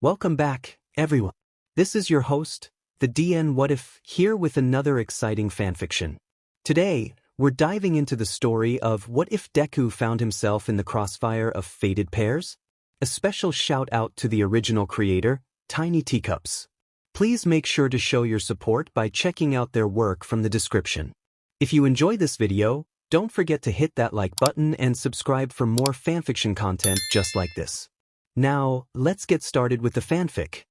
Welcome back, everyone. This is your host, the DN WhatIf, here with another exciting fanfiction. Today, we're diving into the story of what if Deku found himself in the crossfire of fated pairs? A special shout out to the original creator, tinyteacups. Please make sure to show your support by checking out their work from the description. If you enjoy this video, don't forget to hit that like button and subscribe for more fanfiction content just like this. Now, let's get started with the fanfic.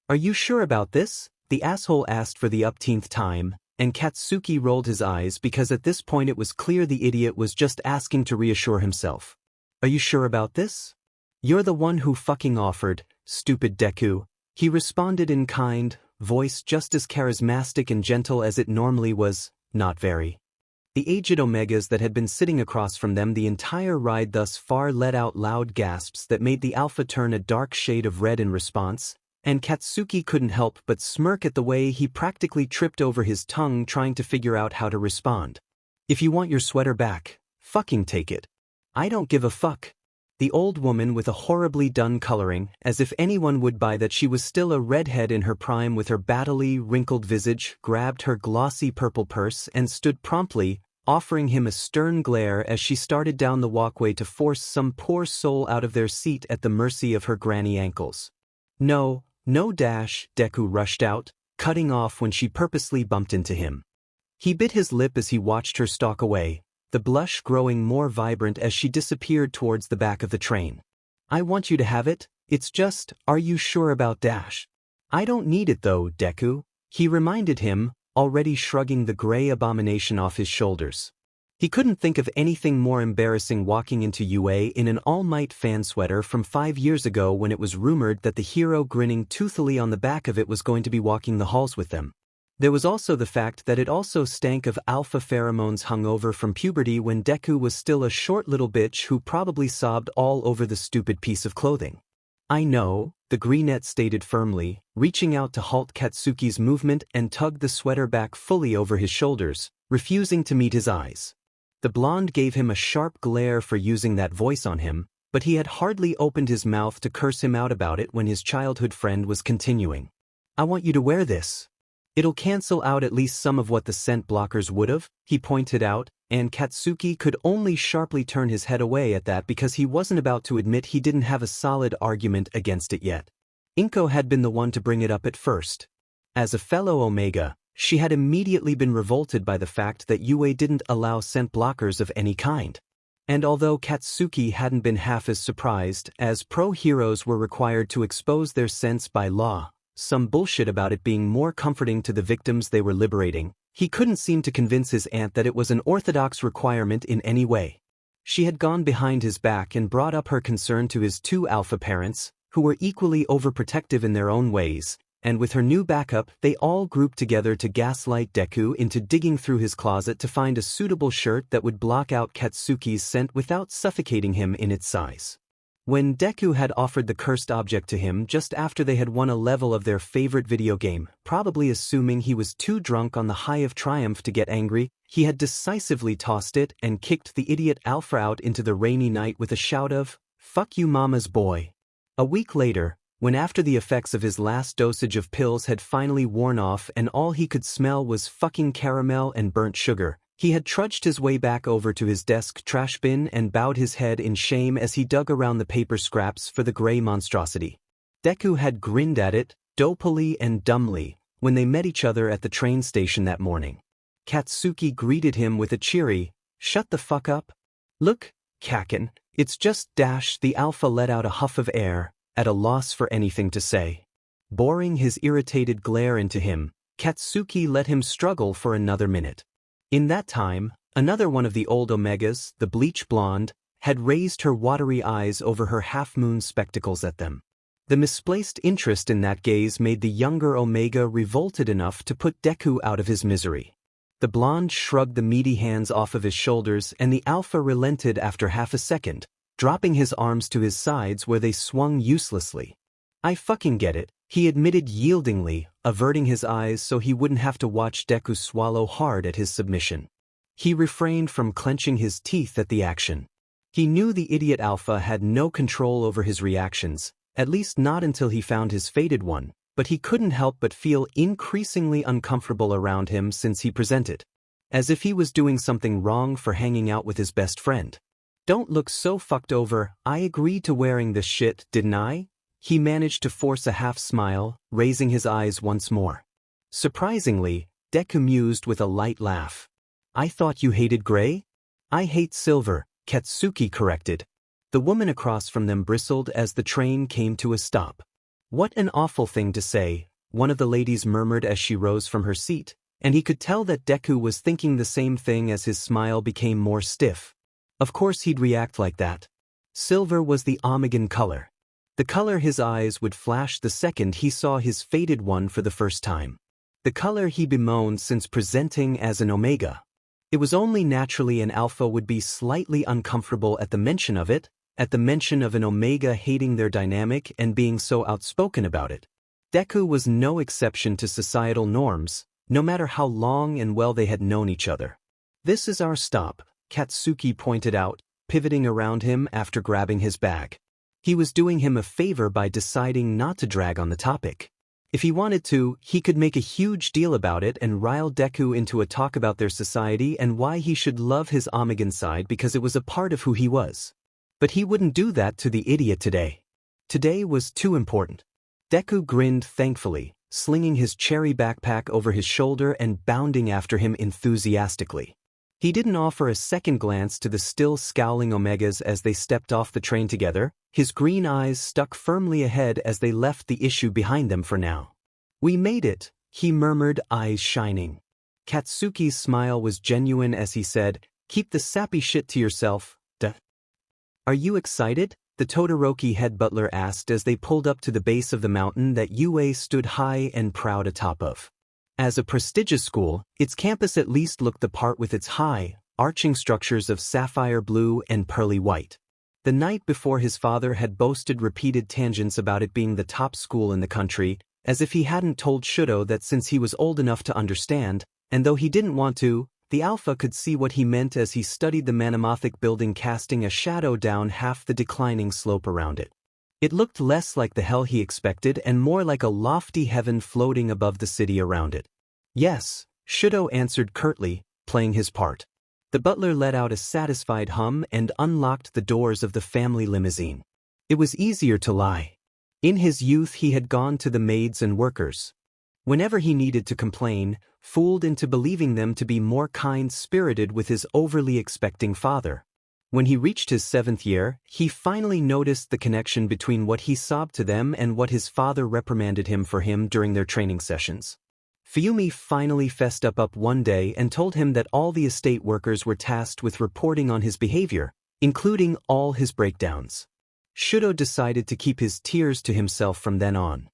Are you sure about this? The asshole asked for the upteenth time, and Katsuki rolled his eyes because at this point it was clear the idiot was just asking to reassure himself. Are you sure about this? You're the one who fucking offered, stupid Deku. He responded in kind, voice just as charismatic and gentle as it normally was, not very. The aged Omegas that had been sitting across from them the entire ride thus far let out loud gasps that made the Alpha turn a dark shade of red in response, and Katsuki couldn't help but smirk at the way he practically tripped over his tongue trying to figure out how to respond. If you want your sweater back, fucking take it. I don't give a fuck. The old woman with a horribly done coloring, as if anyone would buy that she was still a redhead in her prime with her battily, wrinkled visage, grabbed her glossy purple purse and stood promptly, offering him a stern glare as she started down the walkway to force some poor soul out of their seat at the mercy of her granny ankles. No, Deku rushed out, cutting off when she purposely bumped into him. He bit his lip as he watched her stalk away, the blush growing more vibrant as she disappeared towards the back of the train. I want you to have it, it's just, are you sure about Dash? I don't need it though, Deku, he reminded him, already shrugging the gray abomination off his shoulders. He couldn't think of anything more embarrassing walking into UA in an All Might fan sweater from 5 years ago when it was rumored that the hero grinning toothily on the back of it was going to be walking the halls with them. There was also the fact that it also stank of alpha pheromones hungover from puberty when Deku was still a short little bitch who probably sobbed all over the stupid piece of clothing. I know, the greenette stated firmly, reaching out to halt Katsuki's movement and tug the sweater back fully over his shoulders, refusing to meet his eyes. The blonde gave him a sharp glare for using that voice on him, but he had hardly opened his mouth to curse him out about it when his childhood friend was continuing. I want you to wear this. It'll cancel out at least some of what the scent blockers would've, he pointed out, and Katsuki could only sharply turn his head away at that because he wasn't about to admit he didn't have a solid argument against it yet. Inko had been the one to bring it up at first. As a fellow Omega, she had immediately been revolted by the fact that UA didn't allow scent blockers of any kind. And although Katsuki hadn't been half as surprised, as pro-heroes were required to expose their scents by law, some bullshit about it being more comforting to the victims they were liberating, he couldn't seem to convince his aunt that it was an orthodox requirement in any way. She had gone behind his back and brought up her concern to his two alpha parents, who were equally overprotective in their own ways, and with her new backup they all grouped together to gaslight Deku into digging through his closet to find a suitable shirt that would block out Katsuki's scent without suffocating him in its size. When Deku had offered the cursed object to him just after they had won a level of their favorite video game, probably assuming he was too drunk on the high of triumph to get angry, he had decisively tossed it and kicked the idiot Alpha out into the rainy night with a shout of, "Fuck you mama's boy." A week later, when after the effects of his last dosage of pills had finally worn off and all he could smell was fucking caramel and burnt sugar, he had trudged his way back over to his desk trash bin and bowed his head in shame as he dug around the paper scraps for the gray monstrosity. Deku had grinned at it, dopily and dumbly, when they met each other at the train station that morning. Katsuki greeted him with a cheery, "Shut the fuck up." "Look, Kaken, it's just Dash." The Alpha let out a huff of air, at a loss for anything to say. Boring his irritated glare into him, Katsuki let him struggle for another minute. In that time, another one of the old Omegas, the bleach blonde, had raised her watery eyes over her half-moon spectacles at them. The misplaced interest in that gaze made the younger Omega revolted enough to put Deku out of his misery. The blonde shrugged the meaty hands off of his shoulders and the Alpha relented after half a second, dropping his arms to his sides where they swung uselessly. "I fucking get it," he admitted yieldingly, averting his eyes so he wouldn't have to watch Deku swallow hard at his submission. He refrained from clenching his teeth at the action. He knew the idiot Alpha had no control over his reactions, At least not until he found his fated one, but he couldn't help but feel increasingly uncomfortable around him since he presented. As if he was doing something wrong for hanging out with his best friend. "Don't look so fucked over, I agreed to wearing this shit, didn't I?" He managed to force a half smile, raising his eyes once more. Surprisingly, Deku mused with a light laugh. "I thought you hated gray?" "I hate silver," Katsuki corrected. The woman across from them bristled as the train came to a stop. "What an awful thing to say," one of the ladies murmured as she rose from her seat, and he could tell that Deku was thinking the same thing as his smile became more stiff. Of course he'd react like that. Silver was the Omegan color. The color his eyes would flash the second he saw his fated one for the first time. The color he bemoaned since presenting as an Omega. It was only naturally an Alpha would be slightly uncomfortable at the mention of it, at the mention of an Omega hating their dynamic and being so outspoken about it. Deku was no exception to societal norms, no matter how long and well they had known each other. "This is our stop," Katsuki pointed out, pivoting around him after grabbing his bag. He was doing him a favor by deciding not to drag on the topic. If he wanted to, he could make a huge deal about it and rile Deku into a talk about their society and why he should love his Omegan side because it was a part of who he was. But he wouldn't do that to the idiot today. Today was too important. Deku grinned thankfully, slinging his cherry backpack over his shoulder and bounding after him enthusiastically. He didn't offer a second glance to the still scowling Omegas as they stepped off the train together, his green eyes stuck firmly ahead as they left the issue behind them for now. "We made it," he murmured, eyes shining. Katsuki's smile was genuine as he said, "Keep the sappy shit to yourself, duh." "Are you excited?" the Todoroki head butler asked as they pulled up to the base of the mountain that UA stood high and proud atop of. As a prestigious school, its campus at least looked the part with its high, arching structures of sapphire blue and pearly white. The night before his father had boasted repeated tangents about it being the top school in the country, as if he hadn't told Shudo that since he was old enough to understand, and though he didn't want to, the Alpha could see what he meant as he studied the Manamothic building casting a shadow down half the declining slope around it. It looked less like the hell he expected and more like a lofty heaven floating above the city around it. "Yes," Shudo answered curtly, playing his part. The butler let out a satisfied hum and unlocked the doors of the family limousine. It was easier to lie. In his youth he had gone to the maids and workers. Whenever he needed to complain, fooled into believing them to be more kind-spirited with his overly expecting father. When he reached his 7th year, he finally noticed the connection between what he sobbed to them and what his father reprimanded him for during their training sessions. Fuyumi finally fessed up one day and told him that all the estate workers were tasked with reporting on his behavior, including all his breakdowns. Shudo decided to keep his tears to himself from then on.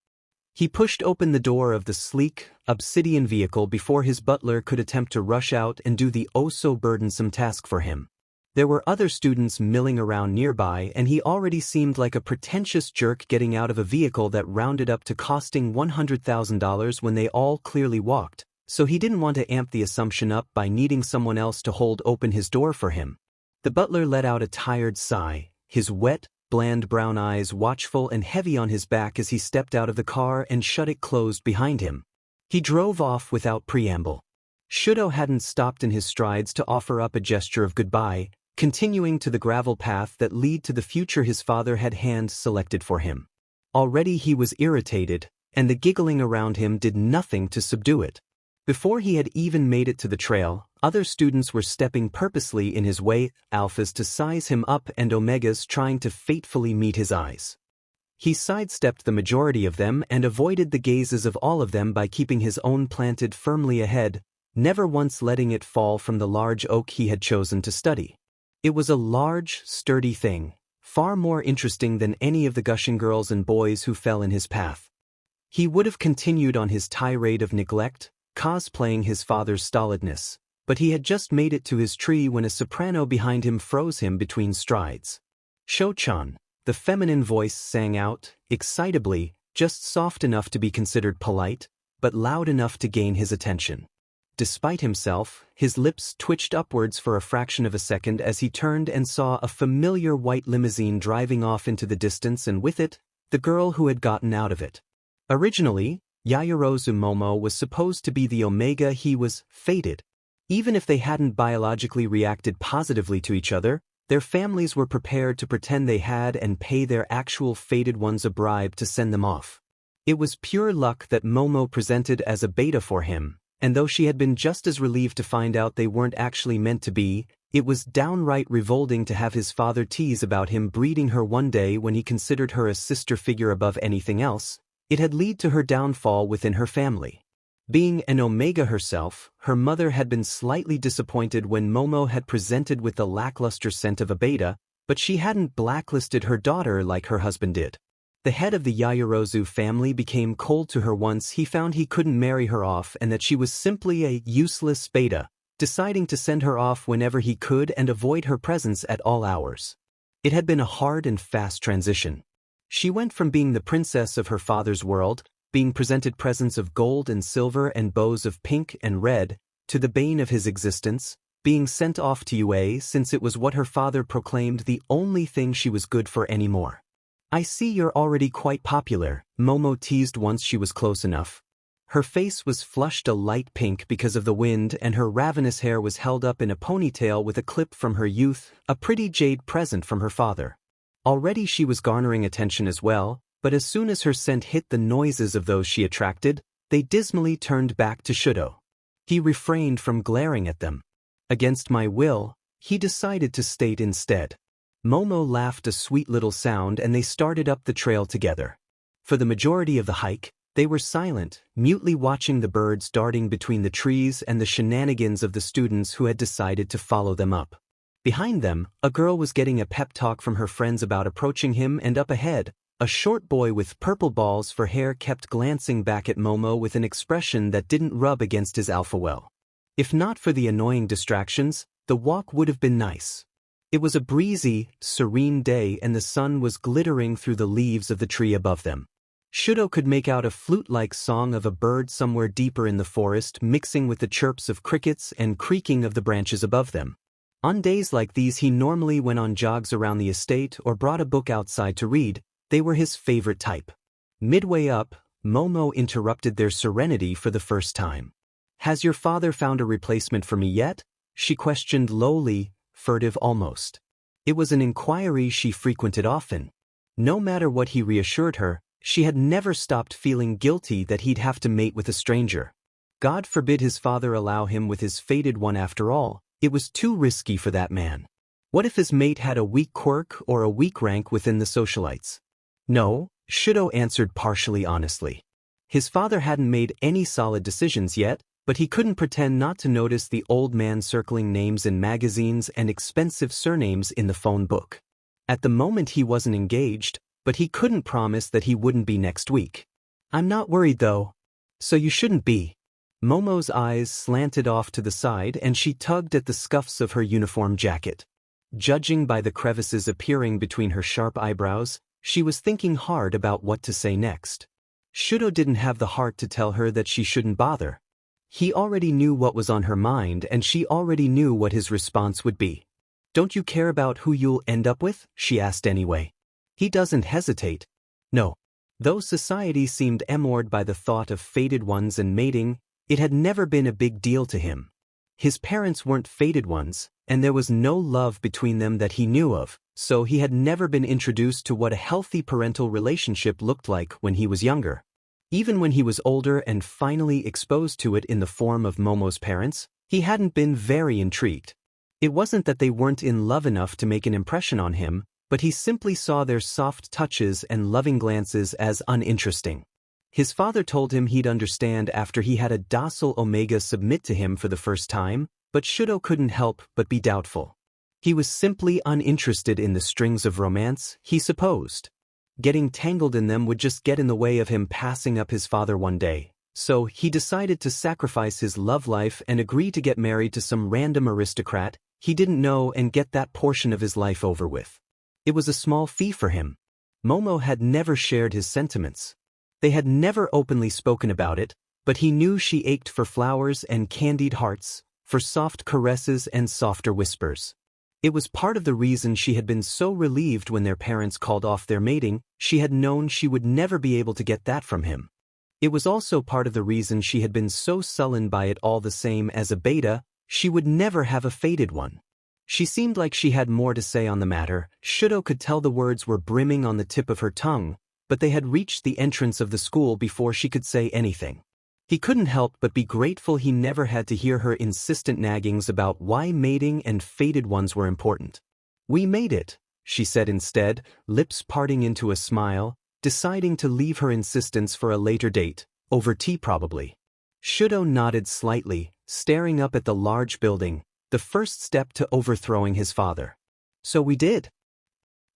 He pushed open the door of the sleek, obsidian vehicle before his butler could attempt to rush out and do the oh-so-burdensome task for him. There were other students milling around nearby and he already seemed like a pretentious jerk getting out of a vehicle that rounded up to costing $100,000 when they all clearly walked, so he didn't want to amp the assumption up by needing someone else to hold open his door for him. The butler let out a tired sigh, his wet, bland brown eyes watchful and heavy on his back as he stepped out of the car and shut it closed behind him. He drove off without preamble. Shudo hadn't stopped in his strides to offer up a gesture of goodbye, continuing to the gravel path that led to the future his father had hand-selected for him. Already he was irritated, and the giggling around him did nothing to subdue it. Before he had even made it to the trail, other students were stepping purposely in his way, alphas to size him up and omegas trying to fatefully meet his eyes. He sidestepped the majority of them and avoided the gazes of all of them by keeping his own planted firmly ahead, never once letting it fall from the large oak he had chosen to study. It was a large, sturdy thing, far more interesting than any of the gushing girls and boys who fell in his path. He would have continued on his tirade of neglect, cosplaying his father's stolidness, but he had just made it to his tree when a soprano behind him froze him between strides. "Sho-chan," the feminine voice sang out, excitably, just soft enough to be considered polite, but loud enough to gain his attention. Despite himself, his lips twitched upwards for a fraction of a second as he turned and saw a familiar white limousine driving off into the distance and with it, the girl who had gotten out of it. Originally, Yaoyorozu Momo was supposed to be the Omega. He was fated. Even if they hadn't biologically reacted positively to each other, their families were prepared to pretend they had and pay their actual fated ones a bribe to send them off. It was pure luck that Momo presented as a beta for him, and though she had been just as relieved to find out they weren't actually meant to be, it was downright revolting to have his father tease about him breeding her one day when he considered her a sister figure above anything else. It had led to her downfall within her family. Being an Omega herself, her mother had been slightly disappointed when Momo had presented with the lackluster scent of a beta, but she hadn't blacklisted her daughter like her husband did. The head of the Yaoyorozu family became cold to her once he found he couldn't marry her off and that she was simply a useless beta, deciding to send her off whenever he could and avoid her presence at all hours. It had been a hard and fast transition. She went from being the princess of her father's world, being presented presents of gold and silver and bows of pink and red, to the bane of his existence, being sent off to UA since it was what her father proclaimed the only thing she was good for anymore. "I see you're already quite popular," Momo teased once she was close enough. Her face was flushed a light pink because of the wind and her ravenous hair was held up in a ponytail with a clip from her youth, a pretty jade present from her father. Already she was garnering attention as well, but as soon as her scent hit the noises of those she attracted, they dismally turned back to Shudo. He refrained from glaring at them. Against my will, he decided to state instead. Momo laughed a sweet little sound and they started up the trail together. For the majority of the hike, they were silent, mutely watching the birds darting between the trees and the shenanigans of the students who had decided to follow them up. Behind them, a girl was getting a pep talk from her friends about approaching him, and up ahead, a short boy with purple balls for hair kept glancing back at Momo with an expression that didn't rub against his alpha well. If not for the annoying distractions, the walk would have been nice. It was a breezy, serene day and the sun was glittering through the leaves of the tree above them. Shudo could make out a flute-like song of a bird somewhere deeper in the forest mixing with the chirps of crickets and creaking of the branches above them. On days like these he normally went on jogs around the estate or brought a book outside to read. They were his favorite type. Midway up, Momo interrupted their serenity for the first time. "Has your father found a replacement for me yet?" she questioned lowly, furtive almost. It was an inquiry she frequented often. No matter what he reassured her, she had never stopped feeling guilty that he'd have to mate with a stranger. God forbid his father allow him with his fated one after all. It was too risky for that man. What if his mate had a weak quirk or a weak rank within the socialites? No, Shudo answered partially honestly. His father hadn't made any solid decisions yet, but he couldn't pretend not to notice the old man circling names in magazines and expensive surnames in the phone book. At the moment he wasn't engaged, but he couldn't promise that he wouldn't be next week. "I'm not worried though." "So you shouldn't be." Momo's eyes slanted off to the side and she tugged at the scuffs of her uniform jacket. Judging by the crevices appearing between her sharp eyebrows, she was thinking hard about what to say next. Shudo didn't have the heart to tell her that she shouldn't bother. He already knew what was on her mind and she already knew what his response would be. "Don't you care about who you'll end up with?" she asked anyway. He doesn't hesitate. No. Though society seemed enamored by the thought of fated ones and mating, it had never been a big deal to him. His parents weren't fated ones, and there was no love between them that he knew of, so he had never been introduced to what a healthy parental relationship looked like when he was younger. Even when he was older and finally exposed to it in the form of Momo's parents, he hadn't been very intrigued. It wasn't that they weren't in love enough to make an impression on him, but he simply saw their soft touches and loving glances as uninteresting. His father told him he'd understand after he had a docile Omega submit to him for the first time, but Shudo couldn't help but be doubtful. He was simply uninterested in the strings of romance, he supposed. Getting tangled in them would just get in the way of him passing up his father one day, so he decided to sacrifice his love life and agree to get married to some random aristocrat he didn't know and get that portion of his life over with. It was a small fee for him. Momo had never shared his sentiments. They had never openly spoken about it, but he knew she ached for flowers and candied hearts, for soft caresses and softer whispers. It was part of the reason she had been so relieved when their parents called off their mating. She had known she would never be able to get that from him. It was also part of the reason she had been so sullen by it all the same. As a beta, she would never have a fated one. She seemed like she had more to say on the matter. Shudo could tell the words were brimming on the tip of her tongue, but they had reached the entrance of the school before she could say anything. He couldn't help but be grateful he never had to hear her insistent naggings about why mating and fated ones were important. "We made it," she said instead, lips parting into a smile, deciding to leave her insistence for a later date, over tea probably. Shudo nodded slightly, staring up at the large building, the first step to overthrowing his father. "So we did."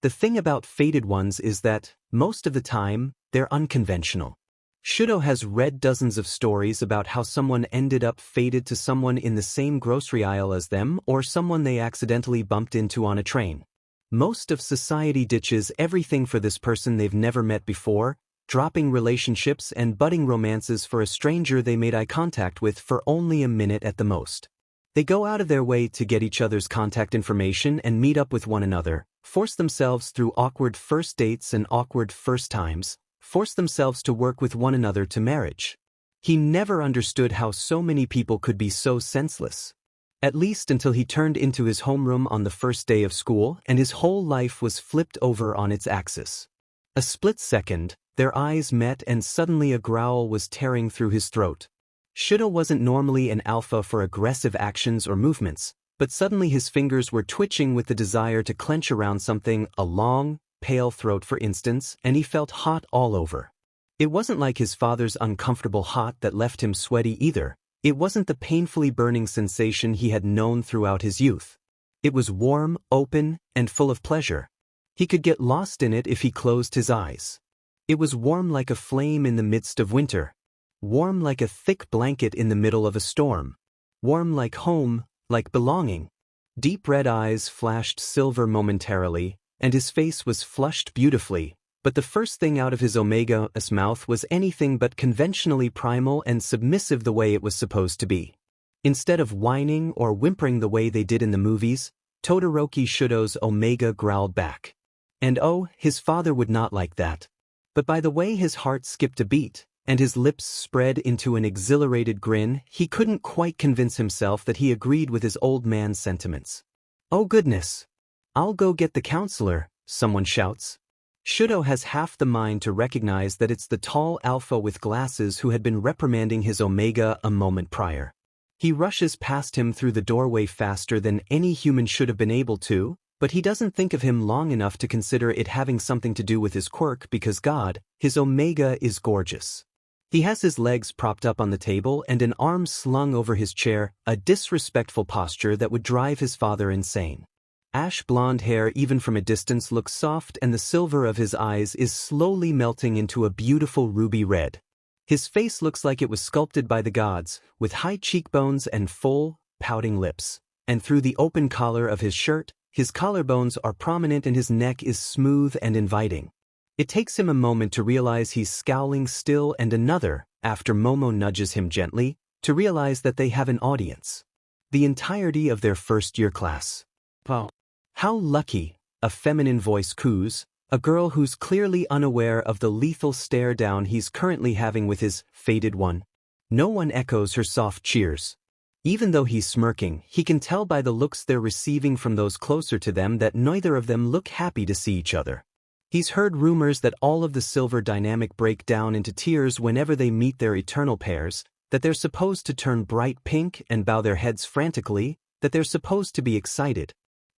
The thing about fated ones is that, most of the time, they're unconventional. Shudo has read dozens of stories about how someone ended up fated to someone in the same grocery aisle as them or someone they accidentally bumped into on a train. Most of society ditches everything for this person they've never met before, dropping relationships and budding romances for a stranger they made eye contact with for only a minute at the most. They go out of their way to get each other's contact information and meet up with one another, force themselves through awkward first dates and awkward first times, force themselves to work with one another to marriage. He never understood how so many people could be so senseless. At least until he turned into his homeroom on the first day of school and his whole life was flipped over on its axis. A split second, their eyes met and suddenly a growl was tearing through his throat. Shudo wasn't normally an alpha for aggressive actions or movements, but suddenly his fingers were twitching with the desire to clench around something, a long, pale throat for instance, and he felt hot all over. It wasn't like his father's uncomfortable hot that left him sweaty either. It wasn't the painfully burning sensation he had known throughout his youth. It was warm, open, and full of pleasure. He could get lost in it if he closed his eyes. It was warm like a flame in the midst of winter. Warm like a thick blanket in the middle of a storm. Warm like home, like belonging. Deep red eyes flashed silver momentarily, and his face was flushed beautifully, but the first thing out of his Omega's mouth was anything but conventionally primal and submissive the way it was supposed to be. Instead of whining or whimpering the way they did in the movies, Todoroki Shudo's Omega growled back. And oh, his father would not like that. But by the way his heart skipped a beat, and his lips spread into an exhilarated grin, he couldn't quite convince himself that he agreed with his old man's sentiments. "Oh goodness! I'll go get the counselor," someone shouts. Shudo has half the mind to recognize that it's the tall alpha with glasses who had been reprimanding his Omega a moment prior. He rushes past him through the doorway faster than any human should have been able to, but he doesn't think of him long enough to consider it having something to do with his quirk because God, his Omega is gorgeous. He has his legs propped up on the table and an arm slung over his chair, a disrespectful posture that would drive his father insane. Ash blonde hair even from a distance looks soft and the silver of his eyes is slowly melting into a beautiful ruby red. His face looks like it was sculpted by the gods, with high cheekbones and full, pouting lips. And through the open collar of his shirt, his collarbones are prominent and his neck is smooth and inviting. It takes him a moment to realize he's scowling still and another, after Momo nudges him gently, to realize that they have an audience. The entirety of their first-year class. Wow. How lucky, a feminine voice coos, a girl who's clearly unaware of the lethal stare down he's currently having with his fated one. No one echoes her soft cheers. Even though he's smirking, he can tell by the looks they're receiving from those closer to them that neither of them look happy to see each other. He's heard rumors that all of the silver dynamic break down into tears whenever they meet their eternal pairs, that they're supposed to turn bright pink and bow their heads frantically, that they're supposed to be excited.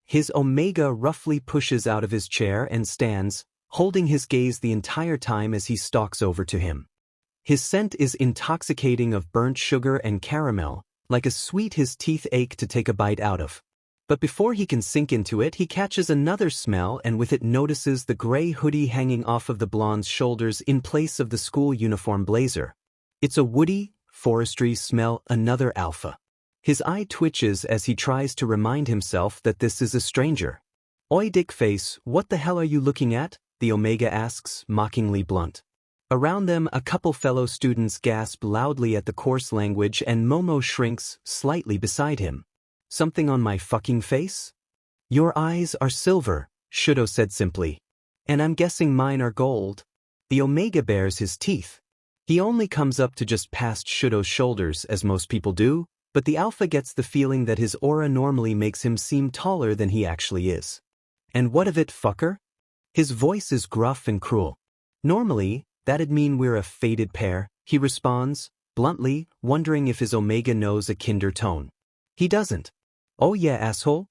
His Omega roughly pushes out of his chair and stands, holding his gaze the entire time as he stalks over to him. His scent is intoxicating of burnt sugar and caramel, like a sweet his teeth ache to take a bite out of. But before he can sink into it, he catches another smell and with it notices the gray hoodie hanging off of the blonde's shoulders in place of the school uniform blazer. It's a woody, forestry smell, another alpha. His eye twitches as he tries to remind himself that this is a stranger. "Oi dickface, what the hell are you looking at?" the Omega asks, mockingly blunt. Around them a couple fellow students gasp loudly at the coarse language and Momo shrinks, slightly beside him. "Something on my fucking face?" Your eyes are silver, Shudo said simply. And I'm guessing mine are gold. The Omega bares his teeth. He only comes up to just past Shudo's shoulders as most people do, but the Alpha gets the feeling that his aura normally makes him seem taller than he actually is. And what of it, fucker? His voice is gruff and cruel. Normally, that'd mean we're a fated pair, he responds, bluntly, wondering if his Omega knows a kinder tone. He doesn't. Oh yeah, asshole?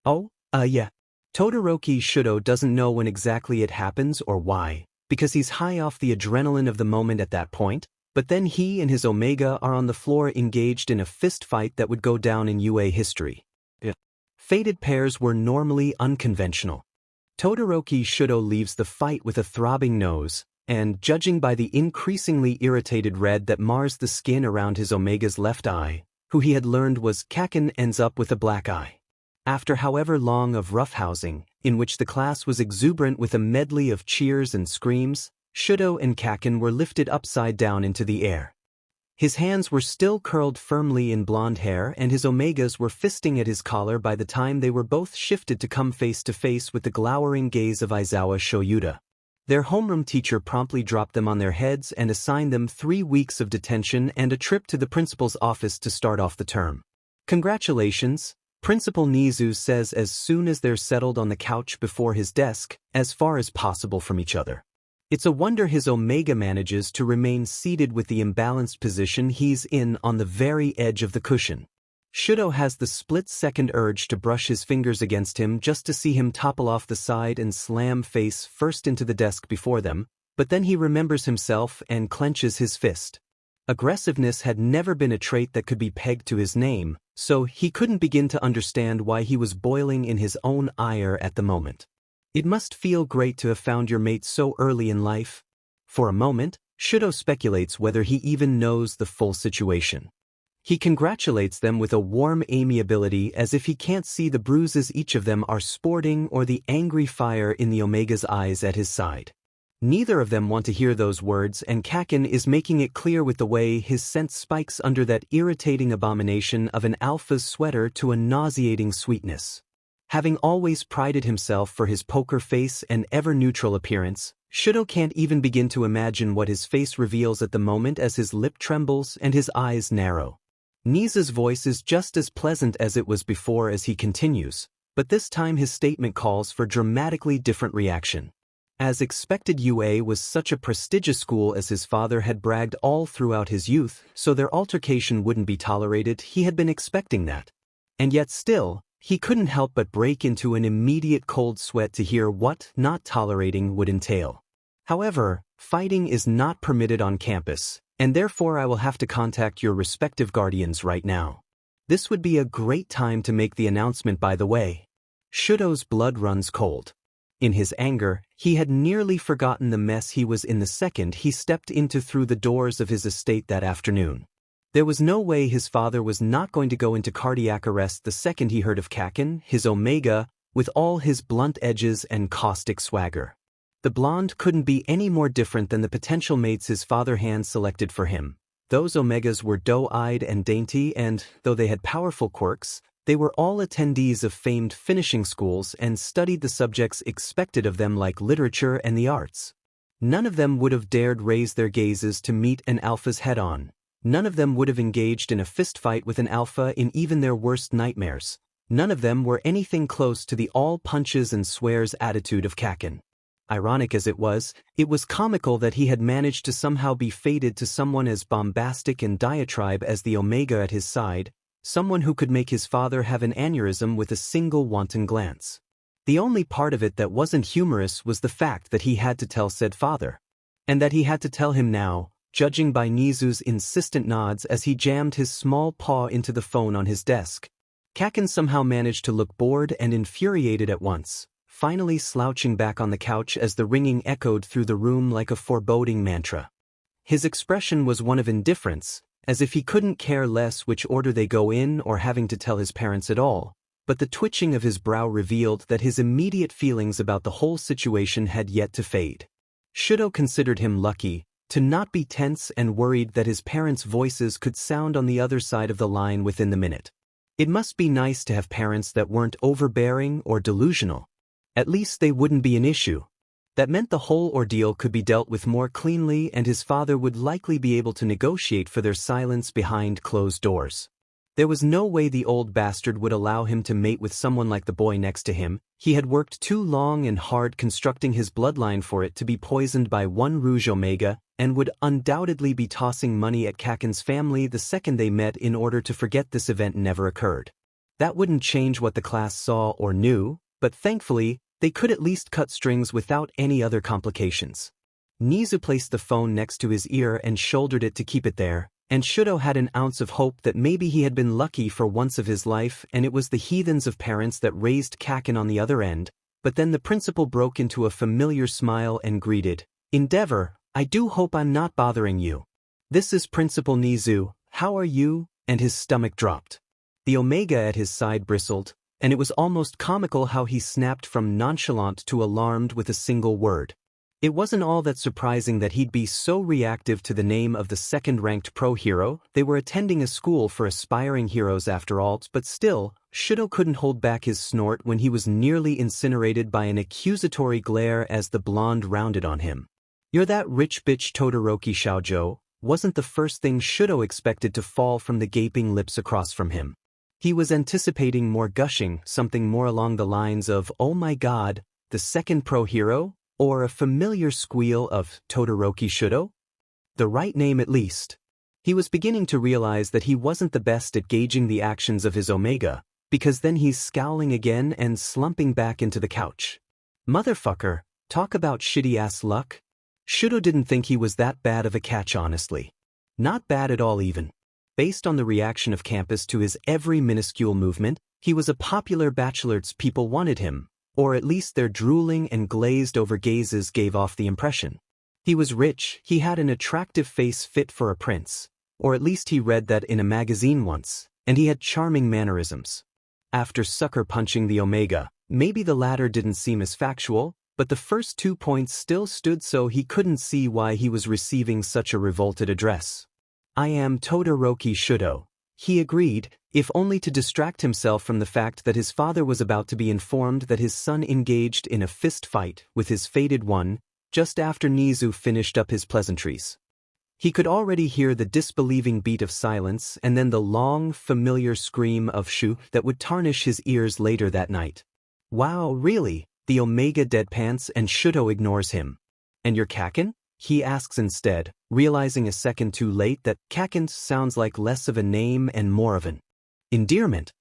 Oh, yeah. Todoroki Shudo doesn't know when exactly it happens or why, because he's high off the adrenaline of the moment at that point, but then he and his Omega are on the floor engaged in a fist fight that would go down in UA history. Fated pairs were normally unconventional. Todoroki Shudo leaves the fight with a throbbing nose, and, judging by the increasingly irritated red that mars the skin around his Omega's left eye, who he had learned was Kaken, ends up with a black eye. After however long of roughhousing, in which the class was exuberant with a medley of cheers and screams, Shudo and Kaken were lifted upside down into the air. His hands were still curled firmly in blonde hair and his Omegas were fisting at his collar by the time they were both shifted to come face to face with the glowering gaze of Aizawa Shoyuda. Their homeroom teacher promptly dropped them on their heads and assigned them 3 weeks of detention and a trip to the principal's office to start off the term. Congratulations, Principal Nizu says as soon as they're settled on the couch before his desk, as far as possible from each other. It's a wonder his Omega manages to remain seated with the imbalanced position he's in on the very edge of the cushion. Shudo has the split-second urge to brush his fingers against him just to see him topple off the side and slam face first into the desk before them, but then he remembers himself and clenches his fist. Aggressiveness had never been a trait that could be pegged to his name, so he couldn't begin to understand why he was boiling in his own ire at the moment. It must feel great to have found your mate so early in life. For a moment, Shudo speculates whether he even knows the full situation. He congratulates them with a warm amiability as if he can't see the bruises each of them are sporting or the angry fire in the Omega's eyes at his side. Neither of them want to hear those words and Kaken is making it clear with the way his scent spikes under that irritating abomination of an alpha's sweater to a nauseating sweetness. Having always prided himself for his poker face and ever-neutral appearance, Shudo can't even begin to imagine what his face reveals at the moment as his lip trembles and his eyes narrow. Niza's voice is just as pleasant as it was before as he continues, but this time his statement calls for dramatically different reaction. As expected, UA was such a prestigious school as his father had bragged all throughout his youth, so their altercation wouldn't be tolerated. He had been expecting that. And yet still, he couldn't help but break into an immediate cold sweat to hear what not tolerating would entail. However, fighting is not permitted on campus, and therefore I will have to contact your respective guardians right now. This would be a great time to make the announcement, by the way. Shudo's blood runs cold. In his anger, he had nearly forgotten the mess he was in the second he stepped into through the doors of his estate that afternoon. There was no way his father was not going to go into cardiac arrest the second he heard of Kaken, his Omega, with all his blunt edges and caustic swagger. The blonde couldn't be any more different than the potential mates his father hand selected for him. Those Omegas were doe-eyed and dainty and, though they had powerful quirks, they were all attendees of famed finishing schools and studied the subjects expected of them like literature and the arts. None of them would have dared raise their gazes to meet an alpha's head-on. None of them would have engaged in a fistfight with an alpha in even their worst nightmares. None of them were anything close to the all punches and swears attitude of Kaken. Ironic as it was comical that he had managed to somehow be fated to someone as bombastic and diatribe as the Omega at his side, someone who could make his father have an aneurysm with a single wanton glance. The only part of it that wasn't humorous was the fact that he had to tell said father. And that he had to tell him now, judging by Nizu's insistent nods as he jammed his small paw into the phone on his desk. Kaken somehow managed to look bored and infuriated at once, finally slouching back on the couch as the ringing echoed through the room like a foreboding mantra. His expression was one of indifference, as if he couldn't care less which order they go in or having to tell his parents at all, but the twitching of his brow revealed that his immediate feelings about the whole situation had yet to fade. Shudo considered him lucky to not be tense and worried that his parents' voices could sound on the other side of the line within the minute. It must be nice to have parents that weren't overbearing or delusional. At least they wouldn't be an issue. That meant the whole ordeal could be dealt with more cleanly and his father would likely be able to negotiate for their silence behind closed doors. There was no way the old bastard would allow him to mate with someone like the boy next to him. He had worked too long and hard constructing his bloodline for it to be poisoned by one Rouge Omega, and would undoubtedly be tossing money at Kaken's family the second they met in order to forget this event never occurred. That wouldn't change what the class saw or knew, but thankfully, they could at least cut strings without any other complications. Nizu placed the phone next to his ear and shouldered it to keep it there, and Shudo had an ounce of hope that maybe he had been lucky for once of his life and it was the heathens of parents that raised Kaken on the other end, but then the principal broke into a familiar smile and greeted, "Endeavor, I do hope I'm not bothering you." "This is Principal Nizu, how are you?" and his stomach dropped. The Omega at his side bristled, and it was almost comical how he snapped from nonchalant to alarmed with a single word. It wasn't all that surprising that he'd be so reactive to the name of the second-ranked pro-hero. They were attending a school for aspiring heroes after all, but still, Shudo couldn't hold back his snort when he was nearly incinerated by an accusatory glare as the blonde rounded on him. "You're that rich bitch Todoroki Shaojo," wasn't the first thing Shudo expected to fall from the gaping lips across from him. He was anticipating more gushing, something more along the lines of, "Oh my god, the second pro-hero?" or a familiar squeal of Todoroki Shudo? The right name at least. He was beginning to realize that he wasn't the best at gauging the actions of his Omega, because then he's scowling again and slumping back into the couch. Motherfucker, talk about shitty-ass luck. Shudo didn't think he was that bad of a catch honestly. Not bad at all even. Based on the reaction of campus to his every minuscule movement, he was a popular bachelor's people wanted him, or at least their drooling and glazed-over gazes gave off the impression. He was rich, he had an attractive face fit for a prince, or at least he read that in a magazine once, and he had charming mannerisms. After sucker-punching the Omega, maybe the latter didn't seem as factual, but the first 2 points still stood so he couldn't see why he was receiving such a revolted address. "I am Todoroki Shudo," he agreed, if only to distract himself from the fact that his father was about to be informed that his son engaged in a fist fight with his fated one, just after Nizu finished up his pleasantries. He could already hear the disbelieving beat of silence and then the long, familiar scream of "shoo" that would tarnish his ears later that night. "Wow, really?" The Omega deadpants and Shudo ignores him. "And you're Kaken?" he asks instead, realizing a second too late that Kaken sounds like less of a name and more of an endearment.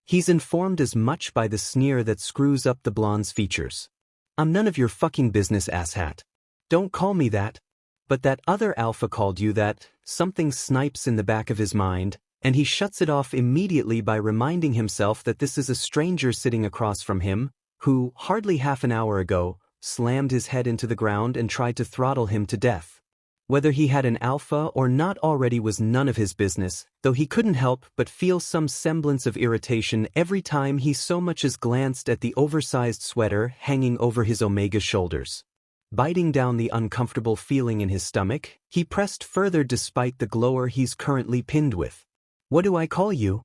He's informed as much by the sneer that screws up the blonde's features. "I'm none of your fucking business, asshat. Don't call me that." But that other alpha called you that, something snipes in the back of his mind, and he shuts it off immediately by reminding himself that this is a stranger sitting across from him, who, hardly half an hour ago, slammed his head into the ground and tried to throttle him to death. Whether he had an alpha or not already was none of his business, though he couldn't help but feel some semblance of irritation every time he so much as glanced at the oversized sweater hanging over his Omega's shoulders. Biting down the uncomfortable feeling in his stomach, he pressed further despite the glower he's currently pinned with. "What do I call you?"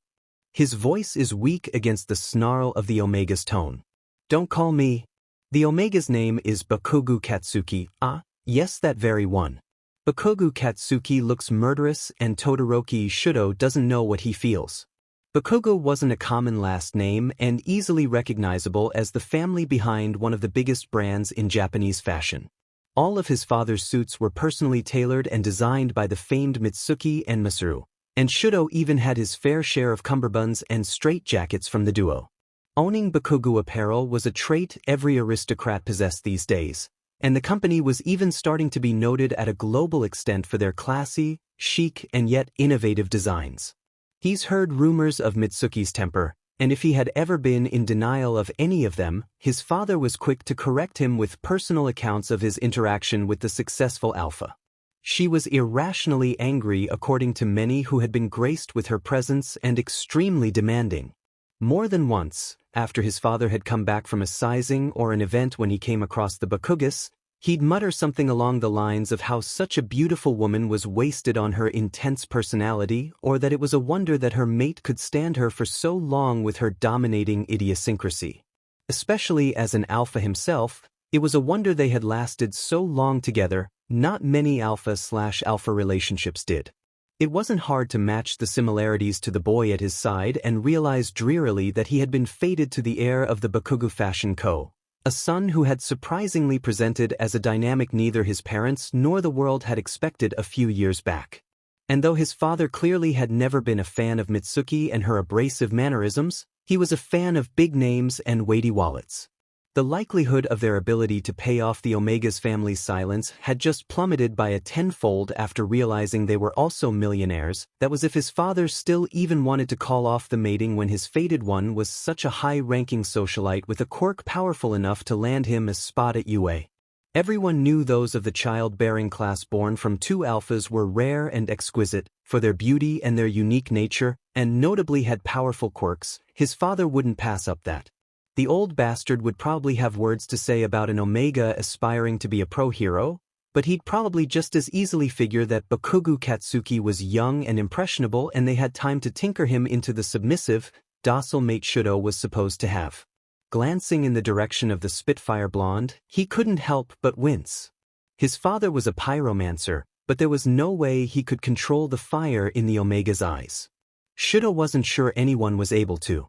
His voice is weak against the snarl of the Omega's tone. "Don't call me." The Omega's name is Bakugo Katsuki. Ah, yes, that very one. Bakugo Katsuki looks murderous and Todoroki Shudo doesn't know what he feels. Bakugo wasn't a common last name and easily recognizable as the family behind one of the biggest brands in Japanese fashion. All of his father's suits were personally tailored and designed by the famed Mitsuki and Masaru, and Shudo even had his fair share of cummerbunds and straitjackets from the duo. Owning Bakugo apparel was a trait every aristocrat possessed these days, and the company was even starting to be noted at a global extent for their classy, chic and yet innovative designs. He's heard rumors of Mitsuki's temper, and if he had ever been in denial of any of them, his father was quick to correct him with personal accounts of his interaction with the successful alpha. She was irrationally angry according to many who had been graced with her presence and extremely demanding. More than once, after his father had come back from a sizing or an event when he came across the Bakugas, He'd mutter something along the lines of how such a beautiful woman was wasted on her intense personality, or that it was a wonder that her mate could stand her for so long with her dominating idiosyncrasy. Especially as an alpha himself, it was a wonder they had lasted so long together. Not many alpha/alpha relationships did. It wasn't hard to match the similarities to the boy at his side and realize drearily that he had been fated to the heir of the Bakugo Fashion Co., a son who had surprisingly presented as a dynamic neither his parents nor the world had expected a few years back. And though his father clearly had never been a fan of Mitsuki and her abrasive mannerisms, he was a fan of big names and weighty wallets. The likelihood of their ability to pay off the Omega's family's silence had just plummeted by a tenfold after realizing they were also millionaires. That was if his father still even wanted to call off the mating when his fated one was such a high-ranking socialite with a quirk powerful enough to land him a spot at UA. Everyone knew those of the childbearing class born from two alphas were rare and exquisite, for their beauty and their unique nature, and notably had powerful quirks. His father wouldn't pass up that. The old bastard would probably have words to say about an Omega aspiring to be a pro-hero, but he'd probably just as easily figure that Bakugo Katsuki was young and impressionable and they had time to tinker him into the submissive, docile mate Shudo was supposed to have. Glancing in the direction of the Spitfire blonde, he couldn't help but wince. His father was a pyromancer, but there was no way he could control the fire in the Omega's eyes. Shudo wasn't sure anyone was able to.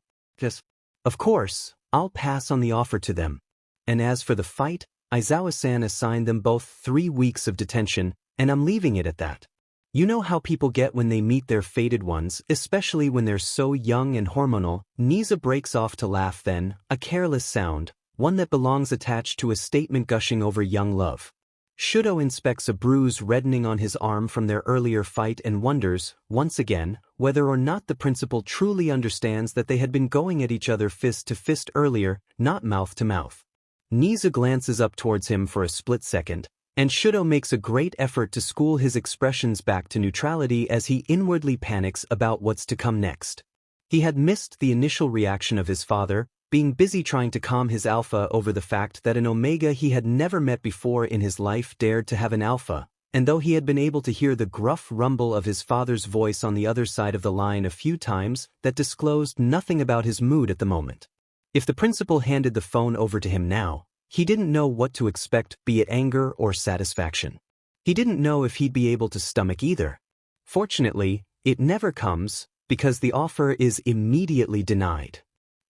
Of course, I'll pass on the offer to them. And as for the fight, Aizawa-san assigned them both 3 weeks of detention, and I'm leaving it at that. You know how people get when they meet their fated ones, especially when they're so young and hormonal. Niza breaks off to laugh then, a careless sound, one that belongs attached to a statement gushing over young love. Shudo inspects a bruise reddening on his arm from their earlier fight and wonders, once again, whether or not the principal truly understands that they had been going at each other fist to fist earlier, not mouth to mouth. Niza glances up towards him for a split second, and Shudo makes a great effort to school his expressions back to neutrality as he inwardly panics about what's to come next. He had missed the initial reaction of his father, being busy trying to calm his alpha over the fact that an Omega he had never met before in his life dared to have an alpha, and though he had been able to hear the gruff rumble of his father's voice on the other side of the line a few times, that disclosed nothing about his mood at the moment. If the principal handed the phone over to him now, he didn't know what to expect, be it anger or satisfaction. He didn't know if he'd be able to stomach either. Fortunately, it never comes, because the offer is immediately denied.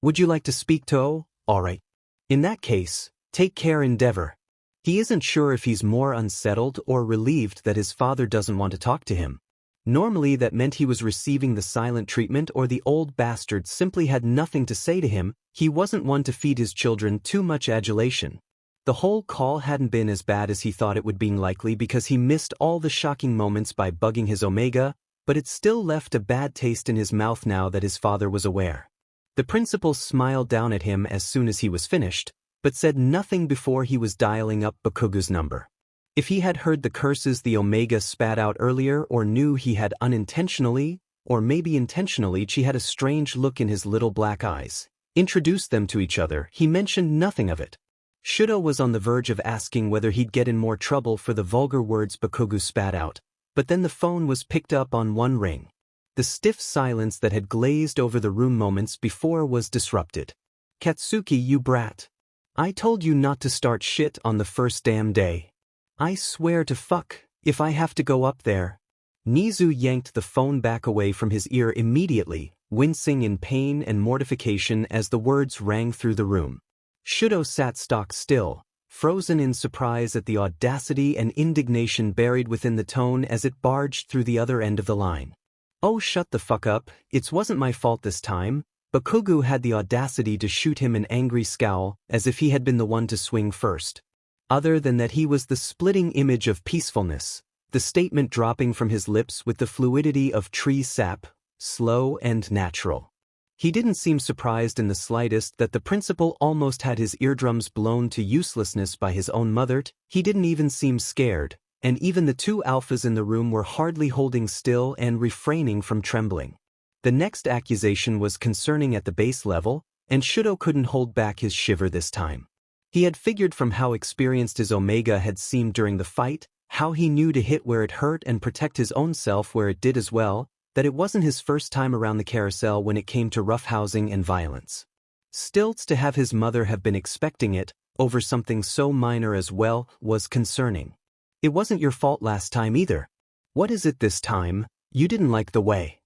Would you like to speak to O? All right. In that case, take care, Endeavor. He isn't sure if he's more unsettled or relieved that his father doesn't want to talk to him. Normally that meant he was receiving the silent treatment or the old bastard simply had nothing to say to him. He wasn't one to feed his children too much adulation. The whole call hadn't been as bad as he thought it would be likely because he missed all the shocking moments by bugging his Omega, but it still left a bad taste in his mouth now that his father was aware. The principal smiled down at him as soon as he was finished, but said nothing before he was dialing up Bakugo's number. If he had heard the curses the Omega spat out earlier or knew he had unintentionally, or maybe intentionally, she had a strange look in his little black eyes, introduced them to each other, he mentioned nothing of it. Shudo was on the verge of asking whether he'd get in more trouble for the vulgar words Bakugo spat out, but then the phone was picked up on one ring. The stiff silence that had glazed over the room moments before was disrupted. Katsuki, you brat. I told you not to start shit on the first damn day. I swear to fuck, if I have to go up there. Nizu yanked the phone back away from his ear immediately, wincing in pain and mortification as the words rang through the room. Shudo sat stock still, frozen in surprise at the audacity and indignation buried within the tone as it barged through the other end of the line. Oh, shut the fuck up, it wasn't my fault this time. Bakugo had the audacity to shoot him an angry scowl, as if he had been the one to swing first. Other than that, he was the splitting image of peacefulness, the statement dropping from his lips with the fluidity of tree sap, slow and natural. He didn't seem surprised in the slightest that the principal almost had his eardrums blown to uselessness by his own mother. He didn't even seem scared, and even the two alphas in the room were hardly holding still and refraining from trembling. The next accusation was concerning at the base level, and Shudo couldn't hold back his shiver this time. He had figured from how experienced his Omega had seemed during the fight, how he knew to hit where it hurt and protect his own self where it did as well, that it wasn't his first time around the carousel when it came to roughhousing and violence. Still, to have his mother have been expecting it, over something so minor as well, was concerning. It wasn't your fault last time either. What is it this time? You didn't like the way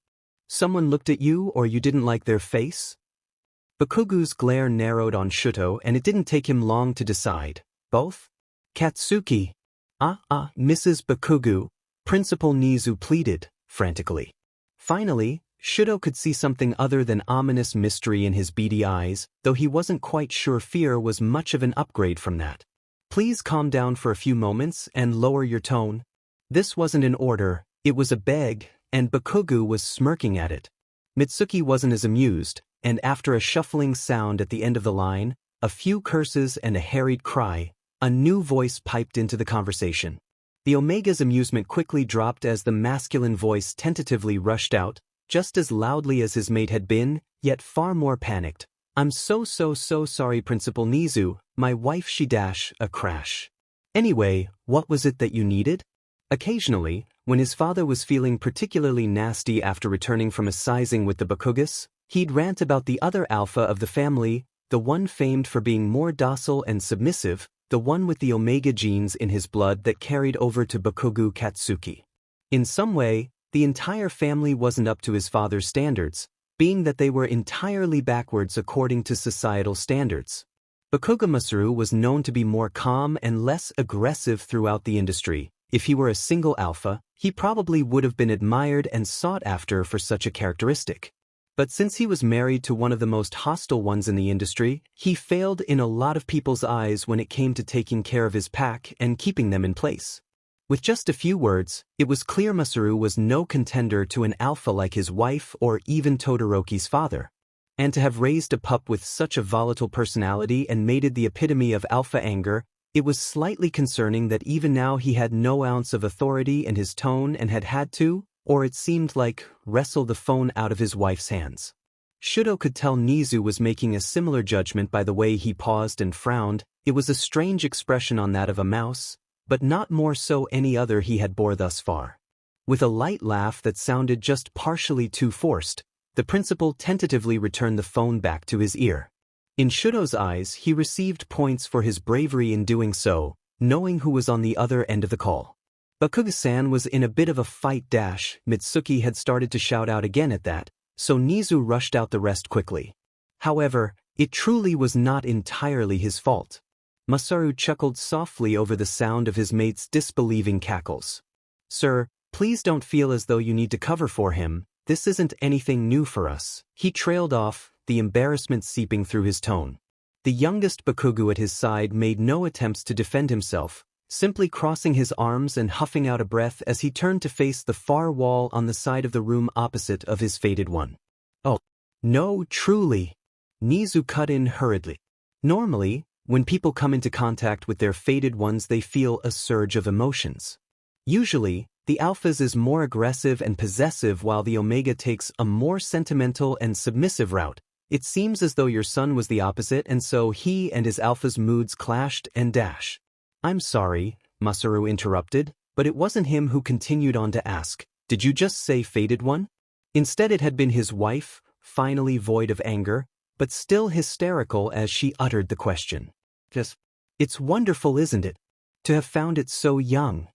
someone looked at you, or you didn't like their face? Bakugu's glare narrowed on Shuto, and it didn't take him long to decide. Both? Katsuki. Mrs. Bakugu, Principal Nizu pleaded, frantically. Finally, Shuto could see something other than ominous mystery in his beady eyes, though he wasn't quite sure fear was much of an upgrade from that. Please calm down for a few moments and lower your tone. This wasn't an order, it was a beg, and Bakugu was smirking at it. Mitsuki wasn't as amused, and after a shuffling sound at the end of the line, a few curses and a harried cry, a new voice piped into the conversation. The Omega's amusement quickly dropped as the masculine voice tentatively rushed out, just as loudly as his mate had been, yet far more panicked. I'm so sorry, Principal Nizu, my wife she a crash. Anyway, what was it that you needed? Occasionally, when his father was feeling particularly nasty after returning from a sizing with the Bakugas, he'd rant about the other alpha of the family, the one famed for being more docile and submissive, the one with the Omega genes in his blood that carried over to Bakugu Katsuki. In some way, the entire family wasn't up to his father's standards, being that they were entirely backwards according to societal standards. Bakuga Masaru was known to be more calm and less aggressive throughout the industry. If he were a single alpha, he probably would have been admired and sought after for such a characteristic. But since he was married to one of the most hostile ones in the industry, he failed in a lot of people's eyes when it came to taking care of his pack and keeping them in place. With just a few words, it was clear Masaru was no contender to an alpha like his wife or even Todoroki's father. And to have raised a pup with such a volatile personality and mated the epitome of alpha anger, it was slightly concerning that even now he had no ounce of authority in his tone and had to, or it seemed like, wrestle the phone out of his wife's hands. Shuto could tell Nizu was making a similar judgment by the way he paused and frowned. It was a strange expression on that of a mouse, but not more so any other he had bore thus far. With a light laugh that sounded just partially too forced, the principal tentatively returned the phone back to his ear. In Shuto's eyes, he received points for his bravery in doing so, knowing who was on the other end of the call. Bakuga-san was in a bit of a fight dash. Mitsuki had started to shout out again at that, so Nizu rushed out the rest quickly. However, it truly was not entirely his fault. Masaru chuckled softly over the sound of his mate's disbelieving cackles. Sir, please don't feel as though you need to cover for him, this isn't anything new for us. He trailed off, the embarrassment seeping through his tone. The youngest Bakugu at his side made no attempts to defend himself, simply crossing his arms and huffing out a breath as he turned to face the far wall on the side of the room opposite of his fated one. Oh, no, truly. Nizu cut in hurriedly. Normally, when people come into contact with their fated ones they feel a surge of emotions. Usually, the alphas is more aggressive and possessive while the Omega takes a more sentimental and submissive route. It seems as though your son was the opposite and so he and his alpha's moods clashed and dash. I'm sorry, Masaru interrupted, but it wasn't him who continued on to ask, did you just say fated one? Instead it had been his wife, finally void of anger, but still hysterical as she uttered the question. It's wonderful, isn't it? To have found it so young.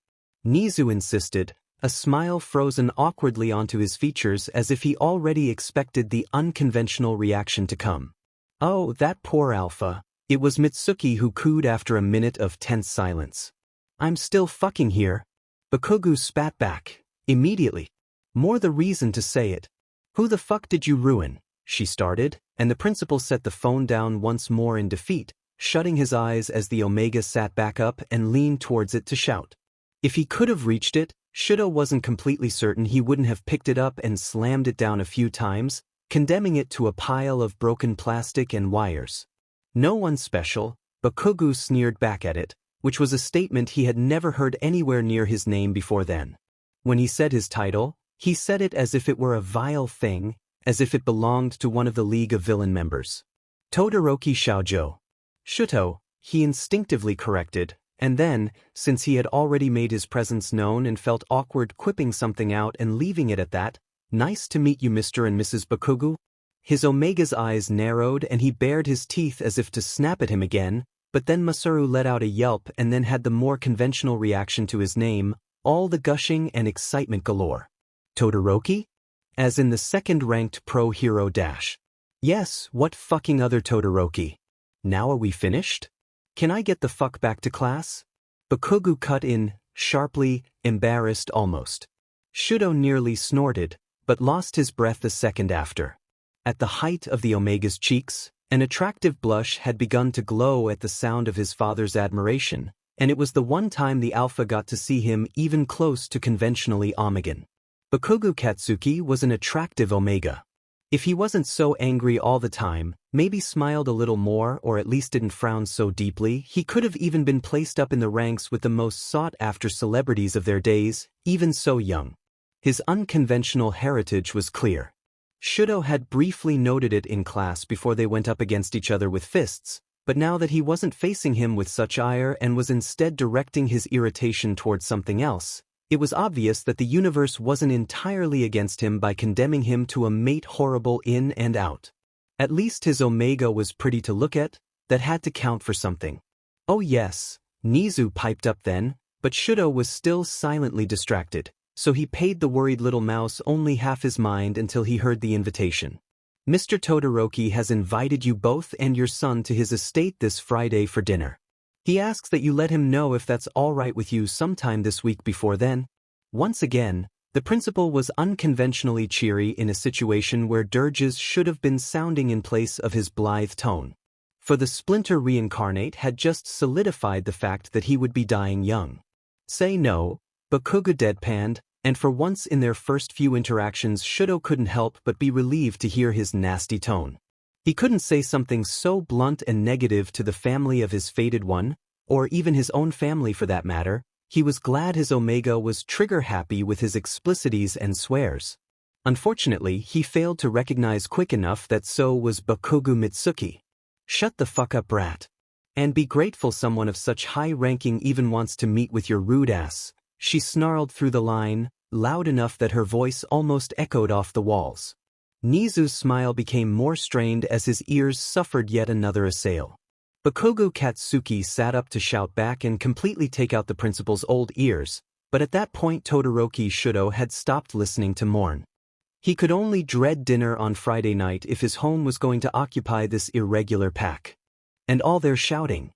Nizu insisted, a smile frozen awkwardly onto his features as if he already expected the unconventional reaction to come. Oh, that poor alpha. It was Mitsuki who cooed after a minute of tense silence. I'm still fucking here. Bakugu spat back, immediately. More the reason to say it. Who the fuck did you ruin? She started, and the principal set the phone down once more in defeat, shutting his eyes as the Omega sat back up and leaned towards it to shout. If he could have reached it, Shuto wasn't completely certain he wouldn't have picked it up and slammed it down a few times, condemning it to a pile of broken plastic and wires. No one special, Bakugu sneered back at it, which was a statement he had never heard anywhere near his name before then. When he said his title, he said it as if it were a vile thing, as if it belonged to one of the League of Villain members. Todoroki Shoujo. Shuto, he instinctively corrected, and then, since he had already made his presence known and felt awkward quipping something out and leaving it at that, "Nice to meet you, Mr. and Mrs. Bakugo." His Omega's eyes narrowed and he bared his teeth as if to snap at him again, but then Masaru let out a yelp and then had the more conventional reaction to his name, all the gushing and excitement galore. "Todoroki?" As in the second-ranked pro-hero dash. "Yes, what fucking other Todoroki? Now are we finished? Can I get the fuck back to class?" Bakugo cut in, sharply, embarrassed almost. Shudo nearly snorted, but lost his breath a second after. At the height of the Omega's cheeks, an attractive blush had begun to glow at the sound of his father's admiration, and it was the one time the Alpha got to see him even close to conventionally Omegan. Bakugo Katsuki was an attractive Omega. If he wasn't so angry all the time, maybe smiled a little more or at least didn't frown so deeply, he could have even been placed up in the ranks with the most sought-after celebrities of their days, even so young. His unconventional heritage was clear. Shudo had briefly noted it in class before they went up against each other with fists, but now that he wasn't facing him with such ire and was instead directing his irritation towards something else, it was obvious that the universe wasn't entirely against him by condemning him to a mate horrible in and out. At least his Omega was pretty to look at, that had to count for something. "Oh yes," Nizu piped up then, but Shudo was still silently distracted, so he paid the worried little mouse only half his mind until he heard the invitation. "Mr. Todoroki has invited you both and your son to his estate this Friday for dinner. He asks that you let him know if that's all right with you sometime this week before then." Once again, the principal was unconventionally cheery in a situation where dirges should have been sounding in place of his blithe tone. For the splinter reincarnate had just solidified the fact that he would be dying young. "Say no," Bakugo deadpanned, and for once in their first few interactions Shudo couldn't help but be relieved to hear his nasty tone. He couldn't say something so blunt and negative to the family of his fated one, or even his own family for that matter. He was glad his Omega was trigger-happy with his explicities and swears. Unfortunately, he failed to recognize quick enough that so was Bakugo Mitsuki. "Shut the fuck up, brat. And be grateful someone of such high ranking even wants to meet with your rude ass," she snarled through the line, loud enough that her voice almost echoed off the walls. Nizu's smile became more strained as his ears suffered yet another assail. Bakugo Katsuki sat up to shout back and completely take out the principal's old ears, but at that point Todoroki Shudo had stopped listening to mourn. He could only dread dinner on Friday night if his home was going to occupy this irregular pack. And all their shouting.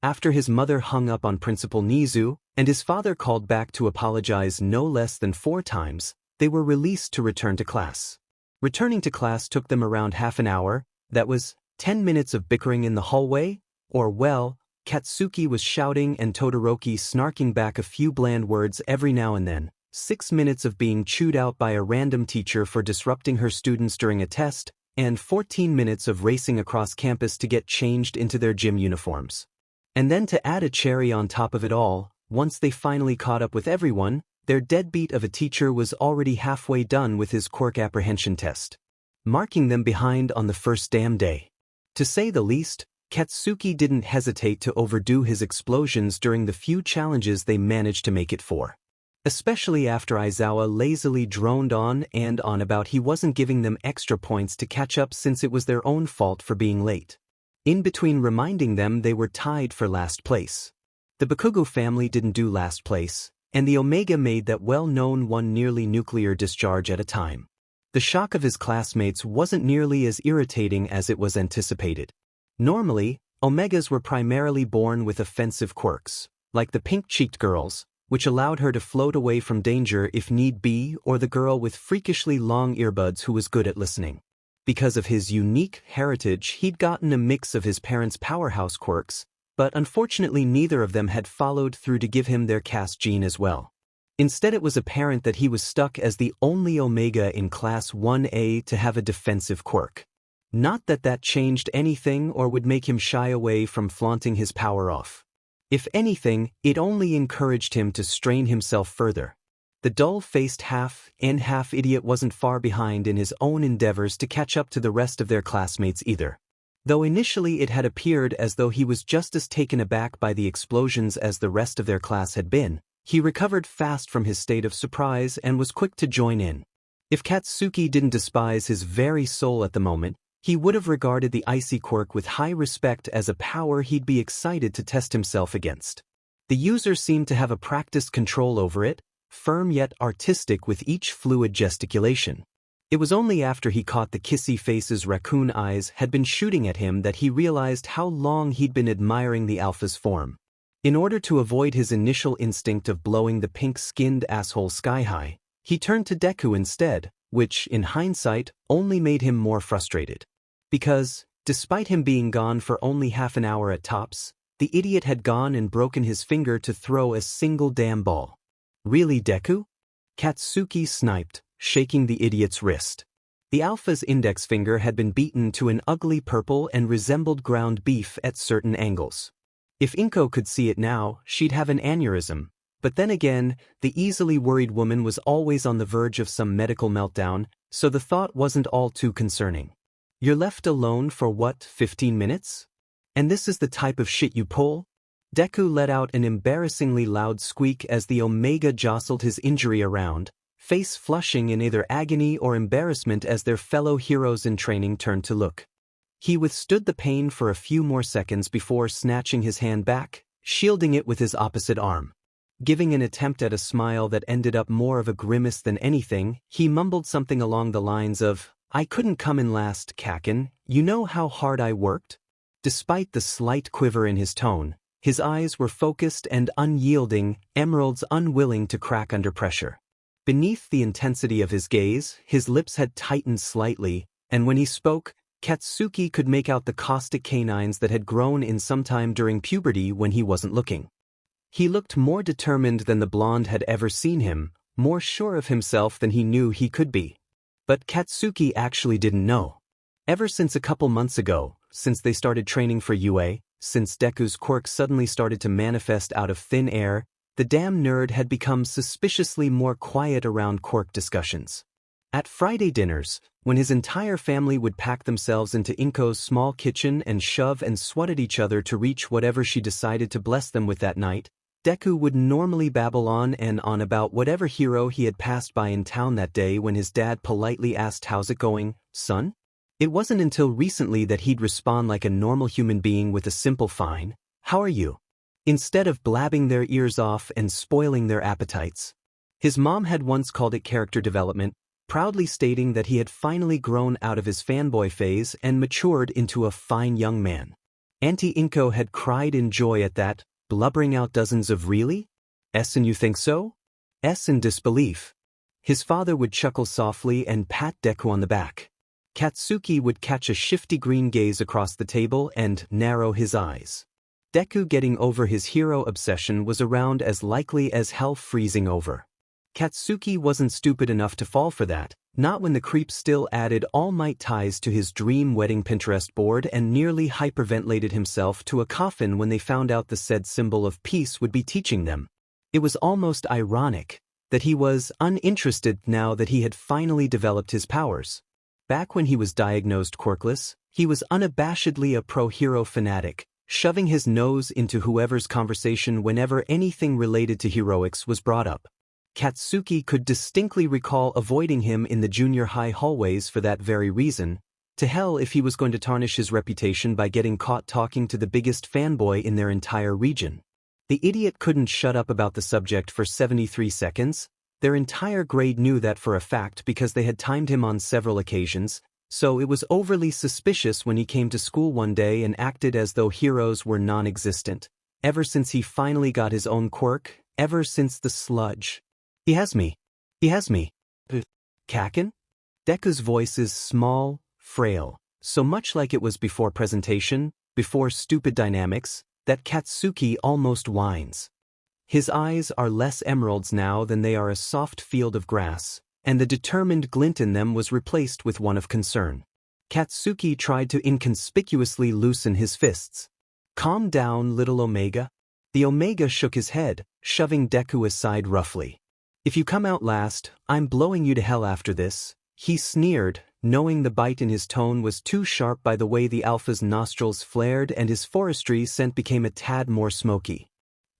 After his mother hung up on Principal Nizu, and his father called back to apologize no less than 4 times, they were released to return to class. Returning to class took them around half an hour. That was 10 minutes of bickering in the hallway, or well, Katsuki was shouting and Todoroki snarking back a few bland words every now and then, 6 minutes of being chewed out by a random teacher for disrupting her students during a test, and 14 minutes of racing across campus to get changed into their gym uniforms. And then to add a cherry on top of it all, once they finally caught up with everyone, their deadbeat of a teacher was already halfway done with his Quirk apprehension test, marking them behind on the first damn day. To say the least, Katsuki didn't hesitate to overdo his explosions during the few challenges they managed to make it for. Especially after Aizawa lazily droned on and on about he wasn't giving them extra points to catch up since it was their own fault for being late. In between reminding them they were tied for last place. The Bakugo family didn't do last place, and the Omega made that well-known one nearly nuclear discharge at a time. The shock of his classmates wasn't nearly as irritating as it was anticipated. Normally, Omegas were primarily born with offensive quirks, like the pink-cheeked girls, which allowed her to float away from danger if need be, or the girl with freakishly long earbuds who was good at listening. Because of his unique heritage, he'd gotten a mix of his parents' powerhouse quirks, but unfortunately neither of them had followed through to give him their caste gene as well. Instead, it was apparent that he was stuck as the only Omega in Class 1A to have a defensive quirk. Not that that changed anything or would make him shy away from flaunting his power off. If anything, it only encouraged him to strain himself further. The dull-faced half-idiot wasn't far behind in his own endeavors to catch up to the rest of their classmates either. Though initially it had appeared as though he was just as taken aback by the explosions as the rest of their class had been, he recovered fast from his state of surprise and was quick to join in. If Katsuki didn't despise his very soul at the moment, he would have regarded the icy quirk with high respect as a power he'd be excited to test himself against. The user seemed to have a practiced control over it, firm yet artistic with each fluid gesticulation. It was only after he caught the kissy face's raccoon eyes had been shooting at him that he realized how long he'd been admiring the alpha's form. In order to avoid his initial instinct of blowing the pink-skinned asshole sky-high, he turned to Deku instead, which, in hindsight, only made him more frustrated. Because, despite him being gone for only half an hour at tops, the idiot had gone and broken his finger to throw a single damn ball. Really, Deku? Katsuki sniped, shaking the idiot's wrist. The alpha's index finger had been beaten to an ugly purple and resembled ground beef at certain angles. If Inko could see it now, she'd have an aneurysm. But then again, the easily worried woman was always on the verge of some medical meltdown, so the thought wasn't all too concerning. You're left alone for what, 15 minutes? And this is the type of shit you pull? Deku let out an embarrassingly loud squeak as the Omega jostled his injury around, face flushing in either agony or embarrassment as their fellow heroes in training turned to look. He withstood the pain for a few more seconds before snatching his hand back, shielding it with his opposite arm. Giving an attempt at a smile that ended up more of a grimace than anything, he mumbled something along the lines of, "I couldn't come in last, Kaken, you know how hard I worked?" Despite the slight quiver in his tone, his eyes were focused and unyielding, emeralds unwilling to crack under pressure. Beneath the intensity of his gaze, his lips had tightened slightly, and when he spoke, Katsuki could make out the caustic canines that had grown in sometime during puberty when he wasn't looking. He looked more determined than the blonde had ever seen him, more sure of himself than he knew he could be. But Katsuki actually didn't know. Ever since a couple months ago, since they started training for UA, since Deku's quirk suddenly started to manifest out of thin air, the damn nerd had become suspiciously more quiet around quirk discussions. At Friday dinners, when his entire family would pack themselves into Inko's small kitchen and shove and swat at each other to reach whatever she decided to bless them with that night, Deku would normally babble on and on about whatever hero he had passed by in town that day when his dad politely asked, "How's it going, son?" It wasn't until recently that he'd respond like a normal human being with a simple "Fine, how are you?" instead of blabbing their ears off and spoiling their appetites. His mom had once called it character development, proudly stating that he had finally grown out of his fanboy phase and matured into a fine young man. Auntie Inko had cried in joy at that, blubbering out dozens of "Really? And you think so?" In disbelief. His father would chuckle softly and pat Deku on the back. Katsuki would catch a shifty green gaze across the table and narrow his eyes. Deku getting over his hero obsession was around as likely as hell freezing over. Katsuki wasn't stupid enough to fall for that, not when the creep still added all-might ties to his dream wedding Pinterest board and nearly hyperventilated himself to a coffin when they found out the said symbol of peace would be teaching them. It was almost ironic that he was uninterested now that he had finally developed his powers. Back when he was diagnosed quirkless, he was unabashedly a pro-hero fanatic, shoving his nose into whoever's conversation whenever anything related to heroics was brought up. Katsuki could distinctly recall avoiding him in the junior high hallways for that very reason. To hell if he was going to tarnish his reputation by getting caught talking to the biggest fanboy in their entire region. The idiot couldn't shut up about the subject for 73 seconds. Their entire grade knew that for a fact because they had timed him on several occasions, so it was overly suspicious when he came to school one day and acted as though heroes were non-existent. Ever since he finally got his own quirk, ever since the sludge. He has me. Kaken? Deku's voice is small, frail, so much like it was before presentation, before stupid dynamics, that Katsuki almost whines. His eyes are less emeralds now than they are a soft field of grass, and the determined glint in them was replaced with one of concern. Katsuki tried to inconspicuously loosen his fists. "Calm down, little Omega." The Omega shook his head, shoving Deku aside roughly. "If you come out last, I'm blowing you to hell after this," he sneered, knowing the bite in his tone was too sharp by the way the alpha's nostrils flared and his forestry scent became a tad more smoky.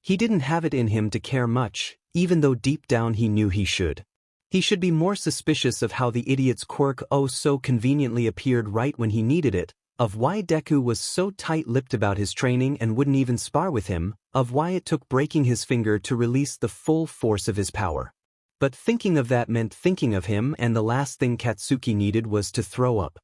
He didn't have it in him to care much, even though deep down he knew he should. He should be more suspicious of how the idiot's quirk oh so conveniently appeared right when he needed it, of why Deku was so tight-lipped about his training and wouldn't even spar with him, of why it took breaking his finger to release the full force of his power. But thinking of that meant thinking of him, and the last thing Katsuki needed was to throw up.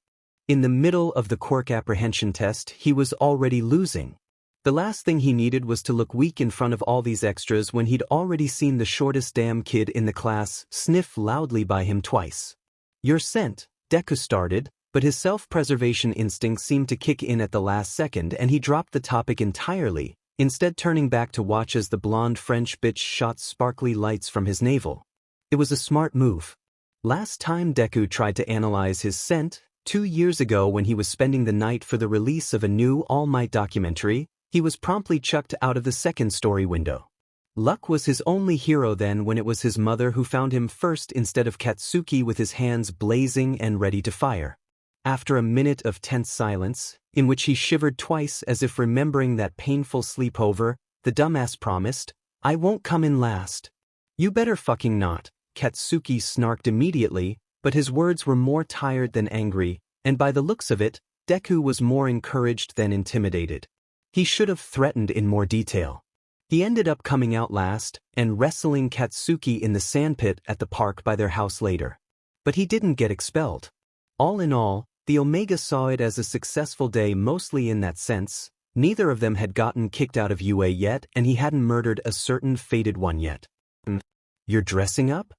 In the middle of the quirk apprehension test, he was already losing. The last thing he needed was to look weak in front of all these extras when he'd already seen the shortest damn kid in the class sniff loudly by him twice. "You're sent," Deku started, but his self-preservation instinct seemed to kick in at the last second and he dropped the topic entirely, instead turning back to watch as the blonde French bitch shot sparkly lights from his navel. It was a smart move. Last time Deku tried to analyze his scent, 2 years ago when he was spending the night for the release of a new All Might documentary, he was promptly chucked out of the second-story window. Luck was his only hero then when it was his mother who found him first instead of Katsuki with his hands blazing and ready to fire. After a minute of tense silence, in which he shivered twice as if remembering that painful sleepover, the dumbass promised, "I won't come in last." "You better fucking not," Katsuki snarked immediately, but his words were more tired than angry, and by the looks of it, Deku was more encouraged than intimidated. He should have threatened in more detail. He ended up coming out last and wrestling Katsuki in the sandpit at the park by their house later. But he didn't get expelled. All in all, the Omega saw it as a successful day mostly in that sense. Neither of them had gotten kicked out of UA yet and he hadn't murdered a certain fated one yet. "You're dressing up?"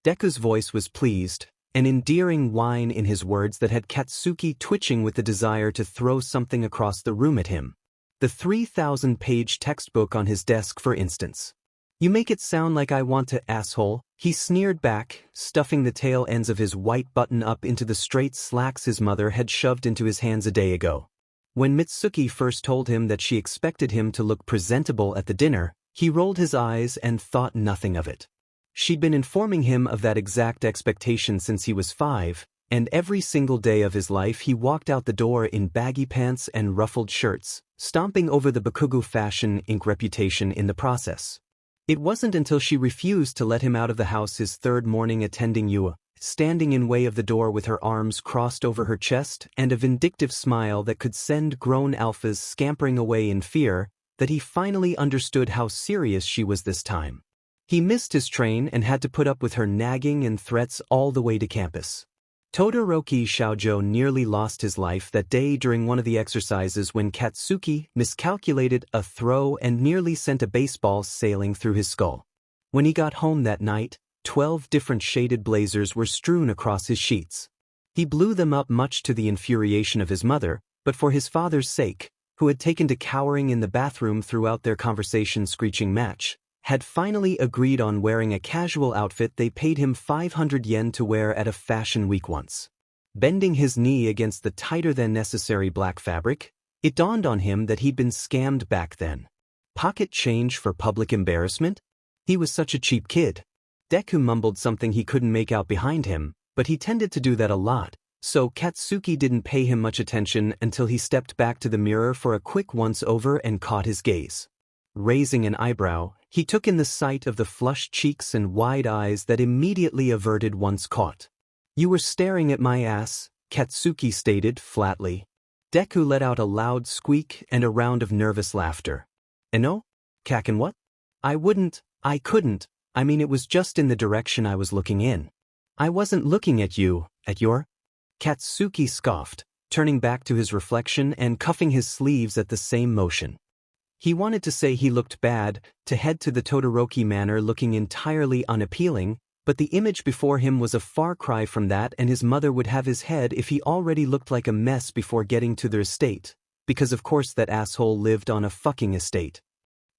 Deku's voice was pleased, an endearing whine in his words that had Katsuki twitching with the desire to throw something across the room at him. The 3,000-page textbook on his desk, for instance. "You make it sound like I want to, asshole," he sneered back, stuffing the tail ends of his white button up into the straight slacks his mother had shoved into his hands a day ago. When Mitsuki first told him that she expected him to look presentable at the dinner, he rolled his eyes and thought nothing of it. She'd been informing him of that exact expectation since he was 5, and every single day of his life he walked out the door in baggy pants and ruffled shirts, stomping over the Bakugo fashion Inc. reputation in the process. It wasn't until she refused to let him out of the house his third morning attending UA, standing in way of the door with her arms crossed over her chest and a vindictive smile that could send grown alphas scampering away in fear, that he finally understood how serious she was this time. He missed his train and had to put up with her nagging and threats all the way to campus. Todoroki Shaojo nearly lost his life that day during one of the exercises when Katsuki miscalculated a throw and nearly sent a baseball sailing through his skull. When he got home that night, 12 different shaded blazers were strewn across his sheets. He blew them up much to the infuriation of his mother, but for his father's sake, who had taken to cowering in the bathroom throughout their conversation-screeching match, had finally agreed on wearing a casual outfit they paid him 500 yen to wear at a fashion week once. Bending his knee against the tighter-than-necessary black fabric, it dawned on him that he'd been scammed back then. Pocket change for public embarrassment? He was such a cheap kid. Deku mumbled something he couldn't make out behind him, but he tended to do that a lot, so Katsuki didn't pay him much attention until he stepped back to the mirror for a quick once-over and caught his gaze. Raising an eyebrow, he took in the sight of the flushed cheeks and wide eyes that immediately averted once caught. "You were staring at my ass," Katsuki stated flatly. Deku let out a loud squeak and a round of nervous laughter. "No? Kaken what? I couldn't, I mean it was just in the direction I was looking in. I wasn't looking at you, at your..." Katsuki scoffed, turning back to his reflection and cuffing his sleeves at the same motion. He wanted to say he looked bad, to head to the Todoroki manor looking entirely unappealing, but the image before him was a far cry from that and his mother would have his head if he already looked like a mess before getting to their estate, because of course that asshole lived on a fucking estate.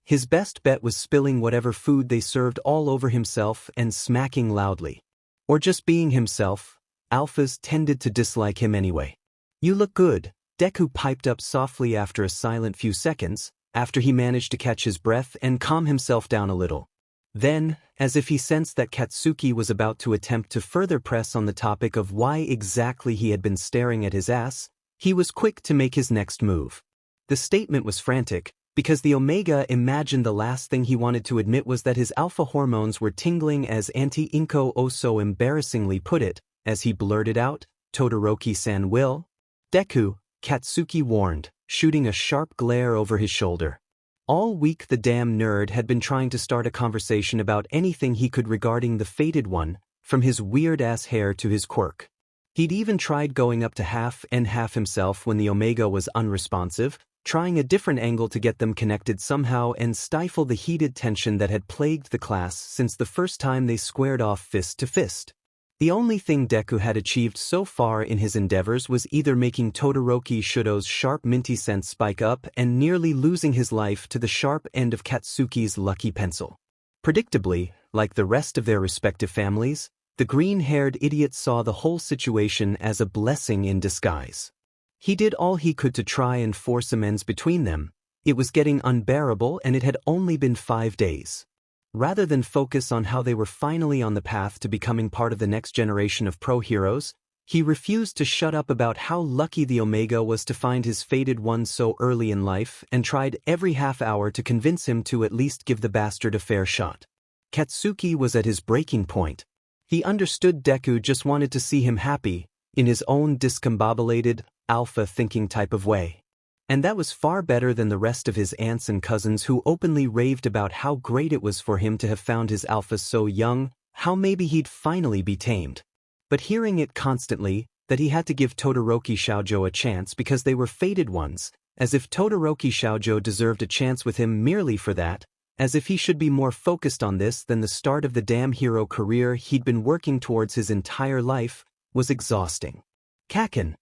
His best bet was spilling whatever food they served all over himself and smacking loudly. Or just being himself. Alphas tended to dislike him anyway. "You look good," Deku piped up softly after a silent few seconds, after he managed to catch his breath and calm himself down a little. Then, as if he sensed that Katsuki was about to attempt to further press on the topic of why exactly he had been staring at his ass, he was quick to make his next move. The statement was frantic, because the Omega imagined the last thing he wanted to admit was that his alpha hormones were tingling, as Anti-Inko Oso embarrassingly put it, as he blurted out, "Todoroki-san will?" "Deku," Katsuki warned, shooting a sharp glare over his shoulder. All week the damn nerd had been trying to start a conversation about anything he could regarding the Fated One, from his weird-ass hair to his quirk. He'd even tried going up to half and half himself when the Omega was unresponsive, trying a different angle to get them connected somehow and stifle the heated tension that had plagued the class since the first time they squared off fist to fist. The only thing Deku had achieved so far in his endeavors was either making Todoroki Shudo's sharp minty sense spike up and nearly losing his life to the sharp end of Katsuki's lucky pencil. Predictably, like the rest of their respective families, the green-haired idiot saw the whole situation as a blessing in disguise. He did all he could to try and force amends between them. It was getting unbearable, and it had only been 5 days. Rather than focus on how they were finally on the path to becoming part of the next generation of pro-heroes, he refused to shut up about how lucky the Omega was to find his Fated One so early in life and tried every half hour to convince him to at least give the bastard a fair shot. Katsuki was at his breaking point. He understood Deku just wanted to see him happy, in his own discombobulated, alpha-thinking type of way. And that was far better than the rest of his aunts and cousins who openly raved about how great it was for him to have found his alpha so young, how maybe he'd finally be tamed. But hearing it constantly, that he had to give Todoroki Shoujo a chance because they were Fated Ones, as if Todoroki Shoujo deserved a chance with him merely for that, as if he should be more focused on this than the start of the damn hero career he'd been working towards his entire life, was exhausting. Kaken.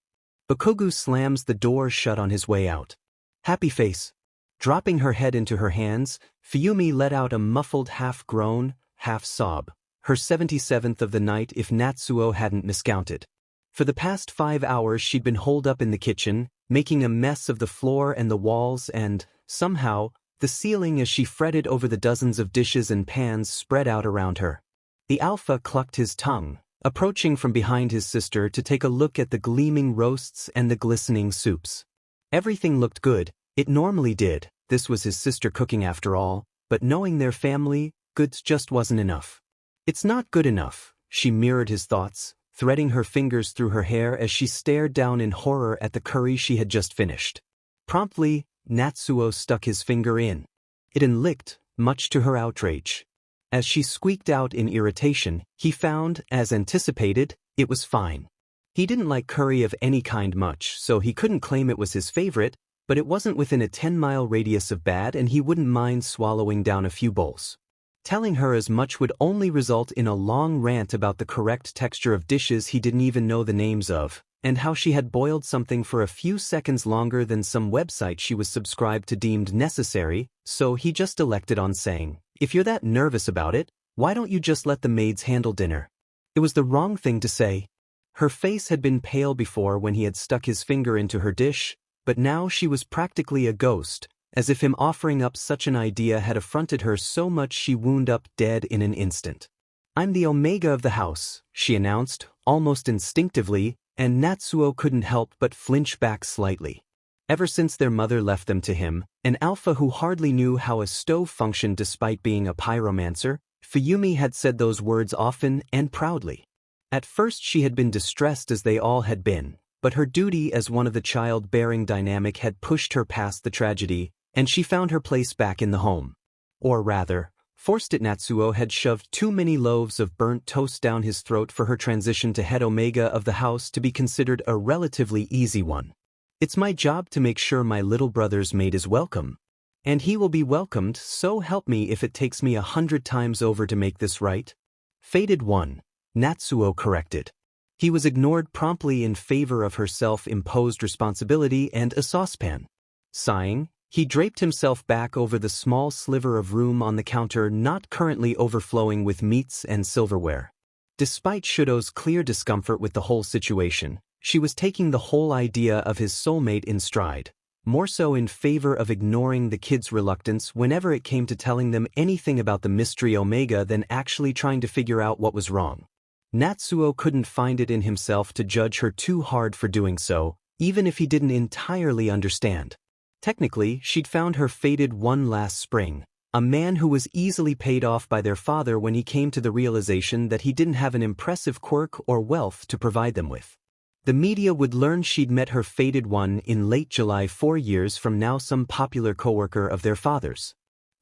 Bakugo slams the door shut on his way out. Happy face. Dropping her head into her hands, Fuyumi let out a muffled half-groan, half-sob, her 77th of the night if Natsuo hadn't miscounted. For the past 5 hours she'd been holed up in the kitchen, making a mess of the floor and the walls and, somehow, the ceiling as she fretted over the dozens of dishes and pans spread out around her. The alpha clucked his tongue, approaching from behind his sister to take a look at the gleaming roasts and the glistening soups. Everything looked good, it normally did, this was his sister cooking after all, but knowing their family, goods just wasn't enough. It's not good enough, she mirrored his thoughts, threading her fingers through her hair as she stared down in horror at the curry she had just finished. Promptly, Natsuo stuck his finger in it and licked, much to her outrage. As she squeaked out in irritation, he found, as anticipated, it was fine. He didn't like curry of any kind much, so he couldn't claim it was his favorite, but it wasn't within a 10-mile radius of bad and he wouldn't mind swallowing down a few bowls. Telling her as much would only result in a long rant about the correct texture of dishes he didn't even know the names of, and how she had boiled something for a few seconds longer than some website she was subscribed to deemed necessary, so he just elected on saying, "If you're that nervous about it, why don't you just let the maids handle dinner?" It was the wrong thing to say. Her face had been pale before when he had stuck his finger into her dish, but now she was practically a ghost, as if him offering up such an idea had affronted her so much she wound up dead in an instant. "I'm the Omega of the house," she announced, almost instinctively, and Natsuo couldn't help but flinch back slightly. Ever since their mother left them to him, an alpha who hardly knew how a stove functioned despite being a pyromancer, Fuyumi had said those words often and proudly. At first she had been distressed as they all had been, but her duty as one of the child-bearing dynamic had pushed her past the tragedy, and she found her place back in the home. Or rather, forced it. Natsuo had shoved too many loaves of burnt toast down his throat for her transition to head Omega of the house to be considered a relatively easy one. "It's my job to make sure my little brother's maid is welcome. And he will be welcomed, so help me if it takes me 100 times over to make this right." Fated One, Natsuo corrected. He was ignored promptly in favor of her self-imposed responsibility and a saucepan. Sighing, he draped himself back over the small sliver of room on the counter not currently overflowing with meats and silverware. Despite Shudo's clear discomfort with the whole situation, she was taking the whole idea of his soulmate in stride, more so in favor of ignoring the kids' reluctance whenever it came to telling them anything about the mystery Omega than actually trying to figure out what was wrong. Natsuo couldn't find it in himself to judge her too hard for doing so, even if he didn't entirely understand. Technically, she'd found her fated one last spring, a man who was easily paid off by their father when he came to the realization that he didn't have an impressive quirk or wealth to provide them with. The media would learn she'd met her fated one in late July 4 years from now, some popular coworker of their father's.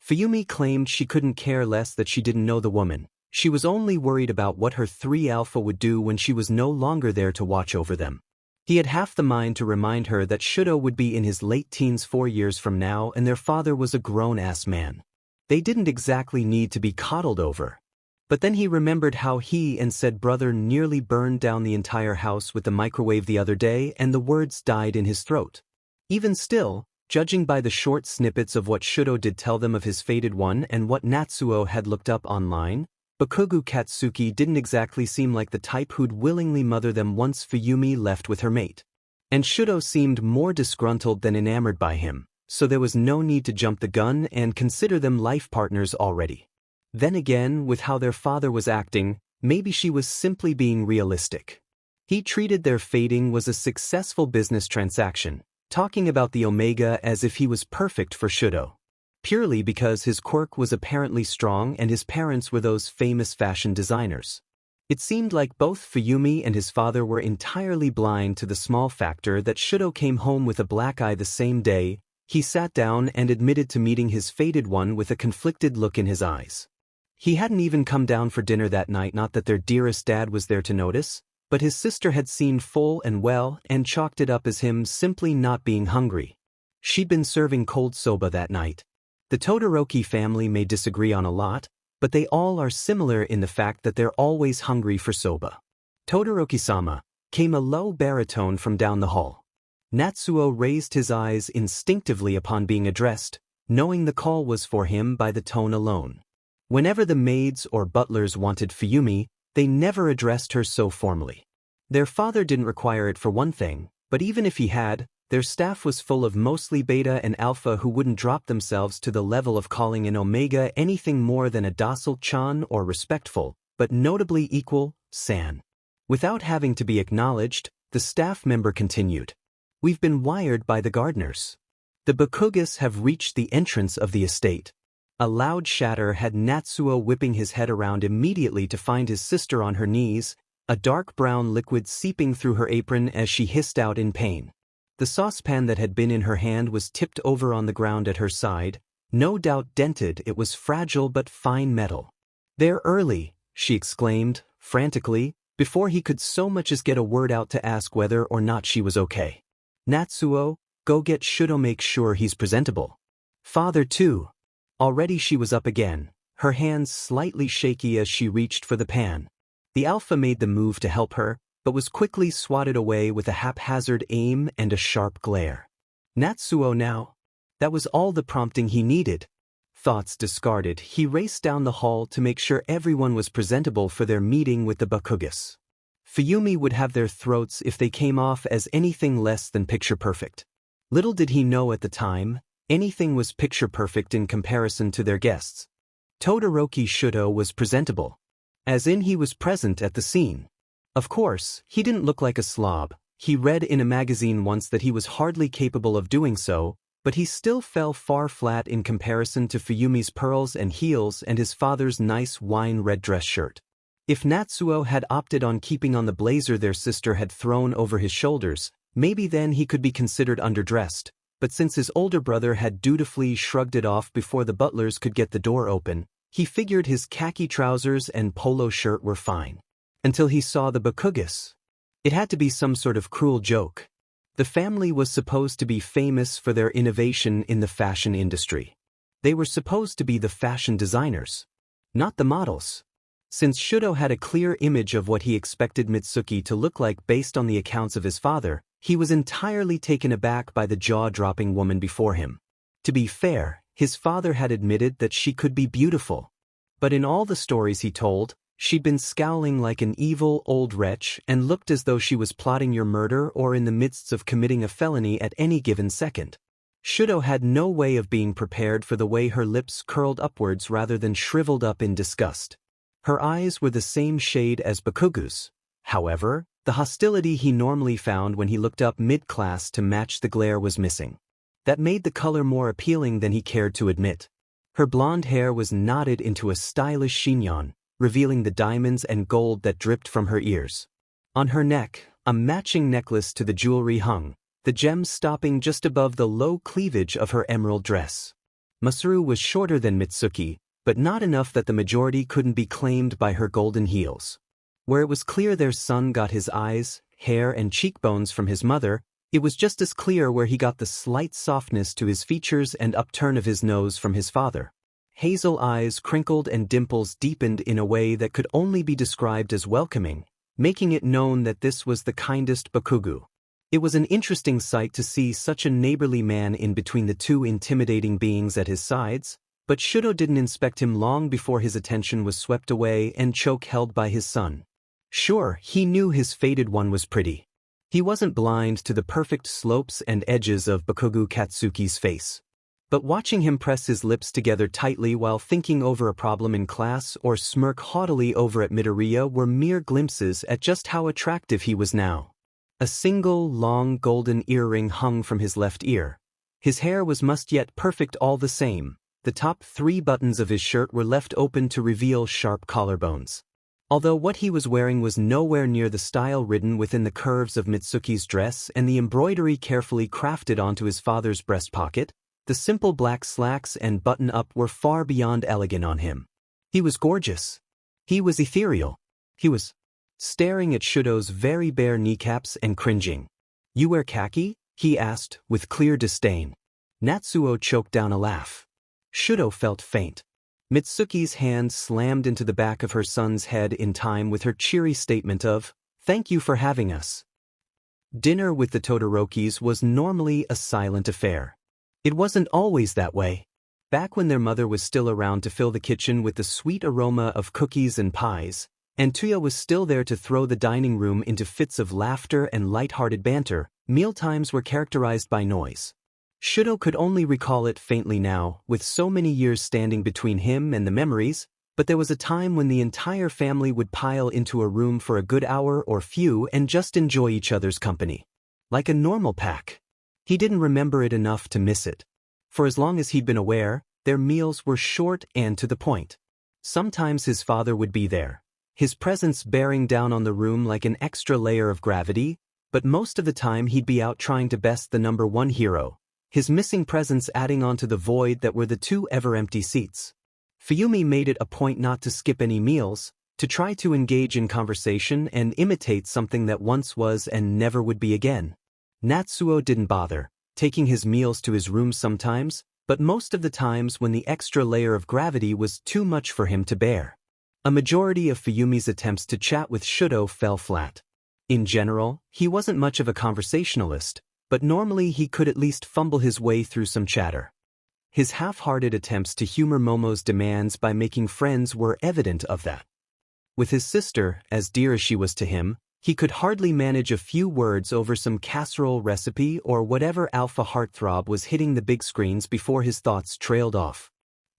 Fuyumi claimed she couldn't care less that she didn't know the woman. She was only worried about what her 3 alpha would do when she was no longer there to watch over them. He had half the mind to remind her that Shudo would be in his late teens 4 years from now and their father was a grown-ass man. They didn't exactly need to be coddled over. But then he remembered how he and said brother nearly burned down the entire house with the microwave the other day, and the words died in his throat. Even still, judging by the short snippets of what Shudo did tell them of his fated one and what Natsuo had looked up online, Bakugo Katsuki didn't exactly seem like the type who'd willingly mother them once Fuyumi left with her mate. And Shudo seemed more disgruntled than enamored by him, so there was no need to jump the gun and consider them life partners already. Then again, with how their father was acting, maybe she was simply being realistic. He treated their fating was a successful business transaction, talking about the Omega as if he was perfect for Shudo. Purely because his quirk was apparently strong and his parents were those famous fashion designers. It seemed like both Fuyumi and his father were entirely blind to the small factor that Shudo came home with a black eye the same day. He sat down and admitted to meeting his fated one with a conflicted look in his eyes. He hadn't even come down for dinner that night, not that their dearest dad was there to notice, but his sister had seen full and well and chalked it up as him simply not being hungry. She'd been serving cold soba that night. The Todoroki family may disagree on a lot, but they all are similar in the fact that they're always hungry for soba. Todoroki-sama, came a low baritone from down the hall. Natsuo raised his eyes instinctively upon being addressed, knowing the call was for him by the tone alone. Whenever the maids or butlers wanted Fuyumi, they never addressed her so formally. Their father didn't require it for one thing, but even if he had, their staff was full of mostly beta and alpha who wouldn't drop themselves to the level of calling an omega anything more than a docile chan or respectful, but notably equal, san. Without having to be acknowledged, the staff member continued. We've been wired by the gardeners. The Bakugas have reached the entrance of the estate. A loud shatter had Natsuo whipping his head around immediately to find his sister on her knees, a dark brown liquid seeping through her apron as she hissed out in pain. The saucepan that had been in her hand was tipped over on the ground at her side, no doubt dented. It was fragile but fine metal. "They're early," she exclaimed, frantically, before he could so much as get a word out to ask whether or not she was okay. "Natsuo, go get Shudo, make sure he's presentable." "Father too." Already she was up again, her hands slightly shaky as she reached for the pan. The alpha made the move to help her, but was quickly swatted away with a haphazard aim and a sharp glare. Natsuo now? That was all the prompting he needed. Thoughts discarded, he raced down the hall to make sure everyone was presentable for their meeting with the Bakugas. Fuyumi would have their throats if they came off as anything less than picture-perfect. Little did he know at the time, anything was picture-perfect in comparison to their guests. Todoroki Shudo was presentable. As in he was present at the scene. Of course, he didn't look like a slob. He read in a magazine once that he was hardly capable of doing so, but he still fell far flat in comparison to Fuyumi's pearls and heels and his father's nice wine-red dress shirt. If Natsuo had opted on keeping on the blazer their sister had thrown over his shoulders, maybe then he could be considered underdressed. But since his older brother had dutifully shrugged it off before the butlers could get the door open, he figured his khaki trousers and polo shirt were fine. Until he saw the Bakugas. It had to be some sort of cruel joke. The family was supposed to be famous for their innovation in the fashion industry. They were supposed to be the fashion designers, not the models. Since Shudo had a clear image of what he expected Mitsuki to look like based on the accounts of his father, he was entirely taken aback by the jaw-dropping woman before him. To be fair, his father had admitted that she could be beautiful. But in all the stories he told, she'd been scowling like an evil old wretch and looked as though she was plotting your murder or in the midst of committing a felony at any given second. Shudo had no way of being prepared for the way her lips curled upwards rather than shriveled up in disgust. Her eyes were the same shade as Bakugu's. However, the hostility he normally found when he looked up mid-class to match the glare was missing. That made the color more appealing than he cared to admit. Her blonde hair was knotted into a stylish chignon, revealing the diamonds and gold that dripped from her ears. On her neck, a matching necklace to the jewelry hung, the gems stopping just above the low cleavage of her emerald dress. Masaru was shorter than Mitsuki, but not enough that the majority couldn't be claimed by her golden heels. Where it was clear their son got his eyes, hair and cheekbones from his mother, it was just as clear where he got the slight softness to his features and upturn of his nose from his father. Hazel eyes crinkled and dimples deepened in a way that could only be described as welcoming, making it known that this was the kindest Bakugu. It was an interesting sight to see such a neighborly man in between the two intimidating beings at his sides, but Shudo didn't inspect him long before his attention was swept away and choke held by his son. Sure, he knew his fated one was pretty. He wasn't blind to the perfect slopes and edges of Bakugu Katsuki's face. But watching him press his lips together tightly while thinking over a problem in class or smirk haughtily over at Midoriya were mere glimpses at just how attractive he was now. A single, long golden earring hung from his left ear. His hair was must yet perfect all the same. The top 3 buttons of his shirt were left open to reveal sharp collarbones. Although what he was wearing was nowhere near the style ridden within the curves of Mitsuki's dress and the embroidery carefully crafted onto his father's breast pocket, the simple black slacks and button-up were far beyond elegant on him. He was gorgeous. He was ethereal. He was staring at Shudo's very bare kneecaps and cringing. "You wear khaki?" he asked, with clear disdain. Natsuo choked down a laugh. Shudo felt faint. Mitsuki's hand slammed into the back of her son's head in time with her cheery statement of, "Thank you for having us." Dinner with the Todorokis was normally a silent affair. It wasn't always that way. Back when their mother was still around to fill the kitchen with the sweet aroma of cookies and pies, and Tuya was still there to throw the dining room into fits of laughter and light-hearted banter, mealtimes were characterized by noise. Shudo could only recall it faintly now, with so many years standing between him and the memories, but there was a time when the entire family would pile into a room for a good hour or few and just enjoy each other's company. Like a normal pack. He didn't remember it enough to miss it. For as long as he'd been aware, their meals were short and to the point. Sometimes his father would be there, his presence bearing down on the room like an extra layer of gravity, but most of the time he'd be out trying to best the number 1 hero. His missing presence adding on to the void that were the 2 ever-empty seats. Fuyumi made it a point not to skip any meals, to try to engage in conversation and imitate something that once was and never would be again. Natsuo didn't bother, taking his meals to his room sometimes, but most of the times when the extra layer of gravity was too much for him to bear. A majority of Fuyumi's attempts to chat with Shudo fell flat. In general, he wasn't much of a conversationalist, but normally he could at least fumble his way through some chatter. His half-hearted attempts to humor Momo's demands by making friends were evident of that. With his sister, as dear as she was to him, he could hardly manage a few words over some casserole recipe or whatever alpha heartthrob was hitting the big screens before his thoughts trailed off.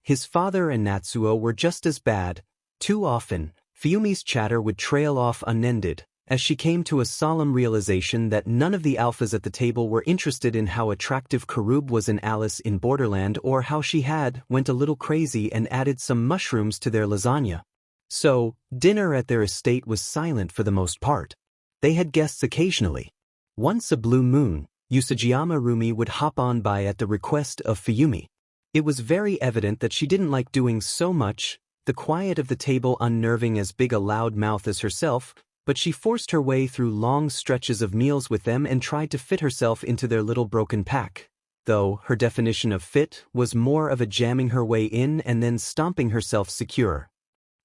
His father and Natsuo were just as bad. Too often, Fuyumi's chatter would trail off unended, as she came to a solemn realization that none of the alphas at the table were interested in how attractive Karub was in Alice in Borderland or how she went a little crazy and added some mushrooms to their lasagna. So, dinner at their estate was silent for the most part. They had guests occasionally. Once a blue moon, Usajiyama Rumi would hop on by at the request of Fuyumi. It was very evident that she didn't like doing so much, the quiet of the table unnerving as big a loud mouth as herself, but she forced her way through long stretches of meals with them and tried to fit herself into their little broken pack, though her definition of fit was more of a jamming her way in and then stomping herself secure.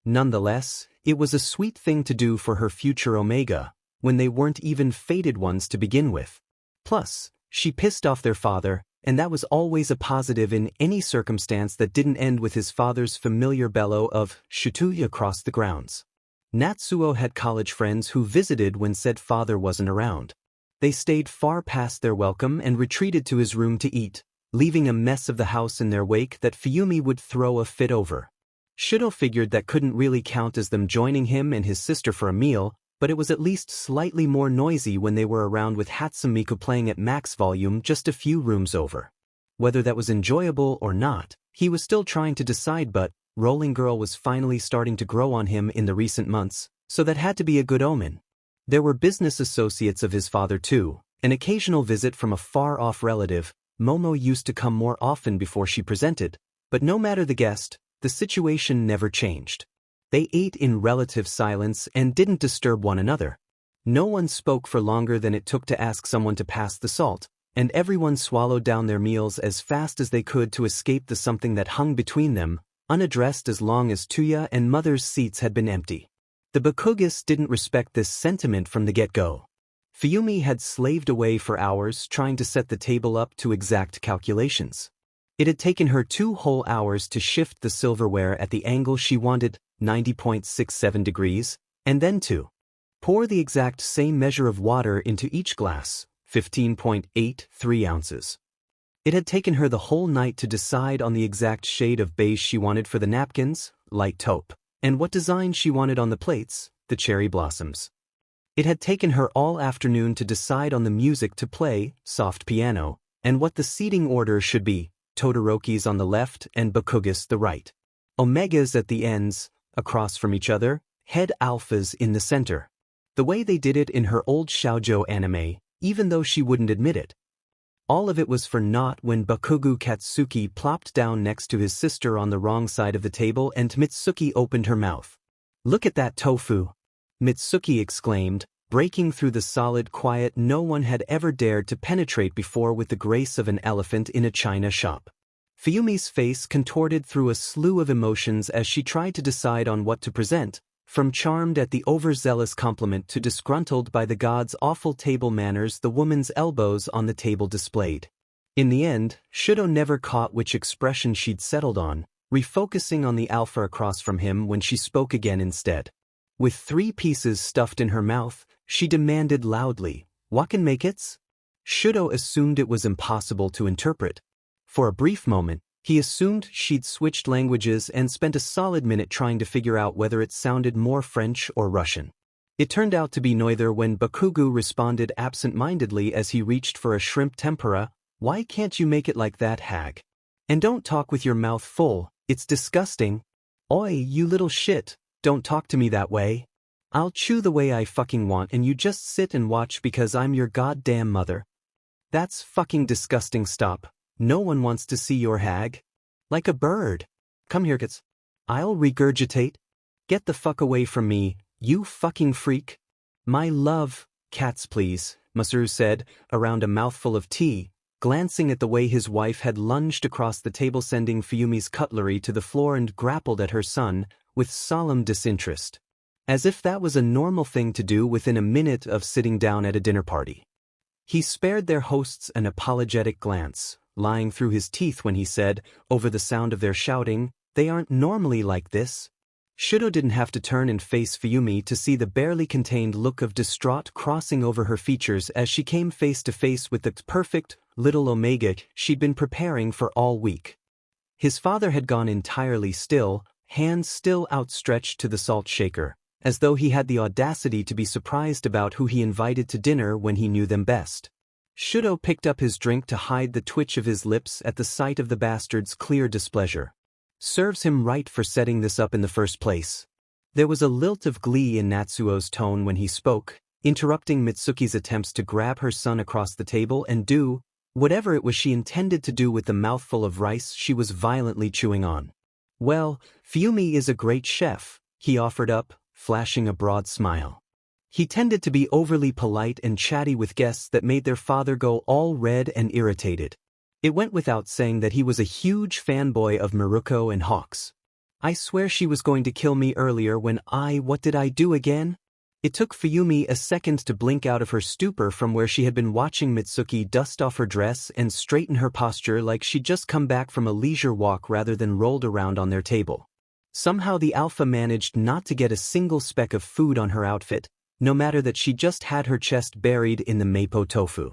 Nonetheless, it was a sweet thing to do for her future Omega, when they weren't even fated ones to begin with. Plus, she pissed off their father, and that was always a positive in any circumstance that didn't end with his father's familiar bellow of "Shutu" across the grounds. Natsuo had college friends who visited when said father wasn't around. They stayed far past their welcome and retreated to his room to eat, leaving a mess of the house in their wake that Fuyumi would throw a fit over. Shudo figured that couldn't really count as them joining him and his sister for a meal, but it was at least slightly more noisy when they were around with Hatsumiko playing at max volume just a few rooms over. Whether that was enjoyable or not, he was still trying to decide, but Rolling Girl was finally starting to grow on him in the recent months, so that had to be a good omen. There were business associates of his father too, an occasional visit from a far-off relative. Momo used to come more often before she presented, but no matter the guest, the situation never changed. They ate in relative silence and didn't disturb one another. No one spoke for longer than it took to ask someone to pass the salt, and everyone swallowed down their meals as fast as they could to escape the something that hung between them, unaddressed as long as Tuya and Mother's seats had been empty. The Bakugis didn't respect this sentiment from the get-go. Fuyumi had slaved away for hours trying to set the table up to exact calculations. It had taken her 2 whole hours to shift the silverware at the angle she wanted, 90.67 degrees, and then to pour the exact same measure of water into each glass, 15.83 ounces. It had taken her the whole night to decide on the exact shade of beige she wanted for the napkins, light taupe, and what design she wanted on the plates, the cherry blossoms. It had taken her all afternoon to decide on the music to play, soft piano, and what the seating order should be, Todorokis on the left and Bakugis the right. Omegas at the ends, across from each other, head alphas in the center. The way they did it in her old shoujo anime, even though she wouldn't admit it. All of it was for naught when Bakugu Katsuki plopped down next to his sister on the wrong side of the table and Mitsuki opened her mouth. "Look at that tofu!" Mitsuki exclaimed, breaking through the solid quiet no one had ever dared to penetrate before with the grace of an elephant in a china shop. Fuyumi's face contorted through a slew of emotions as she tried to decide on what to present, from charmed at the overzealous compliment to disgruntled by the god's awful table manners the woman's elbows on the table displayed. In the end, Shudo never caught which expression she'd settled on, refocusing on the alpha across from him when she spoke again instead. With 3 pieces stuffed in her mouth, she demanded loudly, "Wakan make it?" Shudo assumed it was impossible to interpret. For a brief moment, he assumed she'd switched languages and spent a solid minute trying to figure out whether it sounded more French or Russian. It turned out to be neither when Bakugu responded absent-mindedly as he reached for a shrimp tempura, "Why can't you make it like that, hag? And don't talk with your mouth full, it's disgusting. Oi, you little shit, don't talk to me that way. I'll chew the way I fucking want and you just sit and watch because I'm your goddamn mother. That's fucking disgusting, stop. No one wants to see your hag. Like a bird. Come here, kids. I'll regurgitate. Get the fuck away from me, you fucking freak." "My love, cats please," Masaru said, around a mouthful of tea, glancing at the way his wife had lunged across the table sending Fuyumi's cutlery to the floor and grappled at her son, with solemn disinterest. As if that was a normal thing to do within a minute of sitting down at a dinner party. He spared their hosts an apologetic glance, lying through his teeth when he said, over the sound of their shouting, "They aren't normally like this." Shudo didn't have to turn and face Fuyumi to see the barely contained look of distraught crossing over her features as she came face to face with the perfect, little Omega she'd been preparing for all week. His father had gone entirely still, hands still outstretched to the salt shaker, as though he had the audacity to be surprised about who he invited to dinner when he knew them best. Shudo picked up his drink to hide the twitch of his lips at the sight of the bastard's clear displeasure. Serves him right for setting this up in the first place. There was a lilt of glee in Natsuo's tone when he spoke, interrupting Mitsuki's attempts to grab her son across the table and do whatever it was she intended to do with the mouthful of rice she was violently chewing on. "Well, Fuyumi is a great chef," he offered up, flashing a broad smile. He tended to be overly polite and chatty with guests that made their father go all red and irritated. It went without saying that he was a huge fanboy of Maruko and Hawks. "I swear she was going to kill me earlier when what did I do again?" It took Fuyumi a second to blink out of her stupor from where she had been watching Mitsuki dust off her dress and straighten her posture like she'd just come back from a leisure walk rather than rolled around on their table. Somehow the alpha managed not to get a single speck of food on her outfit, no matter that she just had her chest buried in the mapo tofu.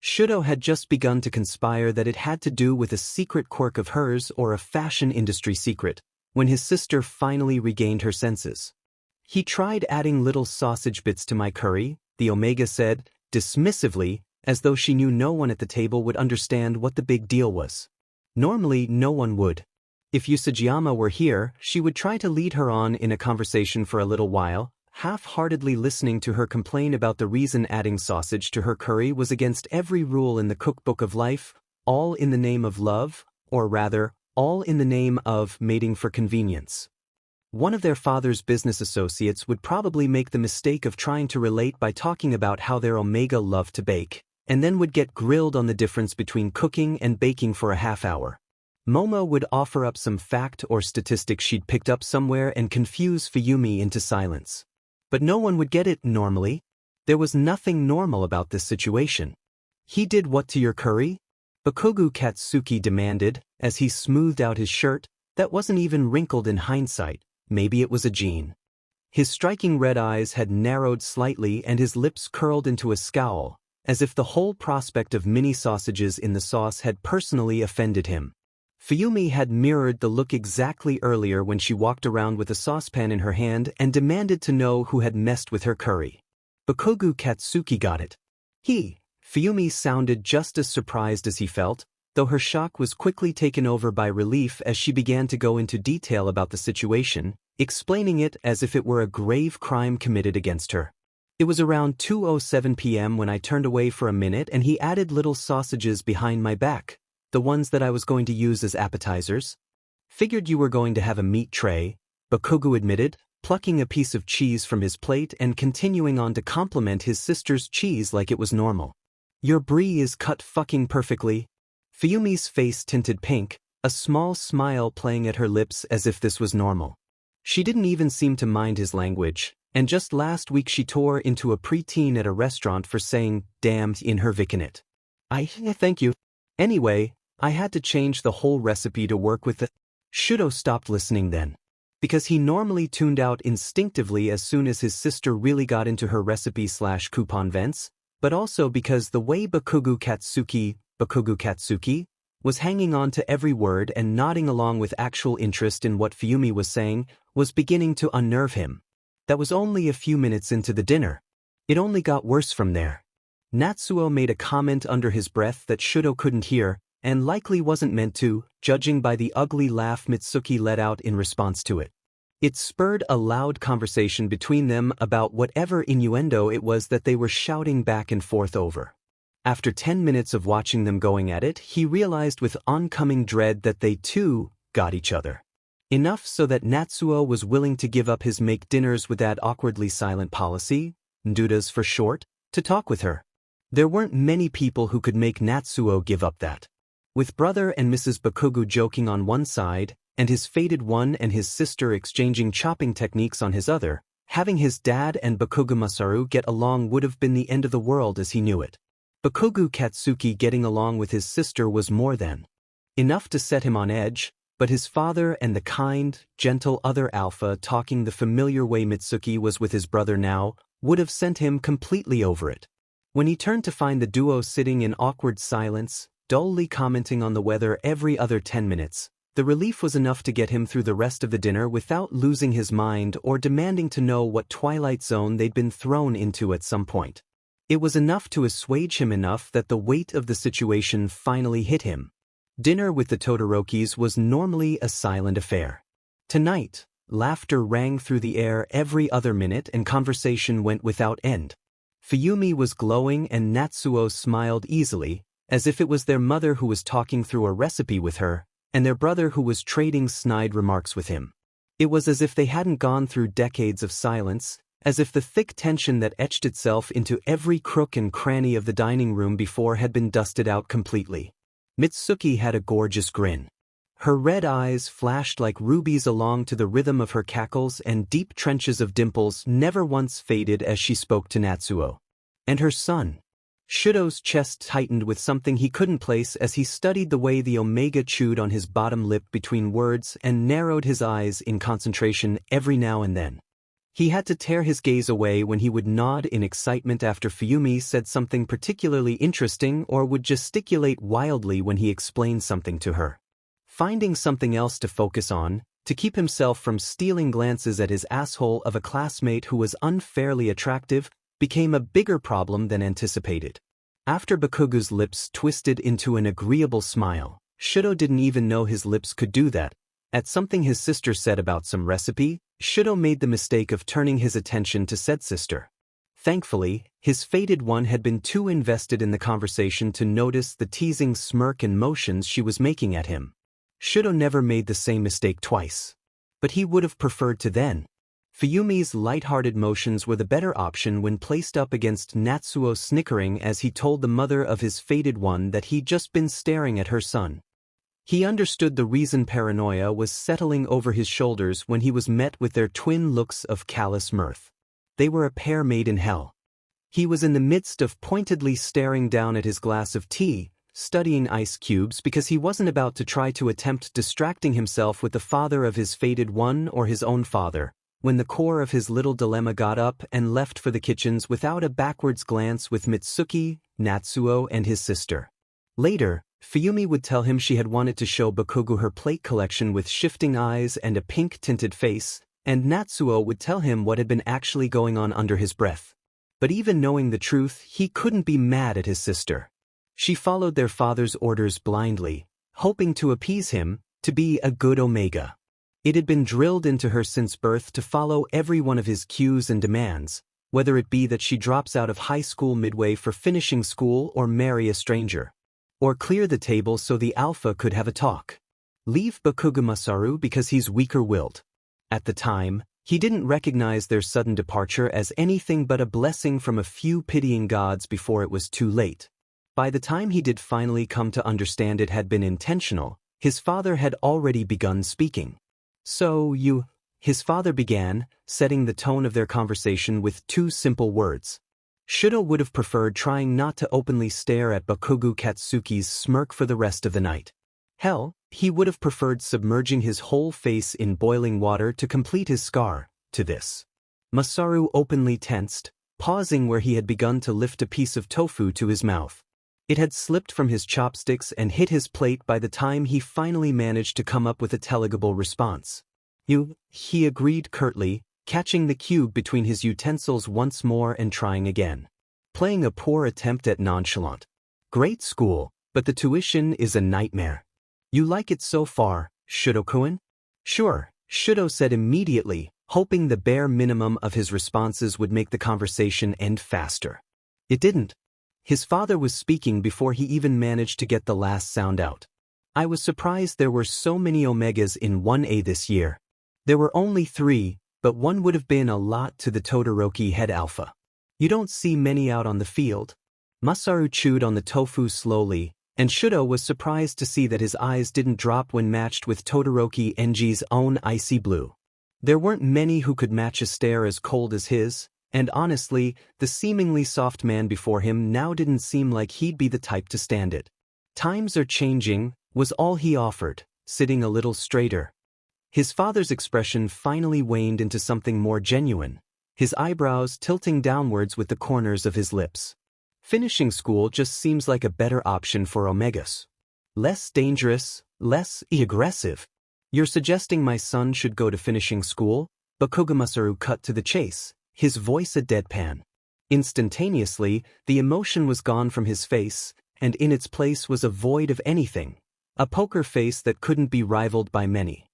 Shudo had just begun to conspire that it had to do with a secret quirk of hers or a fashion industry secret, when his sister finally regained her senses. "He tried adding little sausage bits to my curry," the Omega said, dismissively, as though she knew no one at the table would understand what the big deal was. Normally, no one would. If Usajiyama were here, she would try to lead her on in a conversation for a little while, half-heartedly listening to her complain about the reason adding sausage to her curry was against every rule in the cookbook of life, all in the name of love, or rather, all in the name of mating for convenience. One of their father's business associates would probably make the mistake of trying to relate by talking about how their Omega loved to bake, and then would get grilled on the difference between cooking and baking for a half hour. Momo would offer up some fact or statistic she'd picked up somewhere and confuse Fuyumi into silence. But no one would get it normally. There was nothing normal about this situation. "He did what to your curry?" Bakugo Katsuki demanded, as he smoothed out his shirt, that wasn't even wrinkled in hindsight. Maybe it was a gene. His striking red eyes had narrowed slightly and his lips curled into a scowl, as if the whole prospect of mini sausages in the sauce had personally offended him. Fuyumi had mirrored the look exactly earlier when she walked around with a saucepan in her hand and demanded to know who had messed with her curry. Bakugo Katsuki got it. Fuyumi sounded just as surprised as he felt, though her shock was quickly taken over by relief as she began to go into detail about the situation, explaining it as if it were a grave crime committed against her. "It was around 2:07 p.m. when I turned away for a minute and he added little sausages behind my back. The ones that I was going to use as appetizers. Figured you were going to have a meat tray," Bakugo admitted, plucking a piece of cheese from his plate and continuing on to compliment his sister's cheese like it was normal. "Your brie is cut fucking perfectly." Fuyumi's face tinted pink, a small smile playing at her lips as if this was normal. She didn't even seem to mind his language, and just last week she tore into a preteen at a restaurant for saying "damn" in her Vicinit. Thank you. Anyway, I had to change the whole recipe to work with the... Shudo stopped listening then. Because he normally tuned out instinctively as soon as his sister really got into her recipe/coupon vents, but also because the way Bakugo Katsuki, was hanging on to every word and nodding along with actual interest in what Fuyumi was saying, was beginning to unnerve him. That was only a few minutes into the dinner. It only got worse from there. Natsuo made a comment under his breath that Shudo couldn't hear, and likely wasn't meant to, judging by the ugly laugh Mitsuki let out in response to it. It spurred a loud conversation between them about whatever innuendo it was that they were shouting back and forth over. After 10 minutes of watching them going at it, he realized with oncoming dread that they too got each other. Enough so that Natsuo was willing to give up his make dinners with that awkwardly silent policy, ndudas for short, to talk with her. There weren't many people who could make Natsuo give up that. With brother and Mrs. Bakugo joking on one side, and his fated one and his sister exchanging chopping techniques on his other, having his dad and Bakugo Masaru get along would have been the end of the world as he knew it. Bakugo Katsuki getting along with his sister was more than enough to set him on edge, but his father and the kind, gentle other alpha talking the familiar way Mitsuki was with his brother now would have sent him completely over it. When he turned to find the duo sitting in awkward silence, dully commenting on the weather every other 10 minutes, the relief was enough to get him through the rest of the dinner without losing his mind or demanding to know what twilight zone they'd been thrown into at some point. It was enough to assuage him enough that the weight of the situation finally hit him. Dinner with the Todorokis was normally a silent affair. Tonight, laughter rang through the air every other minute and conversation went without end. Fuyumi was glowing and Natsuo smiled easily, as if it was their mother who was talking through a recipe with her, and their brother who was trading snide remarks with him. It was as if they hadn't gone through decades of silence, as if the thick tension that etched itself into every crook and cranny of the dining room before had been dusted out completely. Mitsuki had a gorgeous grin. Her red eyes flashed like rubies along to the rhythm of her cackles, and deep trenches of dimples never once faded as she spoke to Natsuo. And her son. Shudo's chest tightened with something he couldn't place as he studied the way the Omega chewed on his bottom lip between words and narrowed his eyes in concentration every now and then. He had to tear his gaze away when he would nod in excitement after Fuyumi said something particularly interesting or would gesticulate wildly when he explained something to her. Finding something else to focus on, to keep himself from stealing glances at his asshole of a classmate who was unfairly attractive, became a bigger problem than anticipated. After Bakugu's lips twisted into an agreeable smile, Shudo didn't even know his lips could do that. At something his sister said about some recipe, Shudo made the mistake of turning his attention to said sister. Thankfully, his fated one had been too invested in the conversation to notice the teasing smirk and motions she was making at him. Shudo never made the same mistake twice. But he would have preferred to then. Fuyumi's light-hearted motions were the better option when placed up against Natsuo's snickering as he told the mother of his fated one that he'd just been staring at her son. He understood the reason paranoia was settling over his shoulders when he was met with their twin looks of callous mirth. They were a pair made in hell. He was in the midst of pointedly staring down at his glass of tea, studying ice cubes because he wasn't about to try to attempt distracting himself with the father of his fated one or his own father, when the core of his little dilemma got up and left for the kitchens without a backwards glance with Mitsuki, Natsuo and his sister. Later, Fuyumi would tell him she had wanted to show Bakugu her plate collection with shifting eyes and a pink-tinted face, and Natsuo would tell him what had been actually going on under his breath. But even knowing the truth, he couldn't be mad at his sister. She followed their father's orders blindly, hoping to appease him, to be a good Omega. It had been drilled into her since birth to follow every one of his cues and demands, whether it be that she drops out of high school midway for finishing school or marry a stranger. Or clear the table so the alpha could have a talk. Leave Bakugo Masaru because he's weaker-willed. At the time, he didn't recognize their sudden departure as anything but a blessing from a few pitying gods before it was too late. By the time he did finally come to understand it had been intentional, his father had already begun speaking. "So you," his father began, setting the tone of their conversation with two simple words. Shudo would have preferred trying not to openly stare at Bakugo Katsuki's smirk for the rest of the night. Hell, he would have preferred submerging his whole face in boiling water to complete his scar, to this. Masaru openly tensed, pausing where he had begun to lift a piece of tofu to his mouth. It had slipped from his chopsticks and hit his plate by the time he finally managed to come up with a intelligible response. "You," he agreed curtly, catching the cube between his utensils once more and trying again. Playing a poor attempt at nonchalant. "Great school, but the tuition is a nightmare. You like it so far, Shudo-kun?" "Sure," Shudo said immediately, hoping the bare minimum of his responses would make the conversation end faster. It didn't. His father was speaking before he even managed to get the last sound out. "I was surprised there were so many Omegas in 1A this year. There were only 3, but one would have been a lot to the Todoroki head alpha. You don't see many out on the field." Masaru chewed on the tofu slowly, and Shudo was surprised to see that his eyes didn't drop when matched with Todoroki Enji's own icy blue. There weren't many who could match a stare as cold as his, and honestly, the seemingly soft man before him now didn't seem like he'd be the type to stand it. "Times are changing," was all he offered, sitting a little straighter. His father's expression finally waned into something more genuine, his eyebrows tilting downwards with the corners of his lips. "Finishing school just seems like a better option for Omegas. Less dangerous, less aggressive. You're suggesting my son should go to finishing school?" Bakugo Masaru cut to the chase, his voice a deadpan. Instantaneously, the emotion was gone from his face, and in its place was a void of anything, a poker face that couldn't be rivaled by many.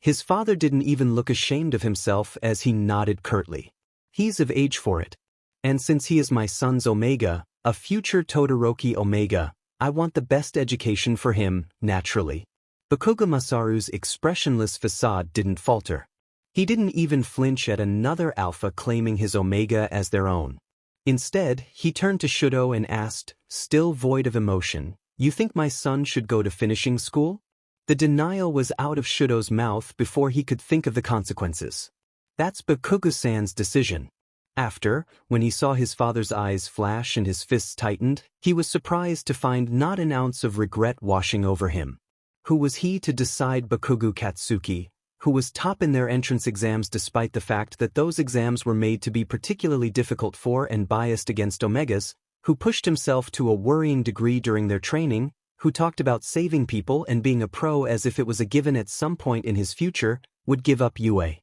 His father didn't even look ashamed of himself as he nodded curtly. "He's of age for it. And since he is my son's Omega, a future Todoroki Omega, I want the best education for him, naturally." Bakugo Masaru's expressionless facade didn't falter. He didn't even flinch at another alpha claiming his Omega as their own. Instead, he turned to Shudo and asked, still void of emotion, "You think my son should go to finishing school?" The denial was out of Shudo's mouth before he could think of the consequences. "That's Bakugo-san's decision." After, when he saw his father's eyes flash and his fists tightened, he was surprised to find not an ounce of regret washing over him. Who was he to decide Bakugo Katsuki, who was top in their entrance exams despite the fact that those exams were made to be particularly difficult for and biased against Omegas, who pushed himself to a worrying degree during their training, who talked about saving people and being a pro as if it was a given at some point in his future, would give up UA.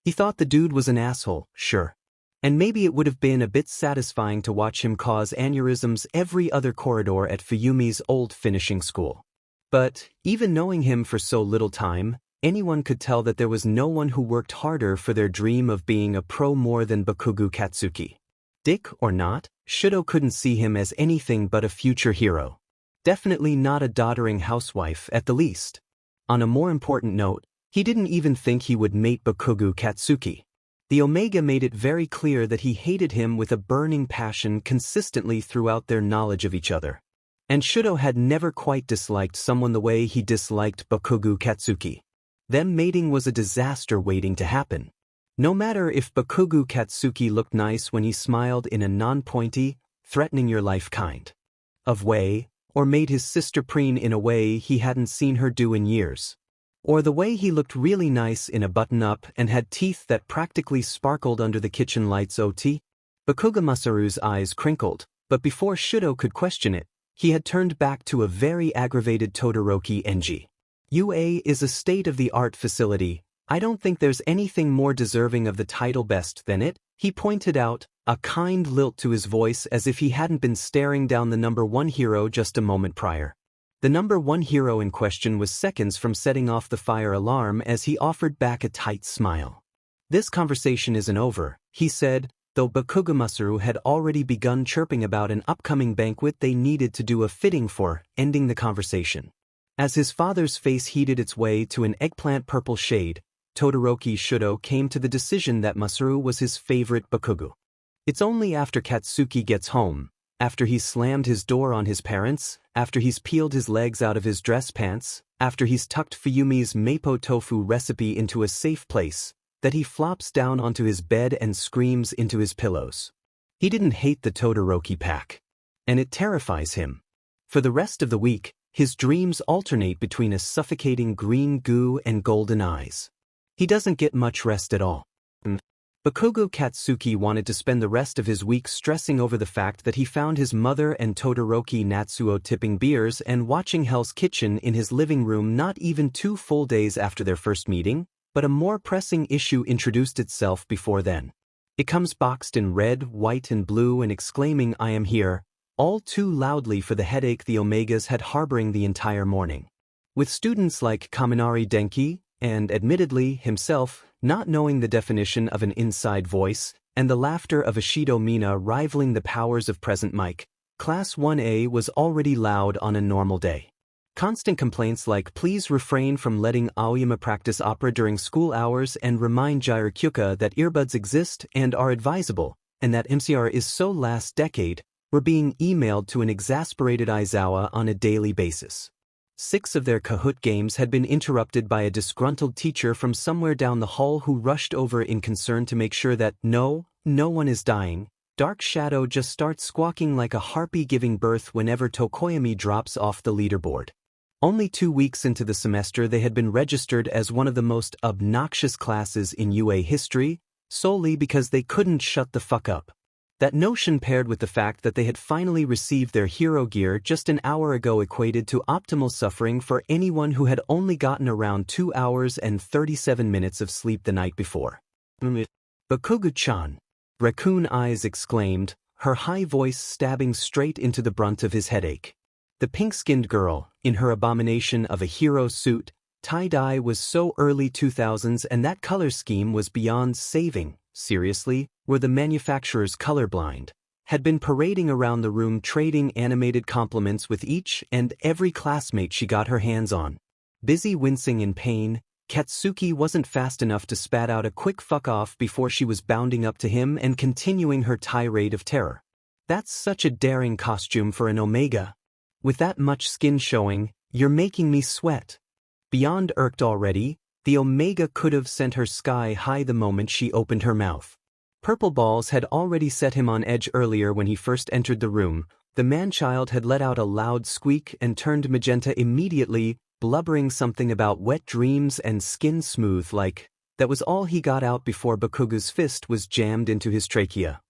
He thought the dude was an asshole, sure. And maybe it would have been a bit satisfying to watch him cause aneurysms every other corridor at Fuyumi's old finishing school. But, even knowing him for so little time, anyone could tell that there was no one who worked harder for their dream of being a pro more than Bakugo Katsuki. Dick or not, Shudo couldn't see him as anything but a future hero. Definitely not a doddering housewife at the least. On a more important note, he didn't even think he would mate Bakugo Katsuki. The Omega made it very clear that he hated him with a burning passion consistently throughout their knowledge of each other. And Shudo had never quite disliked someone the way he disliked Bakugo Katsuki. Them mating was a disaster waiting to happen. No matter if Bakugo Katsuki looked nice when he smiled in a non-pointy, threatening your life kind of way, or made his sister preen in a way he hadn't seen her do in years. Or the way he looked really nice in a button-up and had teeth that practically sparkled under the kitchen lights OT. Bakugo Masaru's eyes crinkled, but before Shudo could question it, he had turned back to a very aggravated Todoroki Enji. UA is a state-of-the-art facility. I don't think there's anything more deserving of the title best than it, he pointed out, a kind lilt to his voice as if he hadn't been staring down the number one hero just a moment prior. The number one hero in question was seconds from setting off the fire alarm as he offered back a tight smile. This conversation isn't over, he said, though Bakugo Masaru had already begun chirping about an upcoming banquet they needed to do a fitting for, ending the conversation. As his father's face heated its way to an eggplant purple shade, Todoroki Shudo came to the decision that Masaru was his favorite Bakugo. It's only after Katsuki gets home, after he's slammed his door on his parents, after he's peeled his legs out of his dress pants, after he's tucked Fuyumi's mapo tofu recipe into a safe place, that he flops down onto his bed and screams into his pillows. He didn't hate the Todoroki pack. And it terrifies him. For the rest of the week, his dreams alternate between a suffocating green goo and golden eyes. He doesn't get much rest at all. Bakugo Katsuki wanted to spend the rest of his week stressing over the fact that he found his mother and Todoroki Natsuo tipping beers and watching Hell's Kitchen in his living room not even 2 full days after their first meeting, but a more pressing issue introduced itself before then. It comes boxed in red, white and blue and exclaiming "I am here," all too loudly for the headache the Omegas had harboring the entire morning. With students like Kaminari Denki, and admittedly himself, not knowing the definition of an inside voice, and the laughter of Ishido Mina rivaling the powers of present Mike, Class 1A was already loud on a normal day. Constant complaints like "please refrain from letting Aoyama practice opera during school hours and remind Gyrokyuka that earbuds exist and are advisable, and that MCR is so last decade," were being emailed to an exasperated Aizawa on a daily basis. 6 of their Kahoot games had been interrupted by a disgruntled teacher from somewhere down the hall who rushed over in concern to make sure that no one is dying. Dark Shadow just starts squawking like a harpy giving birth whenever Tokoyami drops off the leaderboard. Only 2 weeks into the semester they had been registered as one of the most obnoxious classes in UA history, solely because they couldn't shut the fuck up. That notion paired with the fact that they had finally received their hero gear just an hour ago equated to optimal suffering for anyone who had only gotten around 2 hours and 37 minutes of sleep the night before. "Bakugo-chan," Raccoon Eyes exclaimed, her high voice stabbing straight into the brunt of his headache. The pink-skinned girl, in her abomination of a hero suit, tie-dye was so early 2000s and that color scheme was beyond saving. Seriously, were the manufacturers colorblind? Had been parading around the room trading animated compliments with each and every classmate she got her hands on. Busy wincing in pain, Katsuki wasn't fast enough to spat out a quick fuck off before she was bounding up to him and continuing her tirade of terror. "That's such a daring costume for an Omega. With that much skin showing, you're making me sweat." Beyond irked already, the Omega could have sent her sky high the moment she opened her mouth. Purple balls had already set him on edge earlier when he first entered the room. The man-child had let out a loud squeak and turned magenta immediately, blubbering something about wet dreams and skin smooth like. That was all he got out before Bakugu's fist was jammed into his trachea.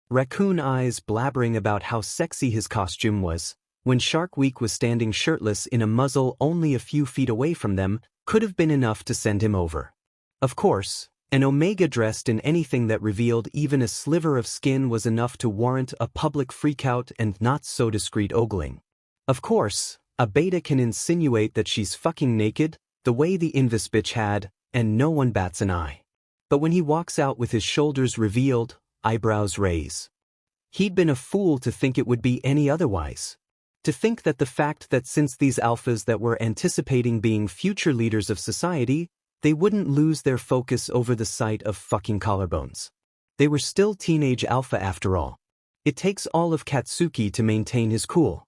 Raccoon Eyes blabbering about how sexy his costume was, when Shark Week was standing shirtless in a muzzle only a few feet away from them, could have been enough to send him over. Of course, an Omega dressed in anything that revealed even a sliver of skin was enough to warrant a public freakout and not-so-discreet ogling. Of course, a beta can insinuate that she's fucking naked, the way the Invis bitch had, and no one bats an eye. But when he walks out with his shoulders revealed, eyebrows raise. He'd been a fool to think it would be any otherwise. To think that the fact that since these alphas that were anticipating being future leaders of society, they wouldn't lose their focus over the sight of fucking collarbones. They were still teenage alpha after all. It takes all of Katsuki to maintain his cool.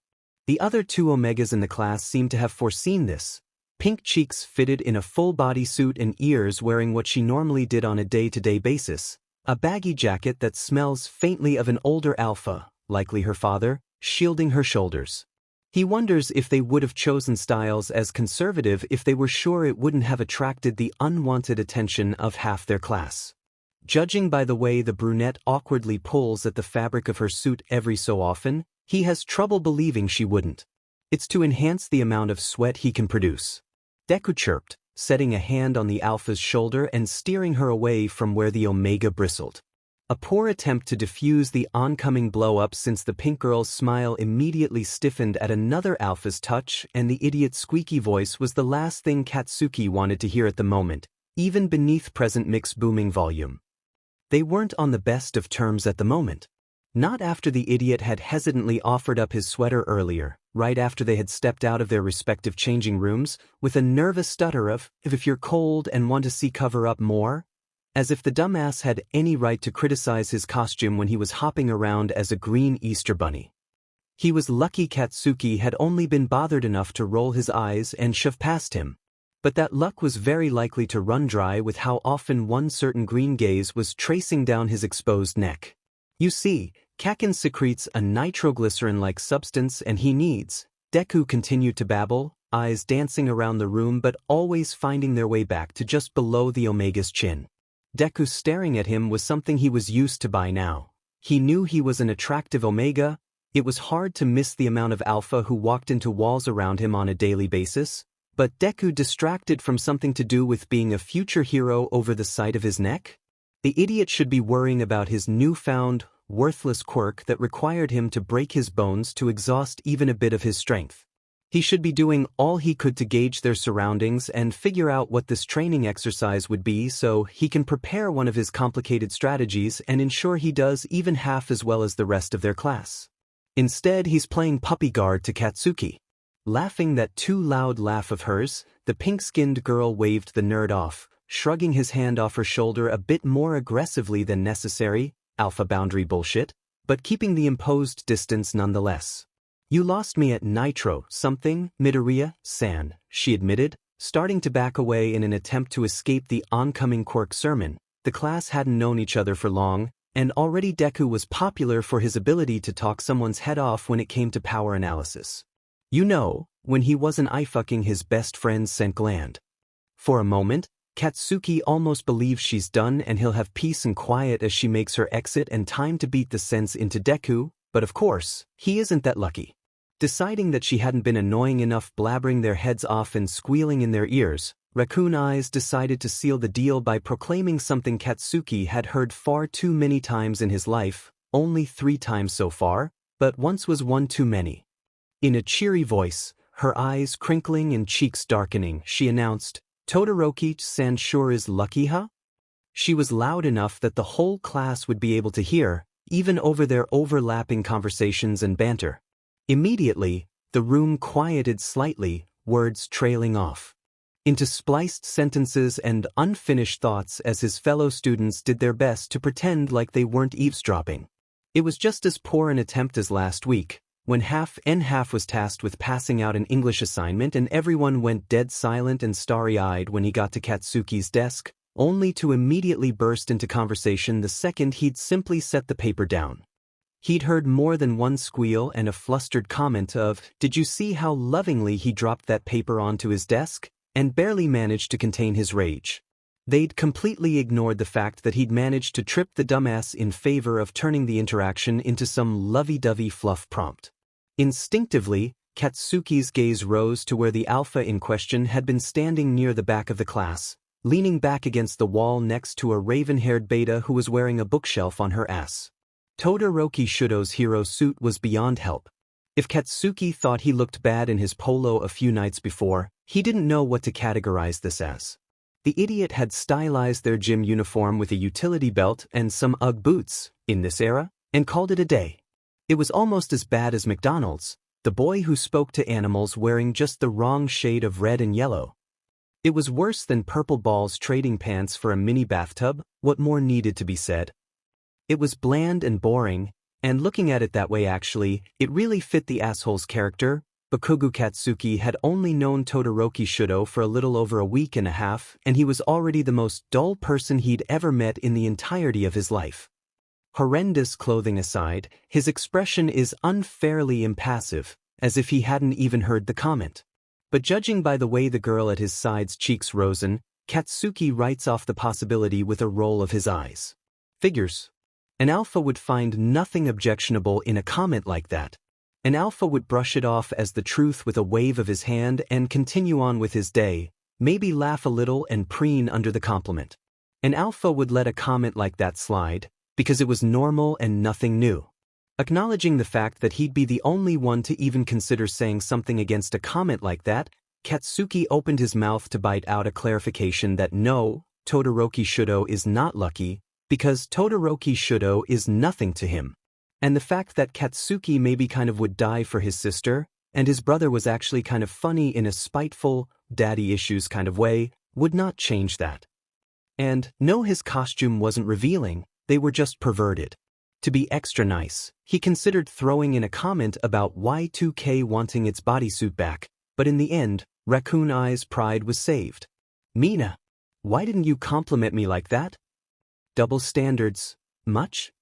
The other two Omegas in the class seem to have foreseen this. Pink cheeks fitted in a full bodysuit and ears wearing what she normally did on a day-to-day basis, a baggy jacket that smells faintly of an older alpha, likely her father, shielding her shoulders. He wonders if they would have chosen styles as conservative if they were sure it wouldn't have attracted the unwanted attention of half their class. Judging by the way the brunette awkwardly pulls at the fabric of her suit every so often, he has trouble believing she wouldn't. It's to enhance the amount of sweat he can produce. Deku chirped, setting a hand on the alpha's shoulder and steering her away from where the Omega bristled. A poor attempt to diffuse the oncoming blow-up since the pink girl's smile immediately stiffened at another alpha's touch and the idiot's squeaky voice was the last thing Katsuki wanted to hear at the moment, even beneath present mix booming volume. They weren't on the best of terms at the moment. Not after the idiot had hesitantly offered up his sweater earlier, right after they had stepped out of their respective changing rooms, with a nervous stutter of, if you're cold and want to see cover up more, as if the dumbass had any right to criticize his costume when he was hopping around as a green Easter bunny. He was lucky Katsuki had only been bothered enough to roll his eyes and shove past him. But that luck was very likely to run dry with how often one certain green gaze was tracing down his exposed neck. You see, Kakin secretes a nitroglycerin-like substance and he needs, Deku continued to babble, eyes dancing around the room but always finding their way back to just below the Omega's chin. Deku staring at him was something he was used to by now. He knew he was an attractive Omega. It was hard to miss the amount of alpha who walked into walls around him on a daily basis, but Deku distracted from something to do with being a future hero over the sight of his neck? The idiot should be worrying about his newfound, worthless quirk that required him to break his bones to exhaust even a bit of his strength. He should be doing all he could to gauge their surroundings and figure out what this training exercise would be so he can prepare one of his complicated strategies and ensure he does even half as well as the rest of their class. Instead, he's playing puppy guard to Katsuki. Laughing that too loud laugh of hers, the pink-skinned girl waved the nerd off, shrugging his hand off her shoulder a bit more aggressively than necessary, alpha boundary bullshit, but keeping the imposed distance nonetheless. You lost me at Nitro something, Midoriya-san, she admitted, starting to back away in an attempt to escape the oncoming Quirk sermon. The class hadn't known each other for long, and already Deku was popular for his ability to talk someone's head off when it came to power analysis. You know, when he wasn't eye-fucking his best friend's scent gland. For a moment, Katsuki almost believes she's done and he'll have peace and quiet as she makes her exit and time to beat the sense into Deku, but of course, he isn't that lucky. Deciding that she hadn't been annoying enough blabbering their heads off and squealing in their ears, Raccoon Eyes decided to seal the deal by proclaiming something Katsuki had heard far too many times in his life, only 3 times so far, but once was one too many. In a cheery voice, her eyes crinkling and cheeks darkening, she announced, Todoroki-san sure is lucky, huh? She was loud enough that the whole class would be able to hear, even over their overlapping conversations and banter. Immediately, the room quieted slightly, words trailing off into spliced sentences and unfinished thoughts as his fellow students did their best to pretend like they weren't eavesdropping. It was just as poor an attempt as last week, when half was tasked with passing out an English assignment and everyone went dead silent and starry-eyed when he got to Katsuki's desk, only to immediately burst into conversation the second he'd simply set the paper down. He'd heard more than one squeal and a flustered comment of, "Did you see how lovingly he dropped that paper onto his desk?" and barely managed to contain his rage. They'd completely ignored the fact that he'd managed to trip the dumbass in favor of turning the interaction into some lovey-dovey fluff prompt. Instinctively, Katsuki's gaze rose to where the alpha in question had been standing near the back of the class, leaning back against the wall next to a raven-haired beta who was wearing a bookshelf on her ass. Todoroki Shudo's hero suit was beyond help. If Katsuki thought he looked bad in his polo a few nights before, he didn't know what to categorize this as. The idiot had stylized their gym uniform with a utility belt and some UGG boots, in this era, and called it a day. It was almost as bad as McDonald's, the boy who spoke to animals wearing just the wrong shade of red and yellow. It was worse than Purple Ball's trading pants for a mini bathtub. What more needed to be said? It was bland and boring, and looking at it that way actually, it really fit the asshole's character. Bakugo Katsuki had only known Todoroki Shudo for a little over a week and a half, and he was already the most dull person he'd ever met in the entirety of his life. Horrendous clothing aside, his expression is unfairly impassive, as if he hadn't even heard the comment. But judging by the way the girl at his side's cheeks rosen, Katsuki writes off the possibility with a roll of his eyes. Figures. An alpha would find nothing objectionable in a comment like that. An alpha would brush it off as the truth with a wave of his hand and continue on with his day, maybe laugh a little and preen under the compliment. An alpha would let a comment like that slide, because it was normal and nothing new. Acknowledging the fact that he'd be the only one to even consider saying something against a comment like that, Katsuki opened his mouth to bite out a clarification that no, Todoroki Shudo is not lucky, because Todoroki Shudo is nothing to him. And the fact that Katsuki maybe kind of would die for his sister, and his brother was actually kind of funny in a spiteful, daddy issues kind of way, would not change that. And no, his costume wasn't revealing, they were just perverted. To be extra nice, he considered throwing in a comment about Y2K wanting its bodysuit back, but in the end, Raccoon Eye's pride was saved. "Mina, why didn't you compliment me like that? Double standards, much?"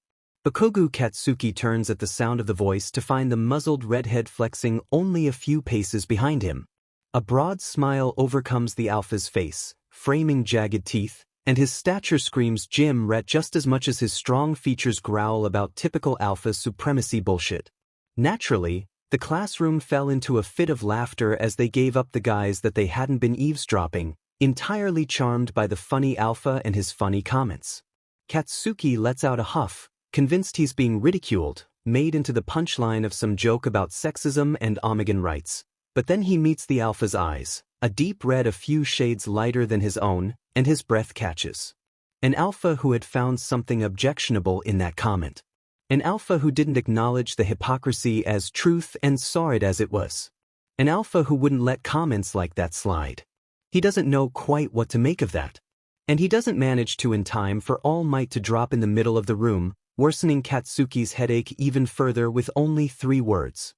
Bakugo Katsuki turns at the sound of the voice to find the muzzled redhead flexing only a few paces behind him. A broad smile overcomes the alpha's face, framing jagged teeth, and his stature screams gym rat just as much as his strong features growl about typical alpha supremacy bullshit. Naturally, the classroom fell into a fit of laughter as they gave up the guise that they hadn't been eavesdropping, entirely charmed by the funny alpha and his funny comments. Katsuki lets out a huff, convinced he's being ridiculed, made into the punchline of some joke about sexism and Omegan rights. But then he meets the alpha's eyes, a deep red a few shades lighter than his own, and his breath catches. An alpha who had found something objectionable in that comment. An alpha who didn't acknowledge the hypocrisy as truth and saw it as it was. An alpha who wouldn't let comments like that slide. He doesn't know quite what to make of that. And he doesn't manage to in time for All Might to drop in the middle of the room, worsening Katsuki's headache even further with only 3 words.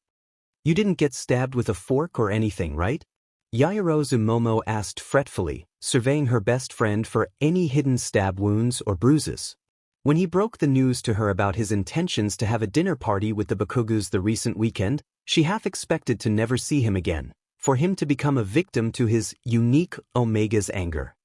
"You didn't get stabbed with a fork or anything, right?" Yaoyorozu Momo asked fretfully, surveying her best friend for any hidden stab wounds or bruises. When he broke the news to her about his intentions to have a dinner party with the Bakugos the recent weekend, she half expected to never see him again, for him to become a victim to his unique Omega's anger.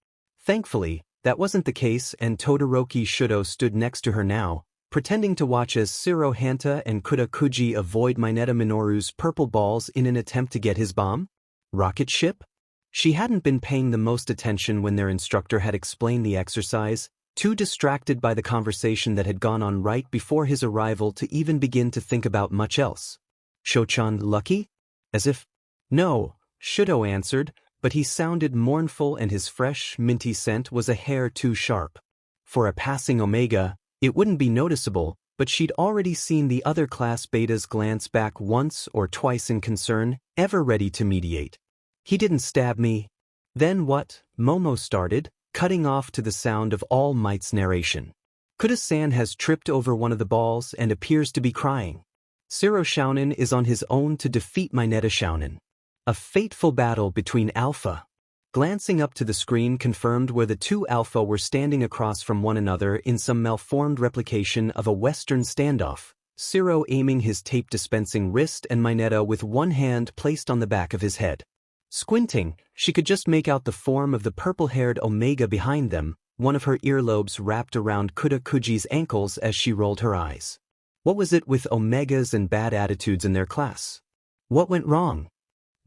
Thankfully, that wasn't the case, and Todoroki Shudo stood next to her now, pretending to watch as Shiro Hanta and Kuda Kuji avoid Mineta Minoru's purple balls in an attempt to get his bomb. Rocket ship? She hadn't been paying the most attention when their instructor had explained the exercise, too distracted by the conversation that had gone on right before his arrival to even begin to think about much else. "Shochan lucky?" As if. "No," Shudo answered, but he sounded mournful and his fresh, minty scent was a hair too sharp. For a passing Omega, it wouldn't be noticeable, but she'd already seen the other class betas glance back once or twice in concern, ever ready to mediate. "He didn't stab me." "Then what?" Momo started, cutting off to the sound of All Might's narration. "Kuda-san has tripped over one of the balls and appears to be crying. Shiro Shounen is on his own to defeat Mineta Shounen. A fateful battle between Alpha." Glancing up to the screen confirmed where the 2 Alpha were standing across from one another in some malformed replication of a Western standoff, Shiro aiming his tape-dispensing wrist and Mineta with one hand placed on the back of his head. Squinting, she could just make out the form of the purple-haired Omega behind them, one of her earlobes wrapped around Kuji's ankles as she rolled her eyes. What was it with Omegas and bad attitudes in their class? What went wrong?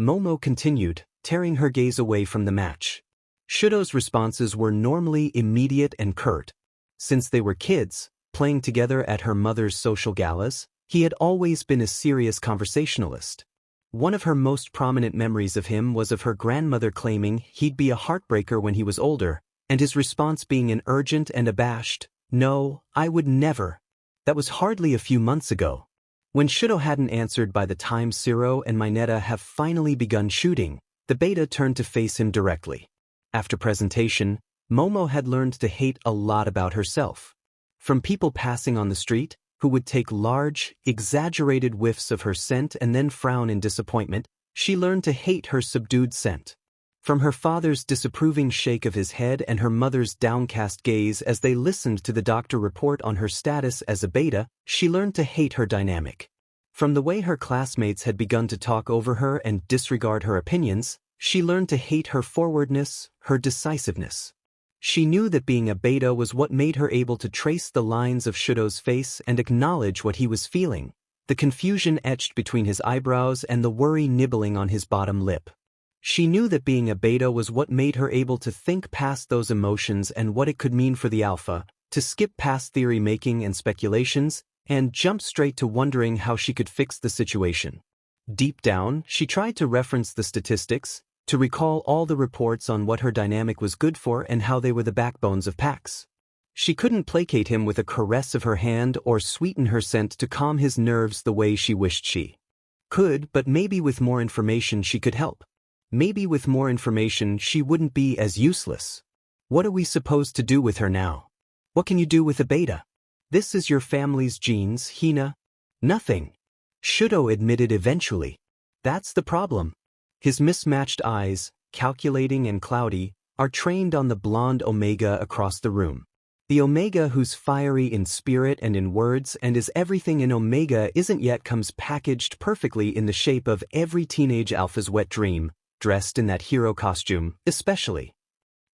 Momo continued, tearing her gaze away from the match. Shudo's responses were normally immediate and curt. Since they were kids, playing together at her mother's social galas, he had always been a serious conversationalist. One of her most prominent memories of him was of her grandmother claiming he'd be a heartbreaker when he was older, and his response being an urgent and abashed, "No, I would never." That was hardly a few months ago. When Shudo hadn't answered by the time Shiro and Mineta have finally begun shooting, the beta turned to face him directly. After presentation, Momo had learned to hate a lot about herself. From people passing on the street, who would take large, exaggerated whiffs of her scent and then frown in disappointment, she learned to hate her subdued scent. From her father's disapproving shake of his head and her mother's downcast gaze as they listened to the doctor report on her status as a beta, she learned to hate her dynamic. From the way her classmates had begun to talk over her and disregard her opinions, she learned to hate her forwardness, her decisiveness. She knew that being a beta was what made her able to trace the lines of Shudo's face and acknowledge what he was feeling, the confusion etched between his eyebrows and the worry nibbling on his bottom lip. She knew that being a beta was what made her able to think past those emotions and what it could mean for the alpha, to skip past theory-making and speculations, and jump straight to wondering how she could fix the situation. Deep down, she tried to reference the statistics, to recall all the reports on what her dynamic was good for and how they were the backbones of packs. She couldn't placate him with a caress of her hand or sweeten her scent to calm his nerves the way she wished she could, but maybe with more information she could help. Maybe with more information she wouldn't be as useless. What are we supposed to do with her now? What can you do with a beta? This is your family's genes, Hina. Nothing. Shudo admitted eventually. That's the problem. His mismatched eyes, calculating and cloudy, are trained on the blonde Omega across the room. The Omega who's fiery in spirit and in words and is everything in Omega isn't yet comes packaged perfectly in the shape of every teenage alpha's wet dream, dressed in that hero costume, especially.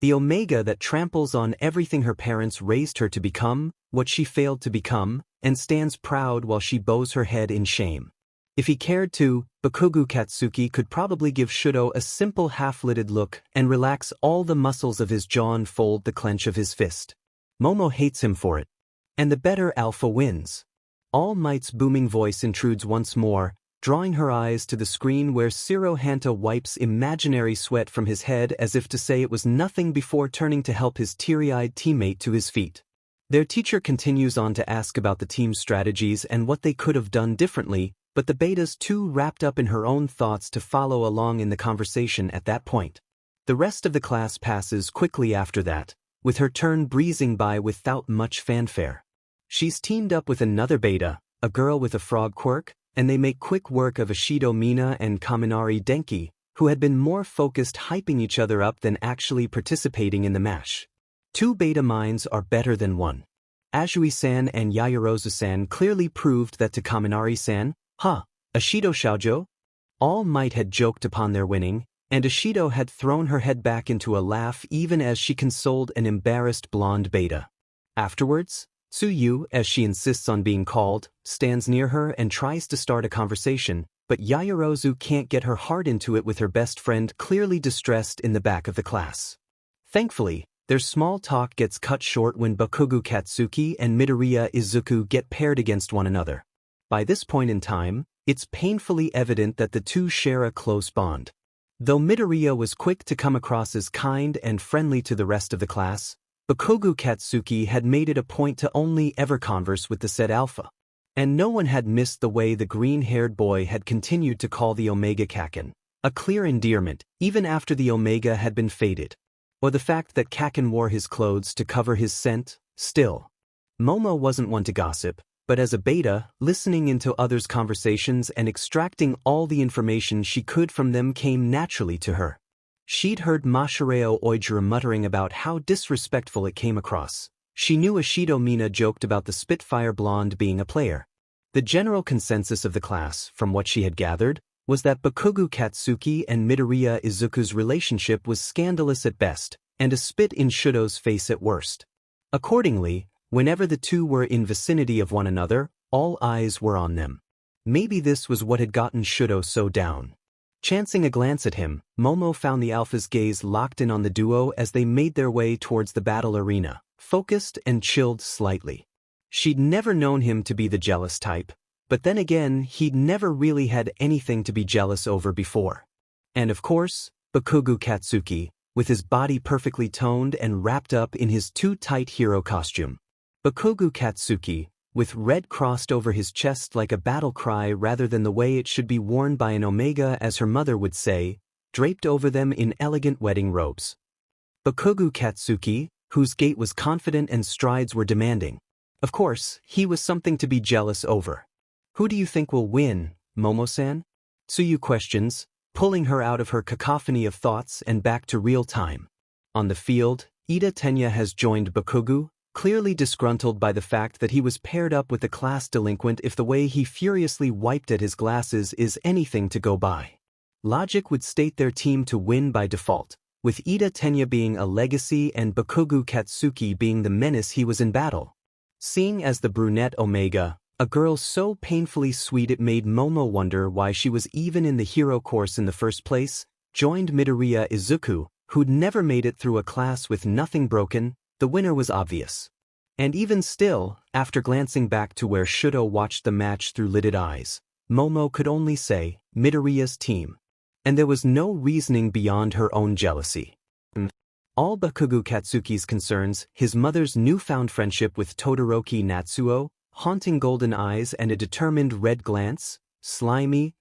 The Omega that tramples on everything her parents raised her to become, what she failed to become, and stands proud while she bows her head in shame. If he cared to, Bakugo Katsuki could probably give Shudo a simple half-lidded look and relax all the muscles of his jaw and fold the clench of his fist. Momo hates him for it. And the better alpha wins. All Might's booming voice intrudes once more, drawing her eyes to the screen where Shiro Hanta wipes imaginary sweat from his head as if to say it was nothing before turning to help his teary-eyed teammate to his feet. Their teacher continues on to ask about the team's strategies and what they could have done differently, but the beta's too wrapped up in her own thoughts to follow along in the conversation at that point. The rest of the class passes quickly after that, with her turn breezing by without much fanfare. She's teamed up with another beta, a girl with a frog quirk, and they make quick work of Ishido Mina and Kaminari Denki, who had been more focused hyping each other up than actually participating in the match. Two beta minds are better than one. Azui-san and Yayarozu-san clearly proved that to Kaminari-san, Ishido Shoujo? All Might had joked upon their winning, and Ishido had thrown her head back into a laugh even as she consoled an embarrassed blonde beta. Afterwards, Tsuyu, as she insists on being called, stands near her and tries to start a conversation, but Yayarozu can't get her heart into it with her best friend clearly distressed in the back of the class. Thankfully, their small talk gets cut short when Bakugo Katsuki and Midoriya Izuku get paired against one another. By this point in time, it's painfully evident that the two share a close bond. Though Midoriya was quick to come across as kind and friendly to the rest of the class, Bakugo Katsuki had made it a point to only ever converse with the said alpha. And no one had missed the way the green-haired boy had continued to call the Omega Kaken, a clear endearment, even after the Omega had been faded. Or the fact that Kaken wore his clothes to cover his scent, still. Momo wasn't one to gossip, but as a beta, listening into others' conversations and extracting all the information she could from them came naturally to her. She'd heard Mashireo Oijiro muttering about how disrespectful it came across. She knew Ishido Mina joked about the Spitfire blonde being a player. The general consensus of the class, from what she had gathered, was that Bakugo Katsuki and Midoriya Izuku's relationship was scandalous at best, and a spit in Shudo's face at worst. Accordingly, whenever the two were in vicinity of one another, all eyes were on them. Maybe this was what had gotten Shudo so down. Chancing a glance at him, Momo found the alpha's gaze locked in on the duo as they made their way towards the battle arena, focused and chilled slightly. She'd never known him to be the jealous type, but then again he'd never really had anything to be jealous over before. And of course, Bakugo Katsuki, with his body perfectly toned and wrapped up in his too tight hero costume. Bakugo Katsuki, with red crossed over his chest like a battle cry rather than the way it should be worn by an Omega as her mother would say, draped over them in elegant wedding robes. Bakugo Katsuki, whose gait was confident and strides were demanding. Of course, he was something to be jealous over. Who do you think will win, Momo-san? Tsuyu questions, pulling her out of her cacophony of thoughts and back to real time. On the field, Ida Tenya has joined Bakugo, clearly disgruntled by the fact that he was paired up with a class delinquent if the way he furiously wiped at his glasses is anything to go by. Logic would state their team to win by default, with Ida Tenya being a legacy and Bakugo Katsuki being the menace he was in battle. Seeing as the brunette Omega, a girl so painfully sweet it made Momo wonder why she was even in the hero course in the first place, joined Midoriya Izuku, who'd never made it through a class with nothing broken, the winner was obvious. And even still, after glancing back to where Shudo watched the match through lidded eyes, Momo could only say, Midoriya's team. And there was no reasoning beyond her own jealousy. All Bakugo Katsuki's concerns, his mother's newfound friendship with Todoroki Natsuo, haunting golden eyes and a determined red glance, slimy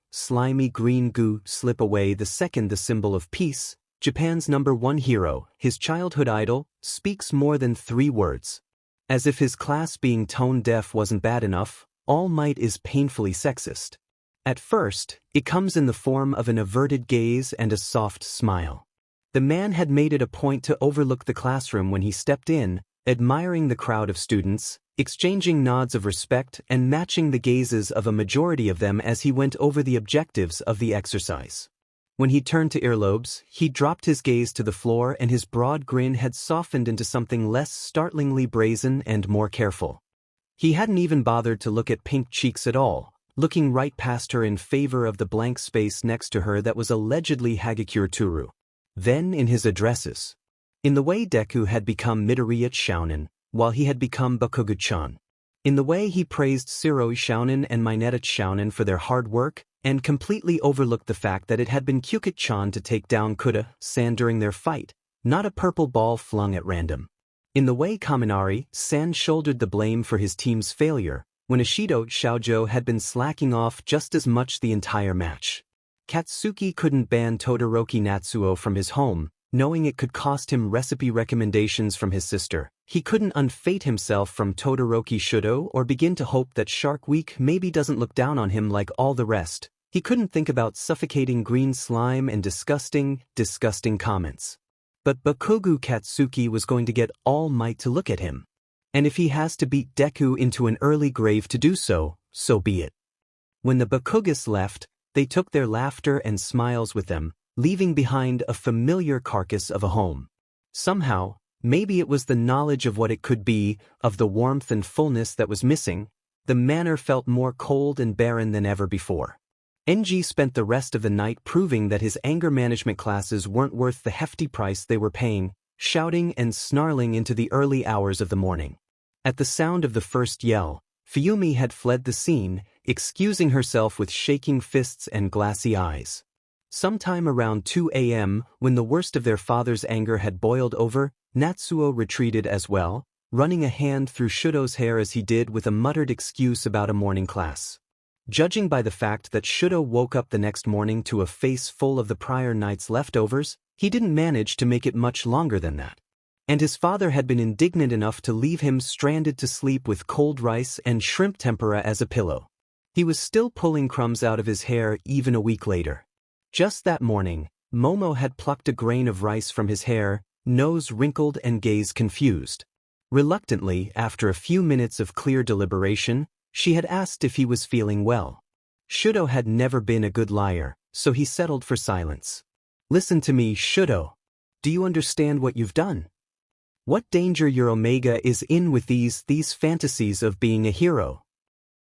green goo slip away the second the symbol of peace, Japan's #1 hero, his childhood idol, speaks more than 3 words. As if his class being tone-deaf wasn't bad enough, All Might is painfully sexist. At first, it comes in the form of an averted gaze and a soft smile. The man had made it a point to overlook the classroom when he stepped in, admiring the crowd of students, exchanging nods of respect and matching the gazes of a majority of them as he went over the objectives of the exercise. When he turned to earlobes, he dropped his gaze to the floor and his broad grin had softened into something less startlingly brazen and more careful. He hadn't even bothered to look at pink cheeks at all, looking right past her in favor of the blank space next to her that was allegedly Hagakure Toru. Then in his addresses. In the way Deku had become Midoriya Shounen, while he had become Bakugo-chan. In the way he praised Shiroi Shounen and Mineta Shounen for their hard work, and completely overlooked the fact that it had been Kyuka-chan to take down Kuda-san during their fight, not a purple ball flung at random. In the way Kaminari-san shouldered the blame for his team's failure, when Ishido Shoujo had been slacking off just as much the entire match. Katsuki couldn't ban Todoroki Natsuo from his home, knowing it could cost him recipe recommendations from his sister. He couldn't unfate himself from Todoroki Shudo or begin to hope that Shark Week maybe doesn't look down on him like all the rest. He couldn't think about suffocating green slime and disgusting comments. But Bakugo Katsuki was going to get All Might to look at him. And if he has to beat Deku into an early grave to do so, so be it. When the Bakugas left, they took their laughter and smiles with them, leaving behind a familiar carcass of a home. Somehow, maybe it was the knowledge of what it could be, of the warmth and fullness that was missing, the manor felt more cold and barren than ever before. NG spent the rest of the night proving that his anger management classes weren't worth the hefty price they were paying, shouting and snarling into the early hours of the morning. At the sound of the first yell, Fuyumi had fled the scene, excusing herself with shaking fists and glassy eyes. Sometime around 2 a.m., when the worst of their father's anger had boiled over, Natsuo retreated as well, running a hand through Shudo's hair as he did with a muttered excuse about a morning class. Judging by the fact that Shudo woke up the next morning to a face full of the prior night's leftovers, he didn't manage to make it much longer than that. And his father had been indignant enough to leave him stranded to sleep with cold rice and shrimp tempura as a pillow. He was still pulling crumbs out of his hair even a week later. Just that morning, Momo had plucked a grain of rice from his hair, nose wrinkled and gaze confused. Reluctantly, after a few minutes of clear deliberation, She had asked if he was feeling well. Shudo had never been a good liar, so he settled for silence. Listen to me, Shudo. Do you understand what you've done? What danger your Omega is in with these fantasies of being a hero?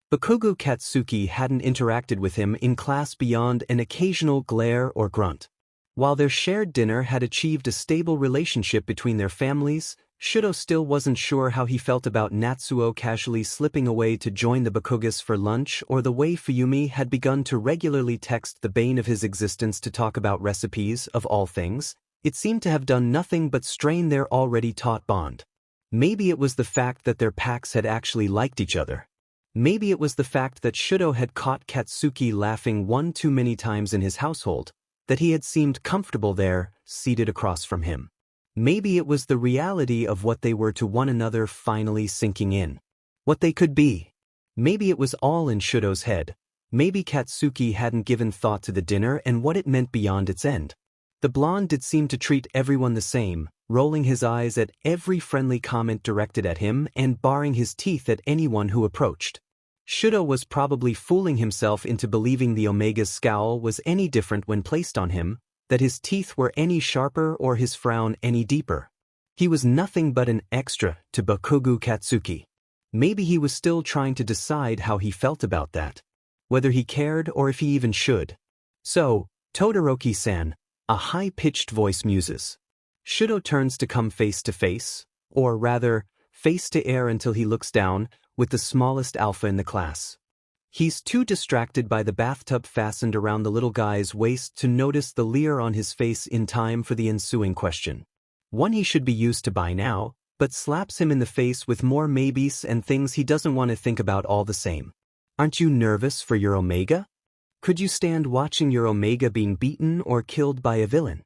Bakugo Katsuki hadn't interacted with him in class beyond an occasional glare or grunt. While their shared dinner had achieved a stable relationship between their families, Shudo still wasn't sure how he felt about Natsuo casually slipping away to join the Bakugas for lunch, or the way Fuyumi had begun to regularly text the bane of his existence to talk about recipes, of all things. It seemed to have done nothing but strain their already taut bond. Maybe it was the fact that their packs had actually liked each other. Maybe it was the fact that Shudo had caught Katsuki laughing one too many times in his household, that he had seemed comfortable there, seated across from him. Maybe it was the reality of what they were to one another finally sinking in. What they could be. Maybe it was all in Shudo's head. Maybe Katsuki hadn't given thought to the dinner and what it meant beyond its end. The blonde did seem to treat everyone the same, rolling his eyes at every friendly comment directed at him and baring his teeth at anyone who approached. Shudo was probably fooling himself into believing the Omega's scowl was any different when placed on him, that his teeth were any sharper or his frown any deeper. He was nothing but an extra to Bakugo Katsuki. Maybe he was still trying to decide how he felt about that. Whether he cared or if he even should. So, Todoroki-san, a high-pitched voice muses. Shudo turns to come face to face, or rather, face to air until he looks down, with the smallest alpha in the class. He's too distracted by the bathtub fastened around the little guy's waist to notice the leer on his face in time for the ensuing question. One he should be used to by now, but slaps him in the face with more maybes and things he doesn't want to think about all the same. Aren't you nervous for your Omega? Could you stand watching your Omega being beaten or killed by a villain?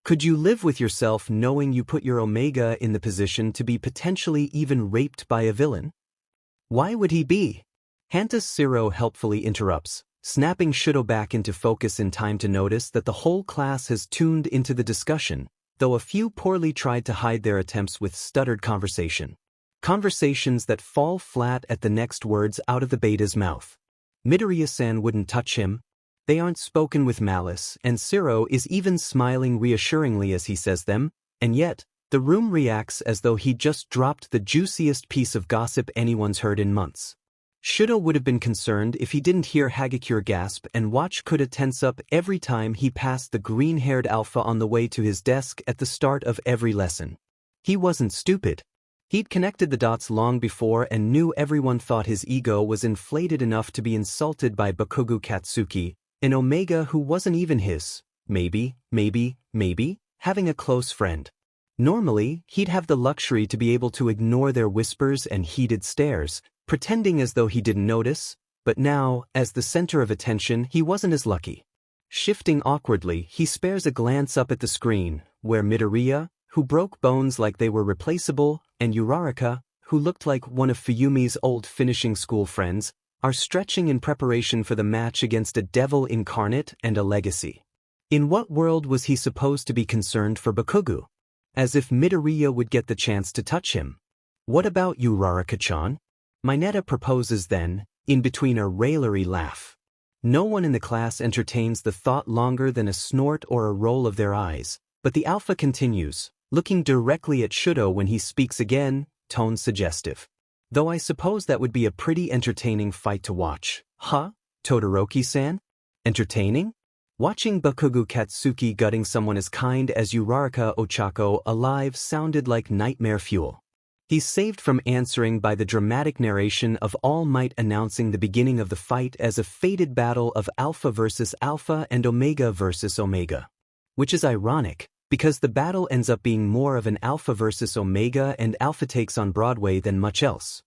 Could you live with yourself knowing you put your Omega in the position to be potentially even raped by a villain? Why would he be? Hantas Zero helpfully interrupts, snapping Shudo back into focus in time to notice that the whole class has tuned into the discussion, though a few poorly tried to hide their attempts with stuttered conversation. Conversations that fall flat at the next words out of the beta's mouth. Midoriya-san wouldn't touch him. They aren't spoken with malice, and Zero is even smiling reassuringly as he says them, and yet, the room reacts as though he just dropped the juiciest piece of gossip anyone's heard in months. Shudo would have been concerned if he didn't hear Hagakure gasp and watch Kuda tense up every time he passed the green-haired alpha on the way to his desk at the start of every lesson. He wasn't stupid. He'd connected the dots long before and knew everyone thought his ego was inflated enough to be insulted by Bakugo Katsuki, an Omega who wasn't even his, maybe, having a close friend. Normally, he'd have the luxury to be able to ignore their whispers and heated stares, pretending as though he didn't notice, but now, as the center of attention, he wasn't as lucky. Shifting awkwardly, he spares a glance up at the screen, where Midoriya, who broke bones like they were replaceable, and Uraraka, who looked like one of Fuyumi's old finishing school friends, are stretching in preparation for the match against a devil incarnate and a legacy. In what world was he supposed to be concerned for Bakugo? As if Midoriya would get the chance to touch him. What about Uraraka-chan? Mineta proposes then, in between a raillery laugh. No one in the class entertains the thought longer than a snort or a roll of their eyes, but the alpha continues, looking directly at Shudo when he speaks again, tone suggestive. Though I suppose that would be a pretty entertaining fight to watch. Huh? Todoroki-san? Entertaining? Watching Bakugo Katsuki gutting someone as kind as Uraraka Ochako alive sounded like nightmare fuel. He's saved from answering by the dramatic narration of All Might announcing the beginning of the fight as a fated battle of Alpha versus Alpha and Omega versus Omega. Which is ironic, because the battle ends up being more of an Alpha versus Omega and Alpha takes on Broadway than much else.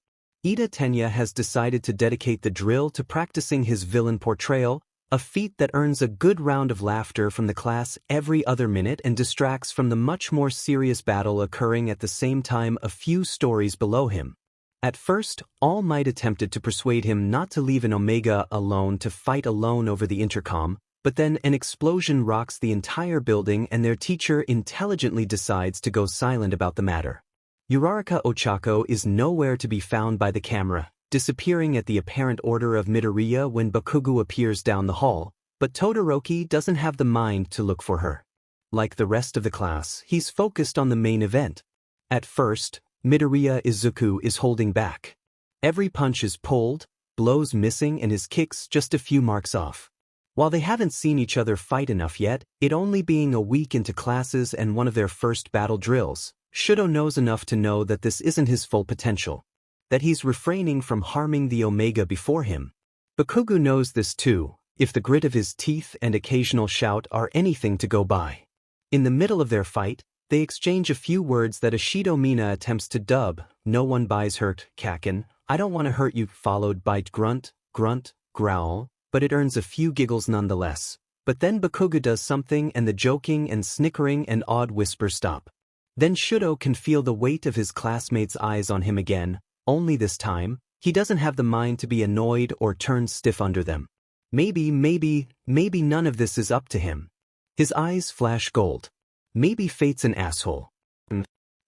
Ida Tenya has decided to dedicate the drill to practicing his villain portrayal, a feat that earns a good round of laughter from the class every other minute and distracts from the much more serious battle occurring at the same time a few stories below him. At first, All Might attempted to persuade him not to leave an Omega alone to fight alone over the intercom, but then an explosion rocks the entire building and their teacher intelligently decides to go silent about the matter. Uraraka Ochako is nowhere to be found by the camera, disappearing at the apparent order of Midoriya when Bakugo appears down the hall, but Todoroki doesn't have the mind to look for her. Like the rest of the class, he's focused on the main event. At first, Midoriya Izuku is holding back. Every punch is pulled, blows missing and his kicks just a few marks off. While they haven't seen each other fight enough yet, it only being a week into classes and one of their first battle drills, Shudo knows enough to know that this isn't his full potential. That he's refraining from harming the Omega before him. Bakugo knows this too, if the grit of his teeth and occasional shout are anything to go by. In the middle of their fight, they exchange a few words that Ashido Mina attempts to dub, "No one buys hurt, Kaken, I don't want to hurt you," followed by grunt, grunt, growl, but it earns a few giggles nonetheless. But then Bakugo does something and the joking and snickering and odd whisper stop. Then Shudo can feel the weight of his classmates' eyes on him again, only this time, he doesn't have the mind to be annoyed or turn stiff under them. Maybe none of this is up to him. His eyes flash gold. Maybe fate's an asshole.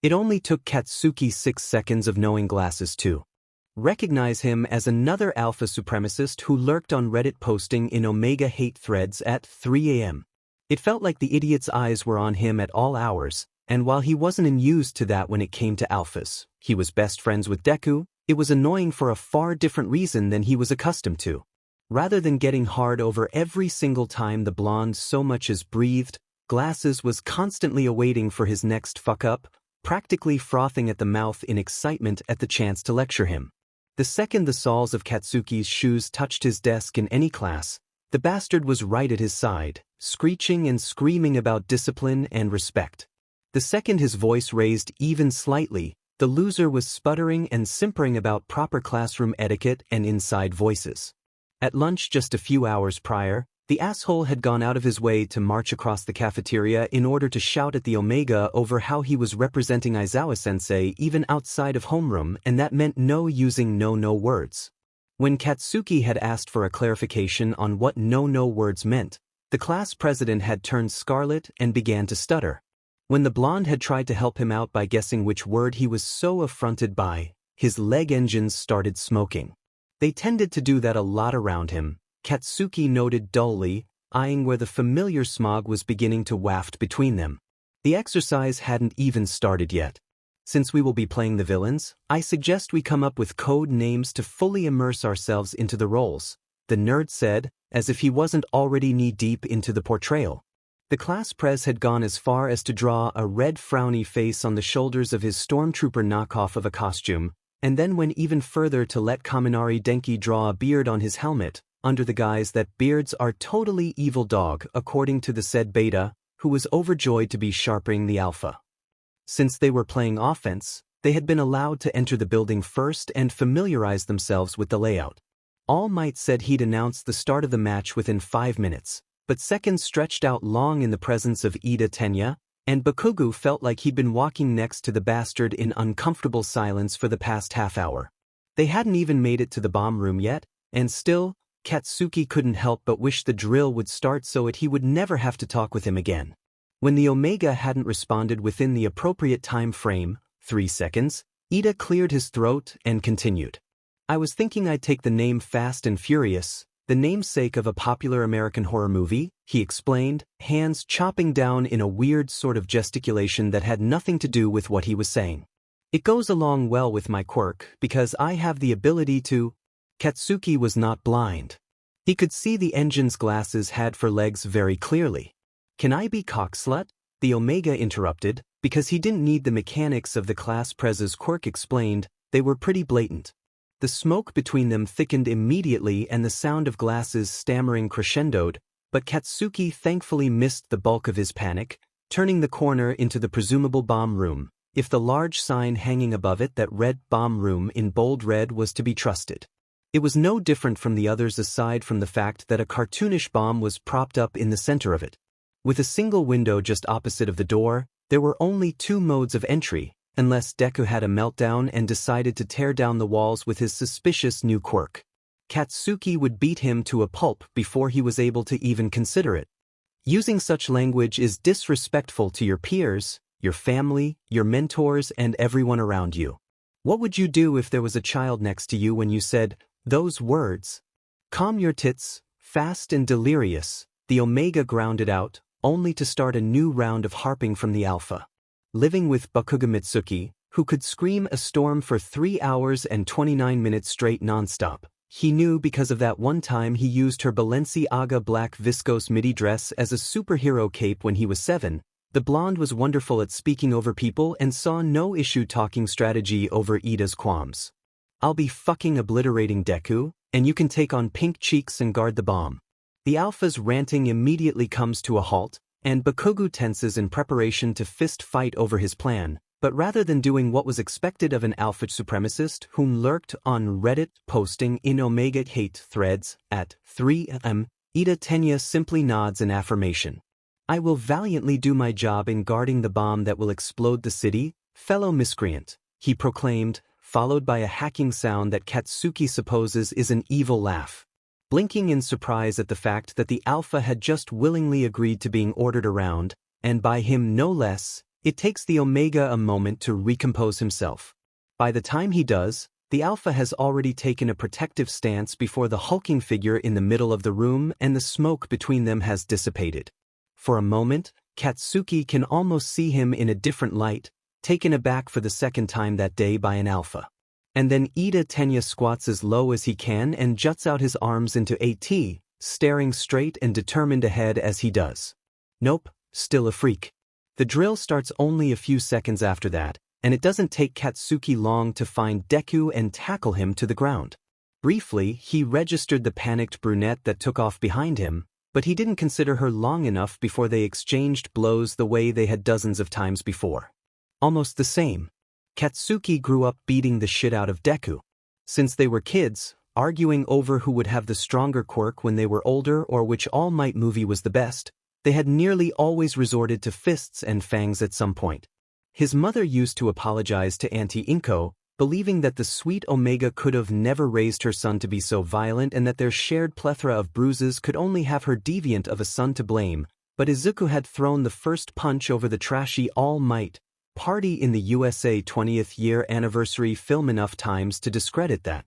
It only took Katsuki 6 seconds of knowing glasses to recognize him as another alpha supremacist who lurked on Reddit posting in Omega hate threads at 3 a.m. It felt like the idiot's eyes were on him at all hours, and while he wasn't unused to that when it came to alphas, he was best friends with Deku, it was annoying for a far different reason than he was accustomed to. Rather than getting hard over every single time the blonde so much as breathed, Glasses was constantly awaiting for his next fuck-up, practically frothing at the mouth in excitement at the chance to lecture him. The second the soles of Katsuki's shoes touched his desk in any class, the bastard was right at his side, screeching and screaming about discipline and respect. The second his voice raised even slightly, the loser was sputtering and simpering about proper classroom etiquette and inside voices. At lunch just a few hours prior, the asshole had gone out of his way to march across the cafeteria in order to shout at the Omega over how he was representing Aizawa-sensei even outside of homeroom, and that meant no using no words. When Katsuki had asked for a clarification on what no words meant, the class president had turned scarlet and began to stutter. When the blonde had tried to help him out by guessing which word he was so affronted by, his leg engines started smoking. They tended to do that a lot around him, Katsuki noted dully, eyeing where the familiar smog was beginning to waft between them. The exercise hadn't even started yet. Since we will be playing the villains, I suggest we come up with code names to fully immerse ourselves into the roles, the nerd said, as if he wasn't already knee-deep into the portrayal. The class pres had gone as far as to draw a red frowny face on the shoulders of his stormtrooper knockoff of a costume, and then went even further to let Kaminari Denki draw a beard on his helmet, under the guise that beards are totally evil dog according to the said beta, who was overjoyed to be sharpening the alpha. Since they were playing offense, they had been allowed to enter the building first and familiarize themselves with the layout. All Might said he'd announce the start of the match within 5 minutes, but seconds stretched out long in the presence of Ida Tenya, and Bakugo felt like he'd been walking next to the bastard in uncomfortable silence for the past half hour. They hadn't even made it to the bomb room yet, and still, Katsuki couldn't help but wish the drill would start so he would never have to talk with him again. When the Omega hadn't responded within the appropriate time frame, 3 seconds, Ida cleared his throat and continued. I was thinking I'd take the name Fast and Furious, the namesake of a popular American horror movie, he explained, hands chopping down in a weird sort of gesticulation that had nothing to do with what he was saying. It goes along well with my quirk because I have the ability to... Katsuki was not blind. He could see the engine's glasses had for legs very clearly. Can I be cockslut? The Omega interrupted, because he didn't need the mechanics of the class prez's quirk explained, they were pretty blatant. The smoke between them thickened immediately and the sound of glasses stammering crescendoed, but Katsuki thankfully missed the bulk of his panic, turning the corner into the presumable bomb room, if the large sign hanging above it that read bomb room in bold red was to be trusted. It was no different from the others aside from the fact that a cartoonish bomb was propped up in the center of it. With a single window just opposite of the door, there were only 2 modes of entry, unless Deku had a meltdown and decided to tear down the walls with his suspicious new quirk. Katsuki would beat him to a pulp before he was able to even consider it. Using such language is disrespectful to your peers, your family, your mentors, and everyone around you. What would you do if there was a child next to you when you said those words? Calm your tits, fast and delirious, the Omega grounded out, only to start a new round of harping from the Alpha. Living with Bakuga Mitsuki, who could scream a storm for 3 hours and 29 minutes straight nonstop. He knew because of that one time he used her Balenciaga black viscose midi dress as a superhero cape when he was 7. The blonde was wonderful at speaking over people and saw no issue talking strategy over Ida's qualms. I'll be fucking obliterating Deku, and you can take on pink cheeks and guard the bomb. The Alpha's ranting immediately comes to a halt, and Bakugo tenses in preparation to fist fight over his plan, but rather than doing what was expected of an Alpha supremacist whom lurked on Reddit posting in Omega hate threads at 3 am, Ida Tenya simply nods in affirmation. I will valiantly do my job in guarding the bomb that will explode the city, fellow miscreant, he proclaimed, followed by a hacking sound that Katsuki supposes is an evil laugh. Blinking in surprise at the fact that the Alpha had just willingly agreed to being ordered around, and by him no less, it takes the Omega a moment to recompose himself. By the time he does, the Alpha has already taken a protective stance before the hulking figure in the middle of the room and the smoke between them has dissipated. For a moment, Katsuki can almost see him in a different light, taken aback for the second time that day by an Alpha. And then Ida Tenya squats as low as he can and juts out his arms into AT, staring straight and determined ahead as he does. Nope, still a freak. The drill starts only a few seconds after that, and it doesn't take Katsuki long to find Deku and tackle him to the ground. Briefly, he registered the panicked brunette that took off behind him, but he didn't consider her long enough before they exchanged blows the way they had dozens of times before. Almost the same. Katsuki grew up beating the shit out of Deku. Since they were kids, arguing over who would have the stronger quirk when they were older or which All Might movie was the best, they had nearly always resorted to fists and fangs at some point. His mother used to apologize to Auntie Inko, believing that the sweet Omega could have never raised her son to be so violent and that their shared plethora of bruises could only have her deviant of a son to blame, but Izuku had thrown the first punch over the trashy All Might party in the USA 20th year anniversary film enough times to discredit that.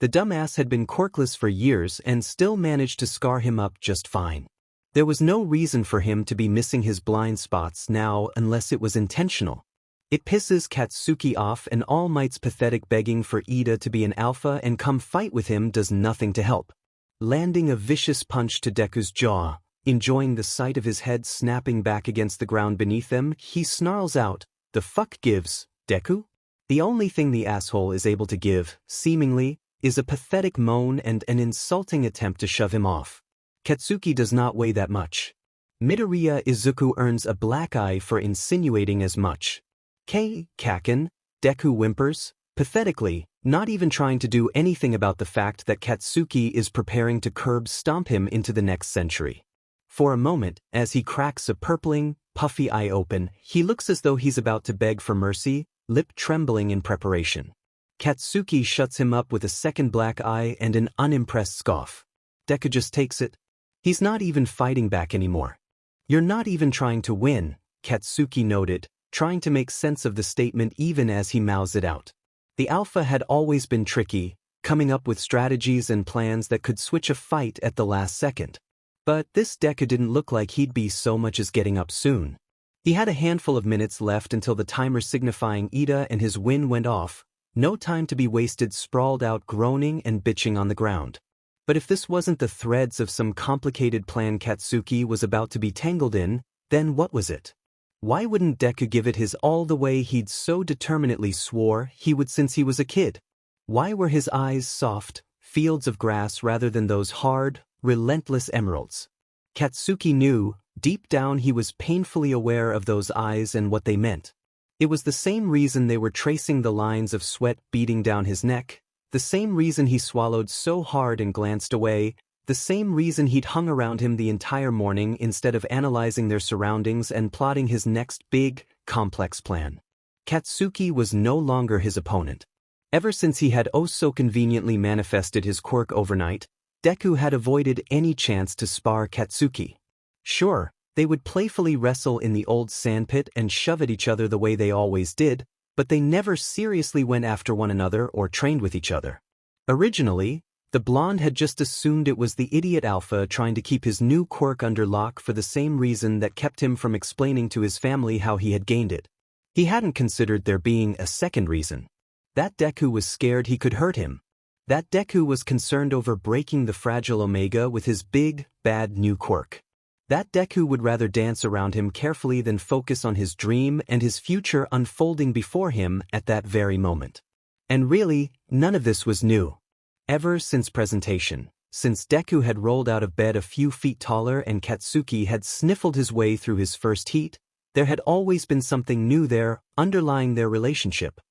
The dumbass had been quirkless for years and still managed to scar him up just fine. There was no reason for him to be missing his blind spots now unless it was intentional. It pisses Katsuki off, and All Might's pathetic begging for Ida to be an Alpha and come fight with him does nothing to help. Landing a vicious punch to Deku's jaw, enjoying the sight of his head snapping back against the ground beneath him, he snarls out, "The fuck gives, Deku?" The only thing the asshole is able to give, seemingly, is a pathetic moan and an insulting attempt to shove him off. Katsuki does not weigh that much. Midoriya Izuku earns a black eye for insinuating as much. Kaken, Deku whimpers, pathetically, not even trying to do anything about the fact that Katsuki is preparing to curb stomp him into the next century. For a moment, as he cracks a purpling, puffy eye open, he looks as though he's about to beg for mercy, lip trembling in preparation. Katsuki shuts him up with a second black eye and an unimpressed scoff. Deku just takes it. He's not even fighting back anymore. "You're not even trying to win," Katsuki noted, trying to make sense of the statement even as he mouths it out. The Alpha had always been tricky, coming up with strategies and plans that could switch a fight at the last second. But this Deku didn't look like he'd be so much as getting up soon. He had a handful of minutes left until the timer signifying Ida and his win went off, no time to be wasted sprawled out groaning and bitching on the ground. But if this wasn't the threads of some complicated plan Katsuki was about to be tangled in, then what was it? Why wouldn't Deku give it his all the way he'd so determinedly swore he would since he was a kid? Why were his eyes soft, fields of grass rather than those hard, relentless emeralds? Katsuki knew, deep down he was painfully aware of those eyes and what they meant. It was the same reason they were tracing the lines of sweat beating down his neck, the same reason he swallowed so hard and glanced away, the same reason he'd hung around him the entire morning instead of analyzing their surroundings and plotting his next big, complex plan. Katsuki was no longer his opponent. Ever since he had oh so conveniently manifested his quirk overnight, Deku had avoided any chance to spar Katsuki. Sure, they would playfully wrestle in the old sandpit and shove at each other the way they always did, but they never seriously went after one another or trained with each other. Originally, the blonde had just assumed it was the idiot alpha trying to keep his new quirk under lock for the same reason that kept him from explaining to his family how he had gained it. He hadn't considered there being a second reason. That Deku was scared he could hurt him. That Deku was concerned over breaking the fragile Omega with his big, bad new quirk. That Deku would rather dance around him carefully than focus on his dream and his future unfolding before him at that very moment. And really, none of this was new. Ever since presentation, since Deku had rolled out of bed a few feet taller and Katsuki had sniffled his way through his first heat, there had always been something new there, underlying their relationship.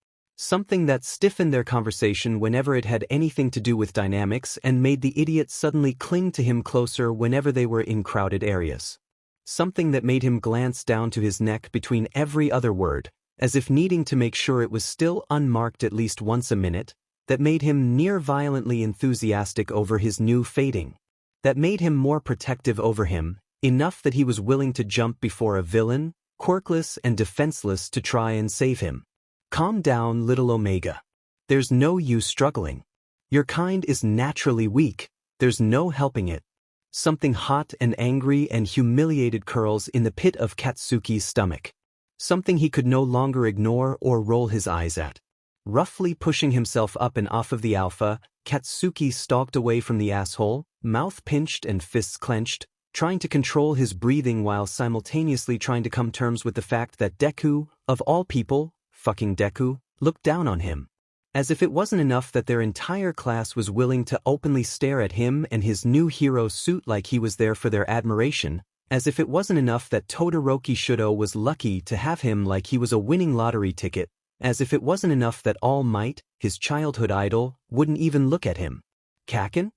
Something that stiffened their conversation whenever it had anything to do with dynamics and made the idiot suddenly cling to him closer whenever they were in crowded areas. Something that made him glance down to his neck between every other word, as if needing to make sure it was still unmarked at least once a minute, that made him near violently enthusiastic over his new fading. That made him more protective over him, enough that he was willing to jump before a villain, quirkless and defenseless to try and save him. Calm down, little Omega. There's no use struggling. Your kind is naturally weak, there's no helping it. Something hot and angry and humiliated curls in the pit of Katsuki's stomach. Something he could no longer ignore or roll his eyes at. Roughly pushing himself up and off of the alpha, Katsuki stalked away from the asshole, mouth pinched and fists clenched, trying to control his breathing while simultaneously trying to come to terms with the fact that Deku, of all people, fucking Deku, looked down on him. As if it wasn't enough that their entire class was willing to openly stare at him and his new hero suit like he was there for their admiration, as if it wasn't enough that Todoroki Shudo was lucky to have him like he was a winning lottery ticket, as if it wasn't enough that All Might, his childhood idol, wouldn't even look at him. Kaken?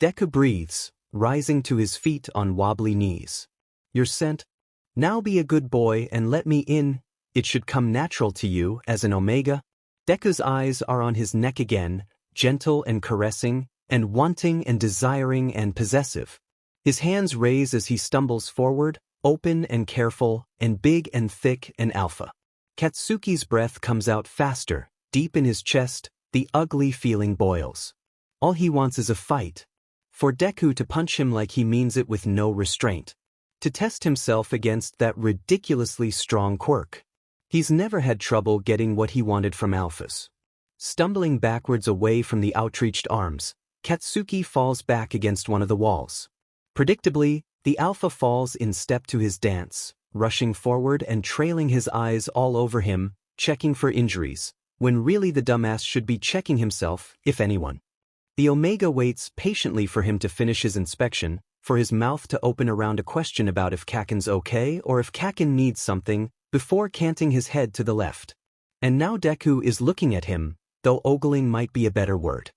Deku breathes, rising to his feet on wobbly knees. You're sent. Now be a good boy and let me in. It should come natural to you as an Omega. Deku's eyes are on his neck again, gentle and caressing, and wanting and desiring and possessive. His hands raise as he stumbles forward, open and careful, and big and thick and alpha. Katsuki's breath comes out faster, deep in his chest, the ugly feeling boils. All he wants is a fight. For Deku to punch him like he means it with no restraint. To test himself against that ridiculously strong quirk. He's never had trouble getting what he wanted from alphas. Stumbling backwards away from the outreached arms, Katsuki falls back against one of the walls. Predictably, the alpha falls in step to his dance, rushing forward and trailing his eyes all over him, checking for injuries, when really the dumbass should be checking himself, if anyone. The Omega waits patiently for him to finish his inspection, for his mouth to open around a question about if Kaken's okay or if Kaken needs something, before canting his head to the left. And now Deku is looking at him, though ogling might be a better word.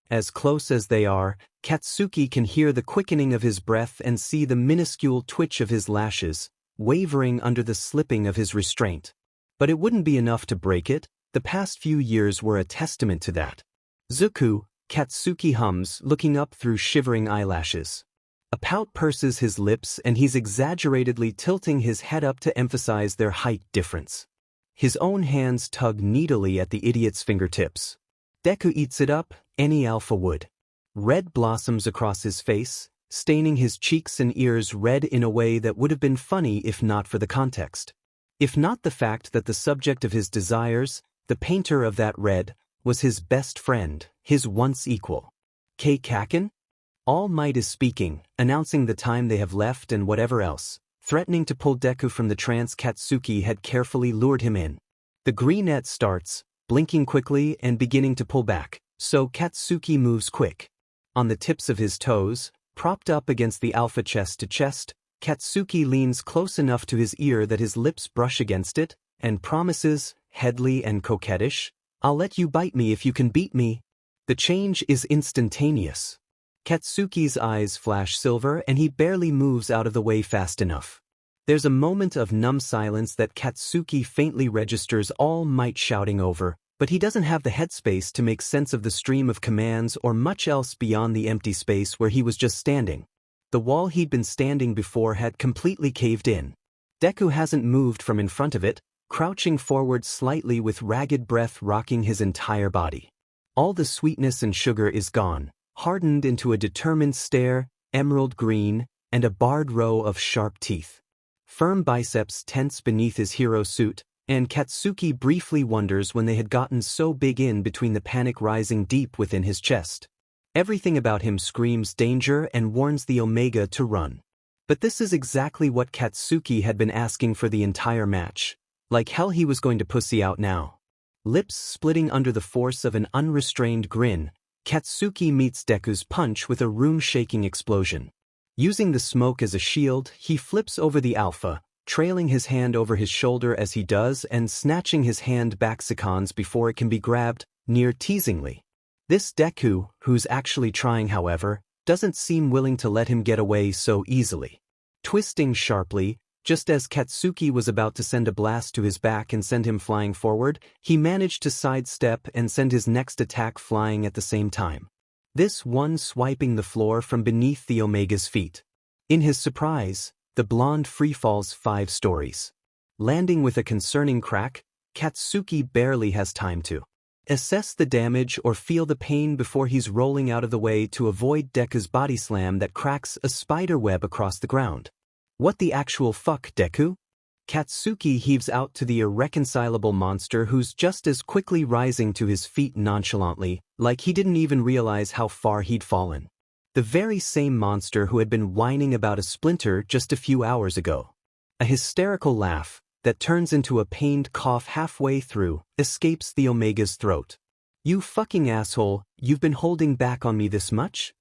As close as they are, Katsuki can hear the quickening of his breath and see the minuscule twitch of his lashes, wavering under the slipping of his restraint. But it wouldn't be enough to break it, the past few years were a testament to that. Zuku, Katsuki hums, looking up through shivering eyelashes. A pout purses his lips and he's exaggeratedly tilting his head up to emphasize their height difference. His own hands tug needily at the idiot's fingertips. Deku eats it up, any alpha would. Red blossoms across his face, staining his cheeks and ears red in a way that would have been funny if not for the context. If not the fact that the subject of his desires, the painter of that red, was his best friend, his once equal. Kaken? All Might is speaking, announcing the time they have left and whatever else, threatening to pull Deku from the trance Katsuki had carefully lured him in. The greenette starts, blinking quickly and beginning to pull back, so Katsuki moves quick. On the tips of his toes, propped up against the alpha chest to chest, Katsuki leans close enough to his ear that his lips brush against it, and promises, headly and coquettish, "I'll let you bite me if you can beat me." The change is instantaneous. Katsuki's eyes flash silver and he barely moves out of the way fast enough. There's a moment of numb silence that Katsuki faintly registers All Might shouting over, but he doesn't have the headspace to make sense of the stream of commands or much else beyond the empty space where he was just standing. The wall he'd been standing before had completely caved in. Deku hasn't moved from in front of it, crouching forward slightly with ragged breath rocking his entire body. All the sweetness and sugar is gone, hardened into a determined stare, emerald green, and a barred row of sharp teeth. Firm biceps tense beneath his hero suit, and Katsuki briefly wonders when they had gotten so big in between the panic rising deep within his chest. Everything about him screams danger and warns the Omega to run. But this is exactly what Katsuki had been asking for the entire match. Like hell he was going to pussy out now. Lips splitting under the force of an unrestrained grin, Katsuki meets Deku's punch with a room-shaking explosion. Using the smoke as a shield, he flips over the alpha, trailing his hand over his shoulder as he does and snatching his hand back seconds before it can be grabbed, near teasingly. This Deku, who's actually trying however, doesn't seem willing to let him get away so easily. Twisting sharply, just as Katsuki was about to send a blast to his back and send him flying forward, he managed to sidestep and send his next attack flying at the same time. This one swiping the floor from beneath the Omega's feet. In his surprise, the blonde freefalls 5 stories. Landing with a concerning crack, Katsuki barely has time to assess the damage or feel the pain before he's rolling out of the way to avoid Deku's body slam that cracks a spider web across the ground. What the actual fuck, Deku? Katsuki heaves out to the irreconcilable monster who's just as quickly rising to his feet nonchalantly, like he didn't even realize how far he'd fallen. The very same monster who had been whining about a splinter just a few hours ago. A hysterical laugh, that turns into a pained cough halfway through, escapes the Omega's throat. You fucking asshole, you've been holding back on me this much?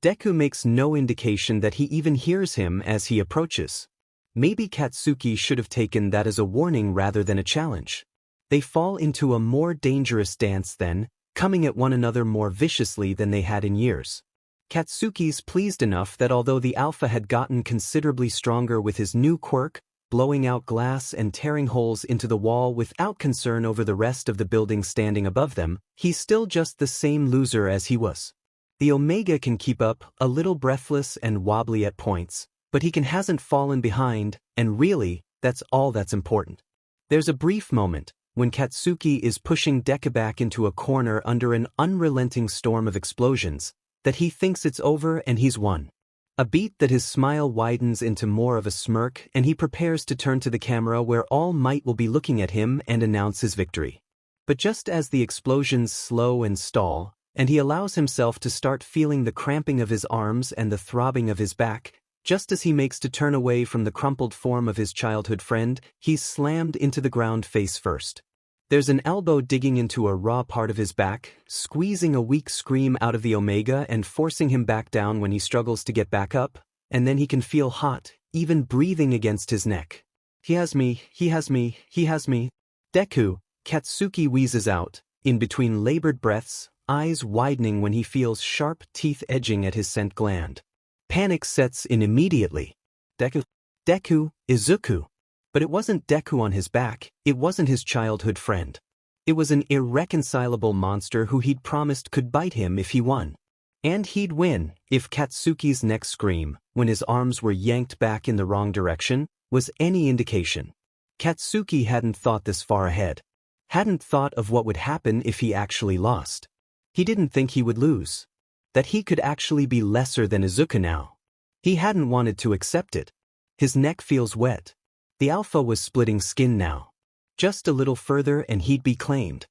Deku makes no indication that he even hears him as he approaches. Maybe Katsuki should have taken that as a warning rather than a challenge. They fall into a more dangerous dance then, coming at one another more viciously than they had in years. Katsuki's pleased enough that although the alpha had gotten considerably stronger with his new quirk, blowing out glass and tearing holes into the wall without concern over the rest of the building standing above them, he's still just the same loser as he was. The Omega can keep up, a little breathless and wobbly at points, but he hasn't fallen behind, and really, that's all that's important. There's a brief moment, when Katsuki is pushing Deku back into a corner under an unrelenting storm of explosions, that he thinks it's over and he's won. A beat that his smile widens into more of a smirk and he prepares to turn to the camera where all might will be looking at him and announce his victory. But just as the explosions slow and stall, and he allows himself to start feeling the cramping of his arms and the throbbing of his back, just as he makes to turn away from the crumpled form of his childhood friend, he's slammed into the ground face first. There's an elbow digging into a raw part of his back, squeezing a weak scream out of the Omega and forcing him back down when he struggles to get back up, and then he can feel hot, even breathing against his neck. He has me, he has me, he has me. Deku, Katsuki wheezes out, in between labored breaths, eyes widening when he feels sharp teeth edging at his scent gland. Panic sets in immediately. Deku, Izuku. But it wasn't Deku on his back, it wasn't his childhood friend. It was an irreconcilable monster who he'd promised could bite him if he won. And he'd win, if Katsuki's next scream, when his arms were yanked back in the wrong direction, was any indication. Katsuki hadn't thought this far ahead. Hadn't thought of what would happen if he actually lost. He didn't think he would lose. That he could actually be lesser than Izuku now. He hadn't wanted to accept it. His neck feels wet. The alpha was splitting skin now. Just a little further and he'd be claimed.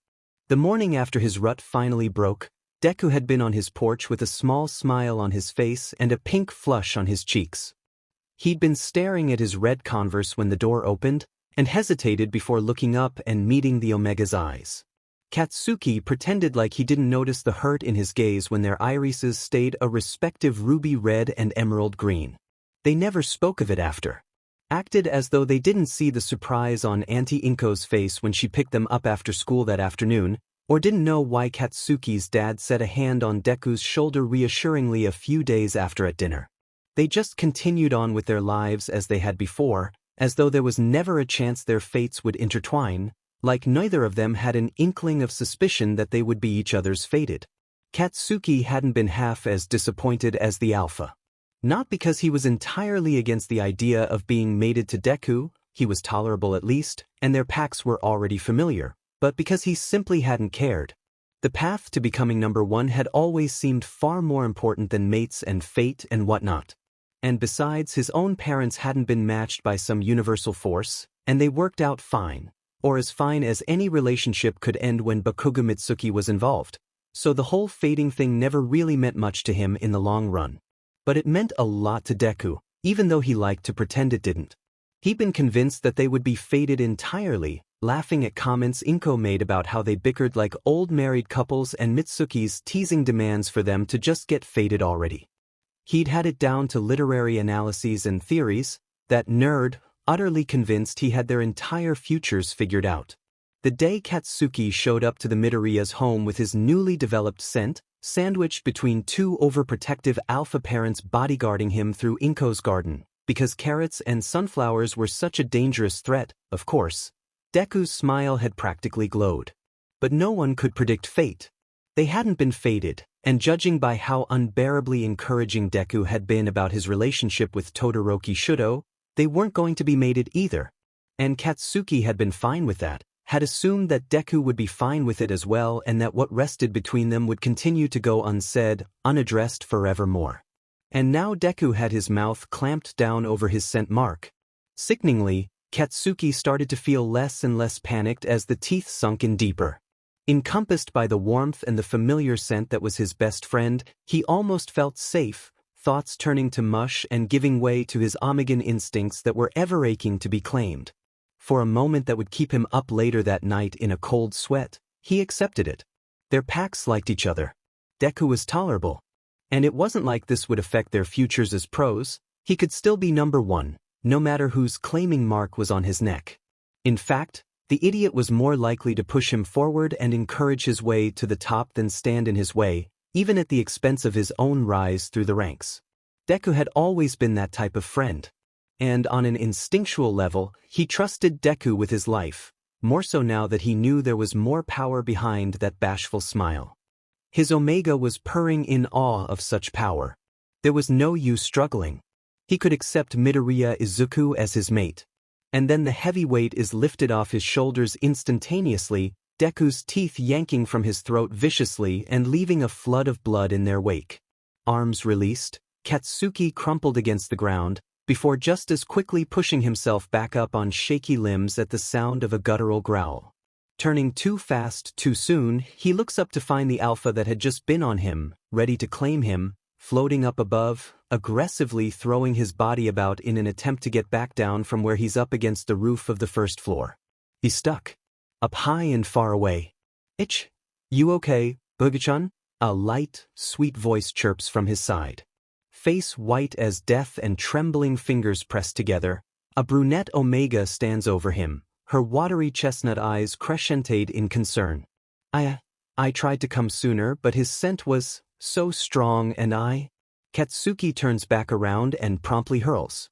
The morning after his rut finally broke, Deku had been on his porch with a small smile on his face and a pink flush on his cheeks. He'd been staring at his red Converse when the door opened, and hesitated before looking up and meeting the Omega's eyes. Katsuki pretended like he didn't notice the hurt in his gaze when their irises stayed a respective ruby red and emerald green. They never spoke of it after. Acted as though they didn't see the surprise on Auntie Inko's face when she picked them up after school that afternoon, or didn't know why Katsuki's dad set a hand on Deku's shoulder reassuringly a few days after at dinner. They just continued on with their lives as they had before, as though there was never a chance their fates would intertwine, like neither of them had an inkling of suspicion that they would be each other's fated. Katsuki hadn't been half as disappointed as the alpha. Not because he was entirely against the idea of being mated to Deku, he was tolerable at least, and their packs were already familiar, but because he simply hadn't cared. The path to becoming number one had always seemed far more important than mates and fate and whatnot. And besides, his own parents hadn't been matched by some universal force, and they worked out fine, or as fine as any relationship could end when Bakugo Mitsuki was involved. So the whole fating thing never really meant much to him in the long run. But it meant a lot to Deku, even though he liked to pretend it didn't. He'd been convinced that they would be fated entirely, laughing at comments Inko made about how they bickered like old married couples and Mitsuki's teasing demands for them to just get fated already. He'd had it down to literary analyses and theories, that nerd, utterly convinced he had their entire futures figured out. The day Katsuki showed up to the Midoriya's home with his newly developed scent, sandwiched between two overprotective alpha parents bodyguarding him through Inko's garden, because carrots and sunflowers were such a dangerous threat, of course, Deku's smile had practically glowed. But no one could predict fate. They hadn't been fated, and judging by how unbearably encouraging Deku had been about his relationship with Todoroki Shudo, they weren't going to be mated either. And Katsuki had been fine with that, had assumed that Deku would be fine with it as well, and that what rested between them would continue to go unsaid, unaddressed forevermore. And now Deku had his mouth clamped down over his scent mark. Sickeningly, Katsuki started to feel less and less panicked as the teeth sunk in deeper. Encompassed by the warmth and the familiar scent that was his best friend, he almost felt safe, thoughts turning to mush and giving way to his Omegan instincts that were ever aching to be claimed. For a moment that would keep him up later that night in a cold sweat, he accepted it. Their packs liked each other. Deku was tolerable. And it wasn't like this would affect their futures as pros. He could still be number one, no matter whose claiming mark was on his neck. In fact, the idiot was more likely to push him forward and encourage his way to the top than stand in his way, even at the expense of his own rise through the ranks. Deku had always been that type of friend. And on an instinctual level, he trusted Deku with his life, more so now that he knew there was more power behind that bashful smile. His Omega was purring in awe of such power. There was no use struggling. He could accept Midoriya Izuku as his mate. And then the heavy weight is lifted off his shoulders instantaneously, Deku's teeth yanking from his throat viciously and leaving a flood of blood in their wake. Arms released, Katsuki crumpled against the ground, before just as quickly pushing himself back up on shaky limbs at the sound of a guttural growl. Turning too fast, too soon, he looks up to find the alpha that had just been on him, ready to claim him, floating up above, aggressively throwing his body about in an attempt to get back down from where he's up against the roof of the first floor. He's stuck. Up high and far away. "Ich? You okay, Bugachan?" A light, sweet voice chirps from his side. Face white as death and trembling fingers pressed together, a brunette Omega stands over him, her watery chestnut eyes crescented in concern. I tried to come sooner, but his scent was so strong and Katsuki turns back around and promptly hurls.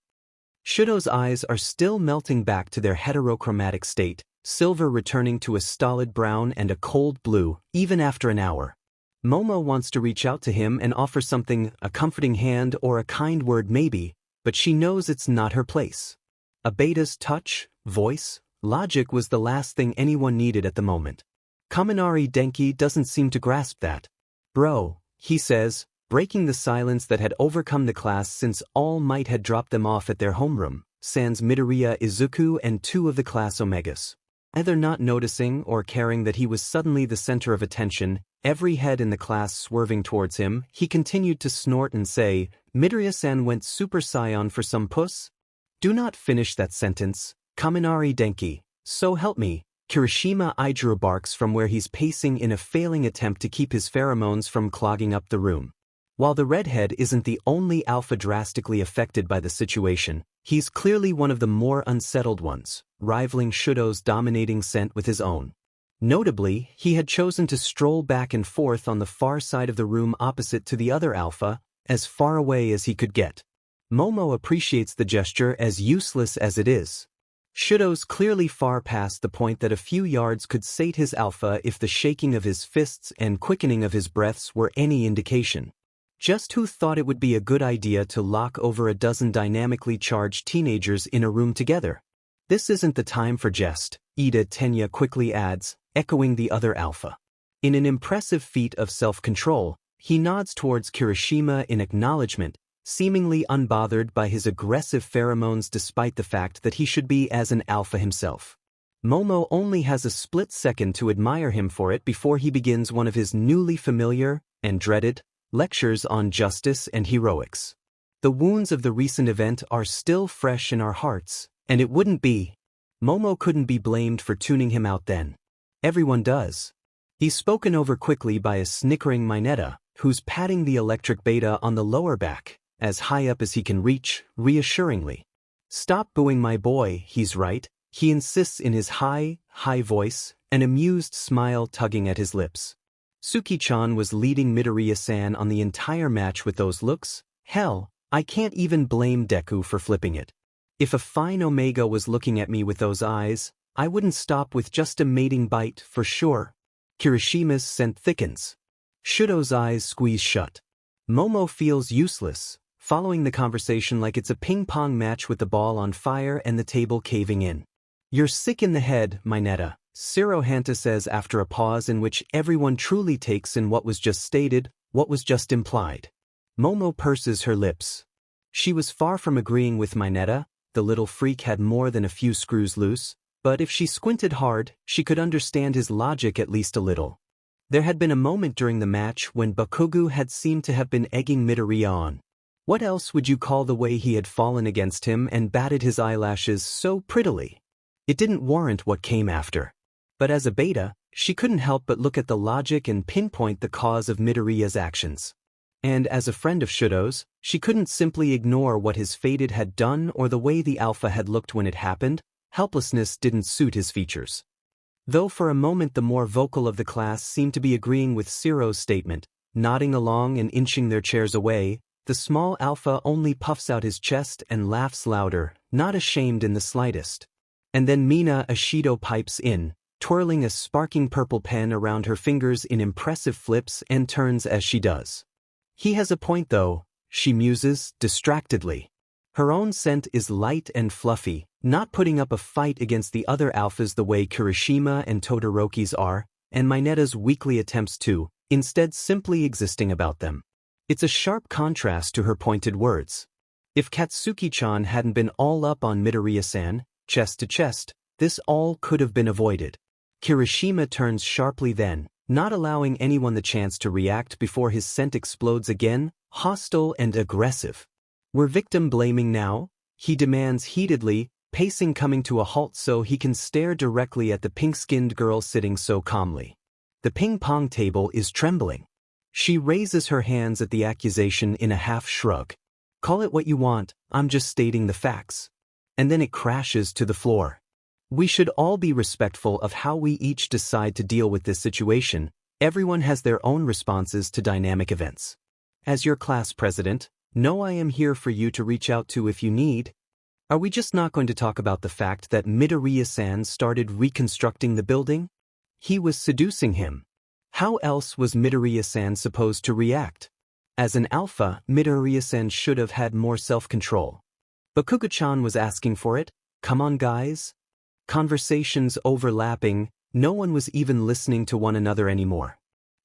Shudo's eyes are still melting back to their heterochromatic state, silver returning to a stolid brown and a cold blue, even after an hour. Momo wants to reach out to him and offer something, a comforting hand or a kind word maybe, but she knows it's not her place. Abeda's touch, voice, logic was the last thing anyone needed at the moment. Kaminari Denki doesn't seem to grasp that. "Bro," he says, breaking the silence that had overcome the class since All Might had dropped them off at their homeroom, sans Midoriya Izuku and two of the class Omegas. Either not noticing or caring that he was suddenly the center of attention, every head in the class swerving towards him, he continued to snort and say, "Midoriya-san went Super Saiyan for some puss?" "Do not finish that sentence, Kaminari Denki, so help me." Kirishima Idra barks from where he's pacing in a failing attempt to keep his pheromones from clogging up the room. While the redhead isn't the only alpha drastically affected by the situation, he's clearly one of the more unsettled ones, rivaling Shudo's dominating scent with his own. Notably, he had chosen to stroll back and forth on the far side of the room opposite to the other alpha, as far away as he could get. Momo appreciates the gesture as useless as it is. Shudo's clearly far past the point that a few yards could sate his alpha if the shaking of his fists and quickening of his breaths were any indication. Just who thought it would be a good idea to lock over a dozen dynamically charged teenagers in a room together? This isn't the time for jest, Ida Tenya quickly adds, echoing the other alpha. In an impressive feat of self-control, he nods towards Kirishima in acknowledgement, seemingly unbothered by his aggressive pheromones despite the fact that he should be as an alpha himself. Momo only has a split second to admire him for it before he begins one of his newly familiar, and dreaded, lectures on justice and heroics. The wounds of the recent event are still fresh in our hearts, and it wouldn't be. Momo couldn't be blamed for tuning him out then. Everyone does. He's spoken over quickly by a snickering Mineta, who's patting the electric beta on the lower back, as high up as he can reach, reassuringly. Stop booing my boy, he's right, he insists in his high voice, an amused smile tugging at his lips. Suki-chan was leading Midoriya-san on the entire match with those looks. Hell, I can't even blame Deku for flipping it. If a fine Omega was looking at me with those eyes, I wouldn't stop with just a mating bite for sure. Kirishima's scent thickens. Shudo's eyes squeeze shut. Momo feels useless, following the conversation like it's a ping-pong match with the ball on fire and the table caving in. You're sick in the head, Mineta, Sirohanta says after a pause in which everyone truly takes in what was just stated, what was just implied. Momo purses her lips. She was far from agreeing with Mineta, the little freak had more than a few screws loose, but if she squinted hard, she could understand his logic at least a little. There had been a moment during the match when Bakugo had seemed to have been egging Midoriya on. What else would you call the way he had fallen against him and batted his eyelashes so prettily? It didn't warrant what came after. But as a beta, she couldn't help but look at the logic and pinpoint the cause of Midoriya's actions. And as a friend of Shudo's, she couldn't simply ignore what his fated had done or the way the alpha had looked when it happened. Helplessness didn't suit his features. Though for a moment the more vocal of the class seemed to be agreeing with Siro's statement, nodding along and inching their chairs away, the small alpha only puffs out his chest and laughs louder, not ashamed in the slightest. And then Mina Ashido pipes in, twirling a sparking purple pen around her fingers in impressive flips and turns as she does. He has a point though, she muses, distractedly. Her own scent is light and fluffy, not putting up a fight against the other alphas the way Kirishima and Todoroki's are, and Mineta's weekly attempts to, instead simply existing about them. It's a sharp contrast to her pointed words. If Katsuki-chan hadn't been all up on Midoriya-san, chest to chest, this all could have been avoided. Kirishima turns sharply then, not allowing anyone the chance to react before his scent explodes again, hostile and aggressive. We're victim blaming now? He demands heatedly, pacing coming to a halt so he can stare directly at the pink-skinned girl sitting so calmly. The ping-pong table is trembling. She raises her hands at the accusation in a half shrug. Call it what you want, I'm just stating the facts. And then it crashes to the floor. We should all be respectful of how we each decide to deal with this situation. Everyone has their own responses to dynamic events. As your class president, know I am here for you to reach out to if you need. Are we just not going to talk about the fact that Midoriya-san started reconstructing the building? He was seducing him. How else was Midoriya-san supposed to react? As an alpha, Midoriya-san should have had more self-control. Bakugo-chan was asking for it. Come on guys. Conversations overlapping, no one was even listening to one another anymore.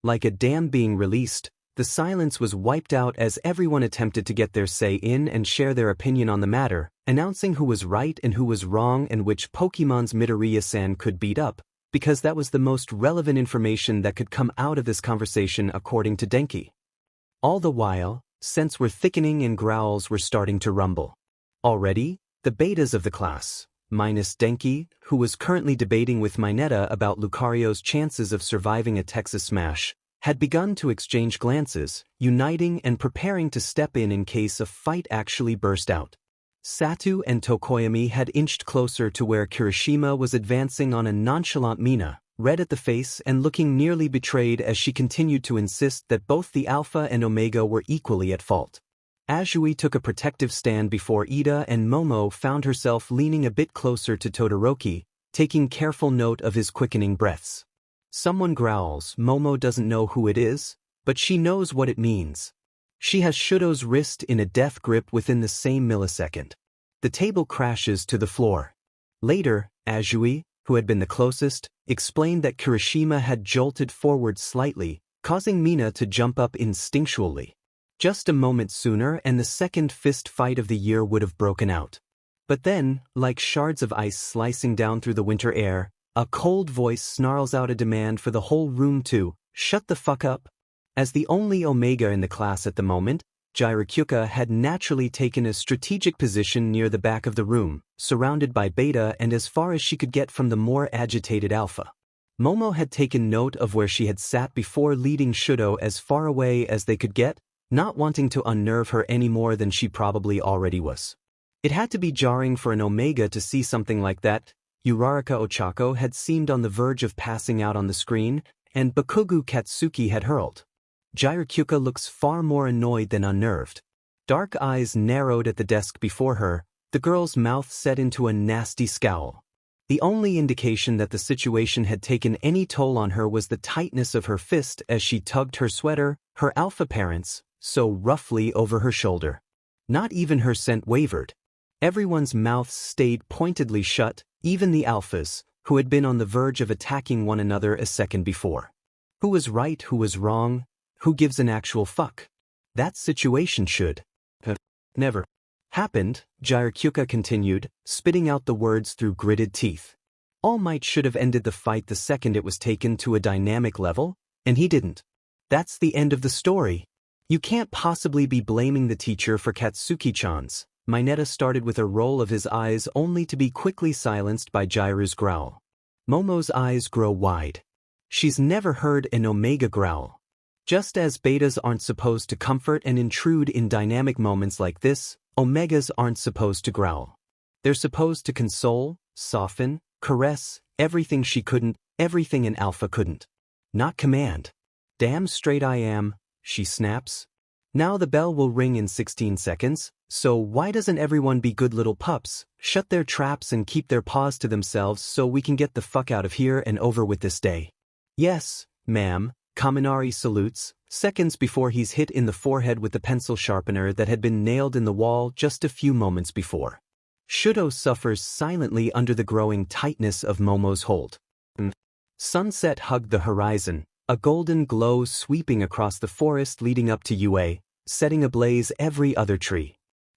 Like a dam being released, the silence was wiped out as everyone attempted to get their say in and share their opinion on the matter, announcing who was right and who was wrong and which Pokemon's Midoriya-san could beat up, because that was the most relevant information that could come out of this conversation according to Denki. All the while, scents were thickening and growls were starting to rumble. Already, the betas of the class, minus Denki, who was currently debating with Mineta about Lucario's chances of surviving a Texas smash, had begun to exchange glances, uniting and preparing to step in case a fight actually burst out. Satu and Tokoyami had inched closer to where Kirishima was advancing on a nonchalant Mina, red at the face and looking nearly betrayed as she continued to insist that both the Alpha and Omega were equally at fault. Azui took a protective stand before Ida and Momo found herself leaning a bit closer to Todoroki, taking careful note of his quickening breaths. Someone growls. Momo doesn't know who it is, but she knows what it means. She has Shudo's wrist in a death grip within the same millisecond. The table crashes to the floor. Later, Azui, who had been the closest, explained that Kirishima had jolted forward slightly, causing Mina to jump up instinctually. Just a moment sooner and the second fist fight of the year would have broken out. But then, like shards of ice slicing down through the winter air, a cold voice snarls out a demand for the whole room to shut the fuck up. As the only Omega in the class at the moment, Gyrakyuka had naturally taken a strategic position near the back of the room, surrounded by Beta and as far as she could get from the more agitated Alpha. Momo had taken note of where she had sat before, leading Shudo as far away as they could get, not wanting to unnerve her any more than she probably already was. It had to be jarring for an Omega to see something like that. Uraraka Ochako had seemed on the verge of passing out on the screen, and Bakugu Katsuki had hurled. Gyrakyuka looks far more annoyed than unnerved. Dark eyes narrowed at the desk before her, the girl's mouth set into a nasty scowl. The only indication that the situation had taken any toll on her was the tightness of her fist as she tugged her sweater, her alpha parents, so roughly over her shoulder. Not even her scent wavered. Everyone's mouths stayed pointedly shut, even the alphas, who had been on the verge of attacking one another a second before. Who was right, who was wrong? Who gives an actual fuck? That situation should have never happened, Gyrakyuka continued, spitting out the words through gritted teeth. All Might should have ended the fight the second it was taken to a dynamic level, and he didn't. That's the end of the story. You can't possibly be blaming the teacher for Katsuki-chan's. Mineta started with a roll of his eyes only to be quickly silenced by Gyru's growl. Momo's eyes grow wide. She's never heard an Omega growl. Just as betas aren't supposed to comfort and intrude in dynamic moments like this, Omegas aren't supposed to growl. They're supposed to console, soften, caress, everything she couldn't, everything an alpha couldn't. Not command. Damn straight I am, she snaps. Now the bell will ring in 16 seconds, so why doesn't everyone be good little pups, shut their traps and keep their paws to themselves so we can get the fuck out of here and over with this day? Yes, ma'am. Kaminari salutes, seconds before he's hit in the forehead with the pencil sharpener that had been nailed in the wall just a few moments before. Shudo suffers silently under the growing tightness of Momo's hold. Sunset hugged the horizon, a golden glow sweeping across the forest leading up to UA, setting ablaze every other tree.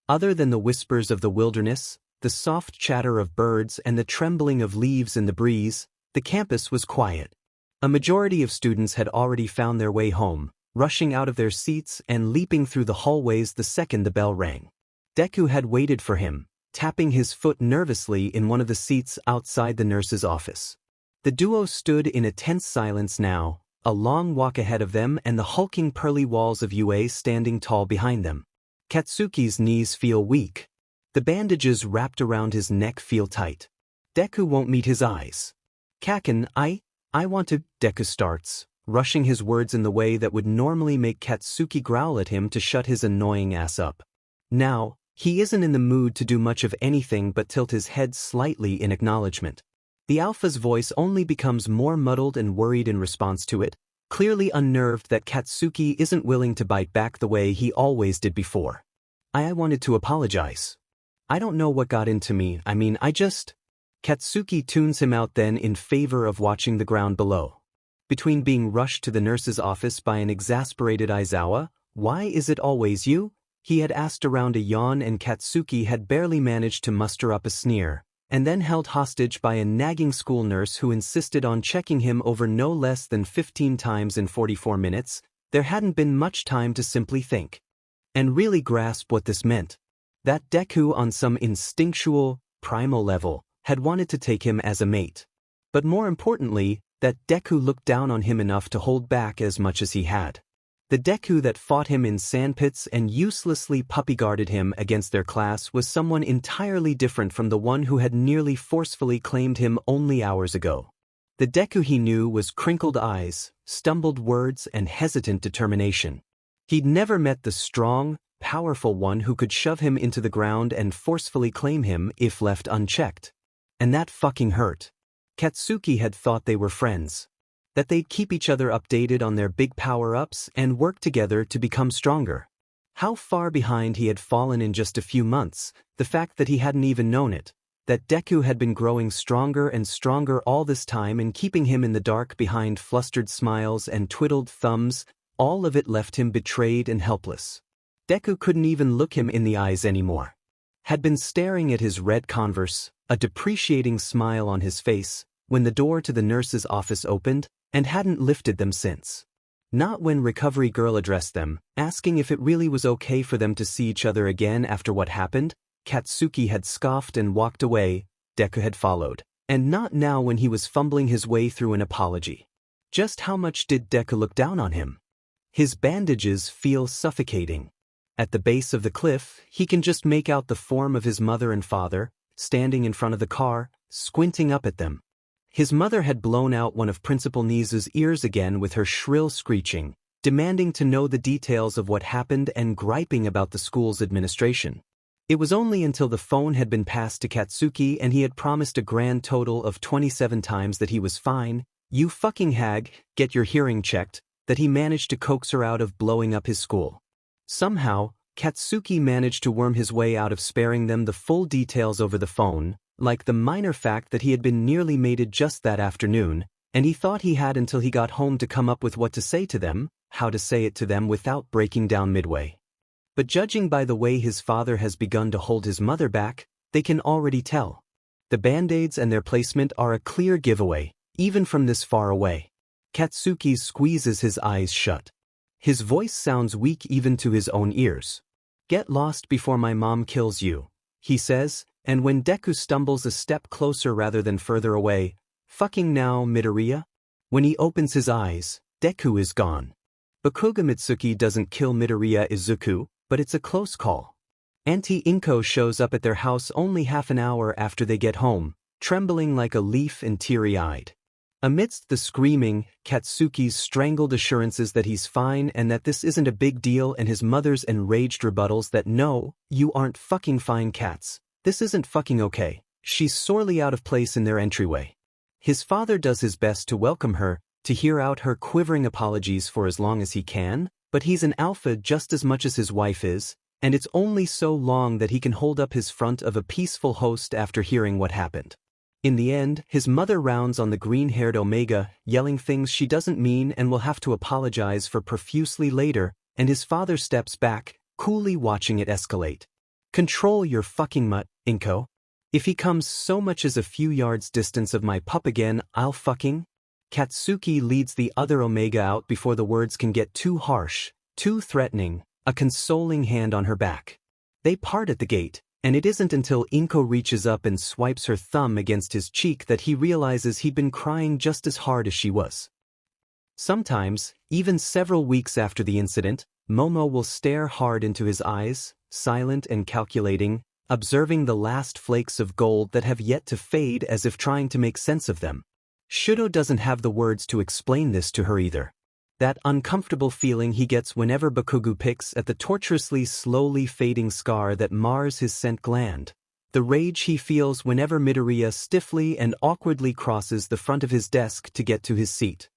Other than the whispers of the wilderness, the soft chatter of birds and the trembling of leaves in the breeze, the campus was quiet. A majority of students had already found their way home, rushing out of their seats and leaping through the hallways the second the bell rang. Deku had waited for him, tapping his foot nervously in one of the seats outside the nurse's office. The duo stood in a tense silence now, a long walk ahead of them and the hulking pearly walls of UA standing tall behind them. Katsuki's knees feel weak. The bandages wrapped around his neck feel tight. Deku won't meet his eyes. Kaken, I want to, Deku starts, rushing his words in the way that would normally make Katsuki growl at him to shut his annoying ass up. Now, he isn't in the mood to do much of anything but tilt his head slightly in acknowledgement. The alpha's voice only becomes more muddled and worried in response to it, clearly unnerved that Katsuki isn't willing to bite back the way he always did before. I wanted to apologize. I don't know what got into me, Katsuki tunes him out then in favor of watching the ground below. Between being rushed to the nurse's office by an exasperated Aizawa, why is it always you? He had asked around a yawn and Katsuki had barely managed to muster up a sneer, and then held hostage by a nagging school nurse who insisted on checking him over no less than 15 times in 44 minutes, there hadn't been much time to simply think. And really grasp what this meant. That Deku on some instinctual, primal level, had wanted to take him as a mate. But more importantly, that Deku looked down on him enough to hold back as much as he had. The Deku that fought him in sandpits and uselessly puppy-guarded him against their class was someone entirely different from the one who had nearly forcefully claimed him only hours ago. The Deku he knew was crinkled eyes, stumbled words and hesitant determination. He'd never met the strong, powerful one who could shove him into the ground and forcefully claim him if left unchecked. And that fucking hurt. Katsuki had thought they were friends. That they'd keep each other updated on their big power-ups and work together to become stronger. How far behind he had fallen in just a few months, the fact that he hadn't even known it. that Deku had been growing stronger and stronger all this time and keeping him in the dark behind flustered smiles and twiddled thumbs, all of it left him betrayed and helpless. Deku couldn't even look him in the eyes anymore. Had been staring at his red Converse, a depreciating smile on his face, when the door to the nurse's office opened, and hadn't lifted them since. Not when Recovery Girl addressed them, asking if it really was okay for them to see each other again after what happened. Katsuki had scoffed and walked away, Deku had followed. And not now when he was fumbling his way through an apology. Just how much did Deku look down on him? His bandages feel suffocating. At the base of the cliff, he can just make out the form of his mother and father, standing in front of the car, squinting up at them. His mother had blown out one of Principal Nizu's ears again with her shrill screeching, demanding to know the details of what happened and griping about the school's administration. It was only until the phone had been passed to Katsuki and he had promised a grand total of 27 times that he was fine, "You fucking hag, get your hearing checked," that he managed to coax her out of blowing up his school. Somehow, Katsuki managed to worm his way out of sparing them the full details over the phone, like the minor fact that he had been nearly mated just that afternoon, and he thought he had until he got home to come up with what to say to them, how to say it to them without breaking down midway. But judging by the way his father has begun to hold his mother back, they can already tell. The band-aids and their placement are a clear giveaway, even from this far away. Katsuki squeezes his eyes shut. His voice sounds weak even to his own ears. "Get lost before my mom kills you," he says, and when Deku stumbles a step closer rather than further away, "Fucking now, Midoriya?" When he opens his eyes, Deku is gone. Bakuga Mitsuki doesn't kill Midoriya Izuku, but it's a close call. Auntie Inko shows up at their house only half an hour after they get home, trembling like a leaf and teary-eyed. Amidst the screaming, Katsuki's strangled assurances that he's fine and that this isn't a big deal and his mother's enraged rebuttals that no, you aren't fucking fine, Kats. This isn't fucking okay. She's sorely out of place in their entryway. His father does his best to welcome her, to hear out her quivering apologies for as long as he can, but he's an alpha just as much as his wife is, and it's only so long that he can hold up his front of a peaceful host after hearing what happened. In the end, his mother rounds on the green-haired Omega, yelling things she doesn't mean and will have to apologize for profusely later, and his father steps back, coolly watching it escalate. "Control your fucking mutt, Inko. If he comes so much as a few yards distance of my pup again, I'll fucking..." Katsuki leads the other Omega out before the words can get too harsh, too threatening, a consoling hand on her back. They part at the gate, and it isn't until Inko reaches up and swipes her thumb against his cheek that he realizes he'd been crying just as hard as she was. Sometimes, even several weeks after the incident, Momo will stare hard into his eyes, silent and calculating, observing the last flakes of gold that have yet to fade as if trying to make sense of them. Shudo doesn't have the words to explain this to her either. That uncomfortable feeling he gets whenever Bakugo picks at the tortuously slowly fading scar that mars his scent gland. The rage he feels whenever Midoriya stiffly and awkwardly crosses the front of his desk to get to his seat.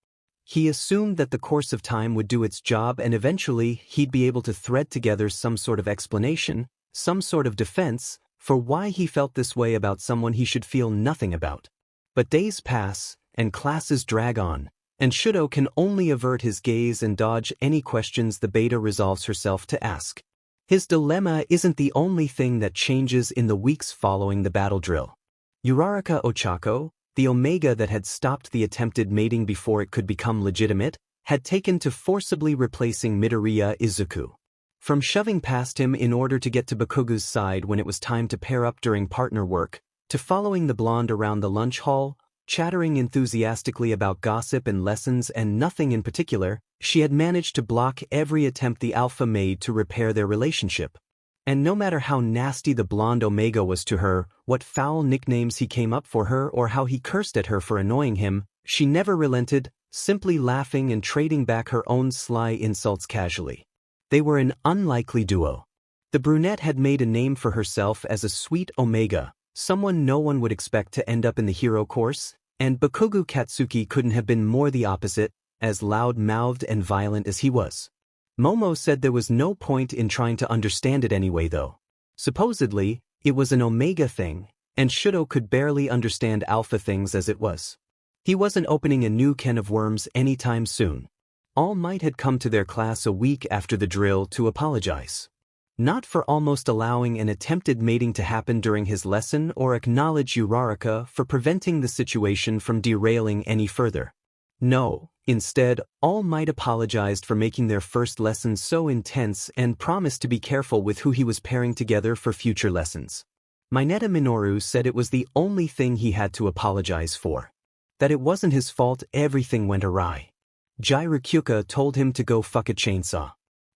He assumed that the course of time would do its job and eventually he'd be able to thread together some sort of explanation, some sort of defense, for why he felt this way about someone he should feel nothing about. But days pass, and classes drag on, and Shudo can only avert his gaze and dodge any questions the beta resolves herself to ask. His dilemma isn't the only thing that changes in the weeks following the battle drill. Uraraka Ochako, the Omega that had stopped the attempted mating before it could become legitimate, had taken to forcibly replacing Midoriya Izuku. From shoving past him in order to get to Bakugo's side when it was time to pair up during partner work, to following the blonde around the lunch hall, chattering enthusiastically about gossip and lessons and nothing in particular, she had managed to block every attempt the alpha made to repair their relationship. And no matter how nasty the blonde Omega was to her, what foul nicknames he came up for her or how he cursed at her for annoying him, she never relented, simply laughing and trading back her own sly insults casually. They were an unlikely duo. The brunette had made a name for herself as a sweet Omega, someone no one would expect to end up in the hero course, and Bakugo Katsuki couldn't have been more the opposite, as loud-mouthed and violent as he was. Momo said there was no point in trying to understand it anyway though. Supposedly, it was an Omega thing, and Shudo could barely understand alpha things as it was. He wasn't opening a new can of worms anytime soon. All Might had come to their class a week after the drill to apologize. Not for almost allowing an attempted mating to happen during his lesson or acknowledge Uraraka for preventing the situation from derailing any further. No, instead, All Might apologized for making their first lesson so intense and promised to be careful with who he was pairing together for future lessons. Mineta Minoru said it was the only thing he had to apologize for. That it wasn't his fault everything went awry. Jirukyuka told him to go fuck a chainsaw.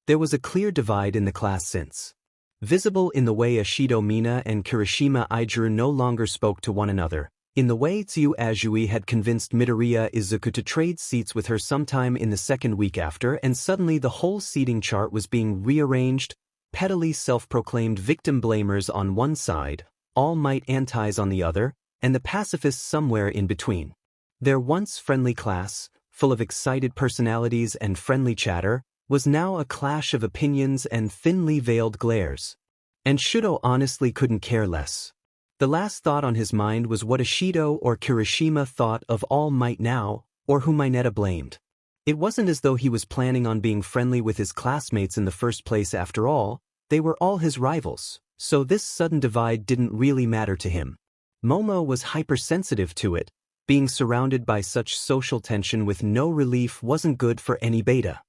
There was a clear divide in the class since. Visible in the way Ashido Mina and Kirishima Aijuru no longer spoke to one another, in the way Tsuyu Azui had convinced Midoriya Izuku to trade seats with her sometime in the second week after, and suddenly the whole seating chart was being rearranged, pettily self-proclaimed victim blamers on one side, All Might antis on the other, and the pacifists somewhere in between. Their once friendly class, full of excited personalities and friendly chatter, was now a clash of opinions and thinly veiled glares. And Shudo honestly couldn't care less. The last thought on his mind was what Ashido or Kirishima thought of All Might now, or who Mineta blamed. It wasn't as though he was planning on being friendly with his classmates in the first place after all, they were all his rivals, so this sudden divide didn't really matter to him. Momo was hypersensitive to it. Being surrounded by such social tension with no relief wasn't good for any beta.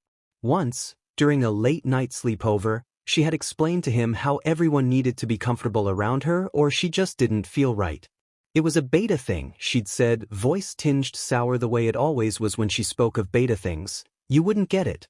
Once, during a late-night sleepover, she had explained to him how everyone needed to be comfortable around her or she just didn't feel right. It was a beta thing, she'd said, voice tinged sour the way it always was when she spoke of beta things. You wouldn't get it.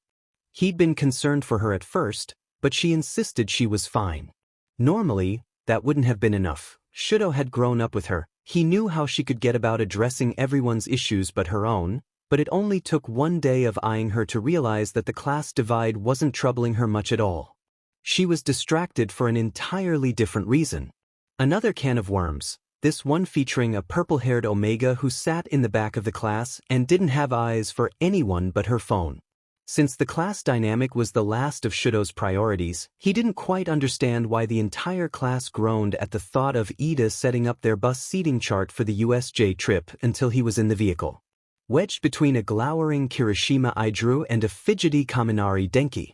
He'd been concerned for her at first, but she insisted she was fine. Normally, that wouldn't have been enough. Shudo had grown up with her. He knew how she could get about addressing everyone's issues but her own, but it only took one day of eyeing her to realize that the class divide wasn't troubling her much at all. She was distracted for an entirely different reason. Another can of worms, this one featuring a purple-haired Omega who sat in the back of the class and didn't have eyes for anyone but her phone. Since the class dynamic was the last of Shudo's priorities, he didn't quite understand why the entire class groaned at the thought of Ida setting up their bus seating chart for the USJ trip until he was in the vehicle. Wedged between a glowering Kirishima Aijuru and a fidgety Kaminari Denki.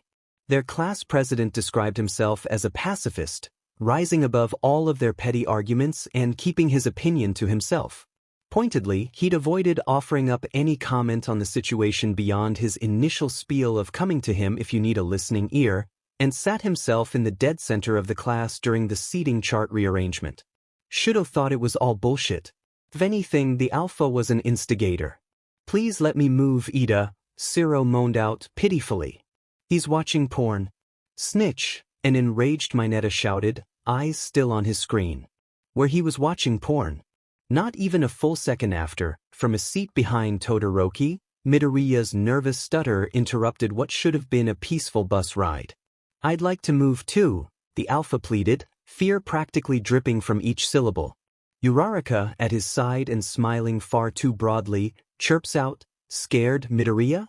Their class president described himself as a pacifist, rising above all of their petty arguments and keeping his opinion to himself. Pointedly, he'd avoided offering up any comment on the situation beyond his initial spiel of coming to him if you need a listening ear, and sat himself in the dead center of the class during the seating chart rearrangement. Shudo thought it was all bullshit. If anything, the alpha was an instigator. Please let me move, Ida, Ciro moaned out pitifully. He's watching porn. Snitch, an enraged Mineta shouted, eyes still on his screen. Where he was watching porn. Not even a full second after, from a seat behind Todoroki, Midoriya's nervous stutter interrupted what should have been a peaceful bus ride. I'd like to move too, the alpha pleaded, fear practically dripping from each syllable. Uraraka, at his side and smiling far too broadly, chirps out, scared Midoriya?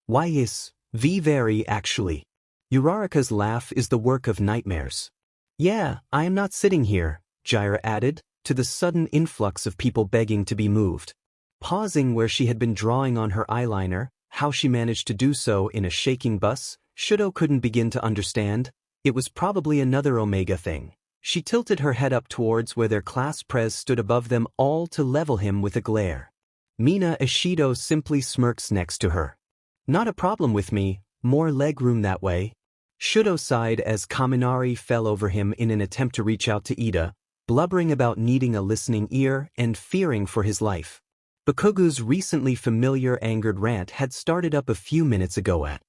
Why yes, very actually. Uraraka's laugh is the work of nightmares. Yeah, I am not sitting here, Jiraiya added, to the sudden influx of people begging to be moved. Pausing where she had been drawing on her eyeliner, how she managed to do so in a shaking bus, Shudo couldn't begin to understand. It was probably another Omega thing. She tilted her head up towards where their class prez stood above them all to level him with a glare. Mina Ashido simply smirks next to her. Not a problem with me, more leg room that way. Shudo sighed as Kaminari fell over him in an attempt to reach out to Ida, blubbering about needing a listening ear and fearing for his life. Bakugu's recently familiar angered rant had started up a few minutes ago at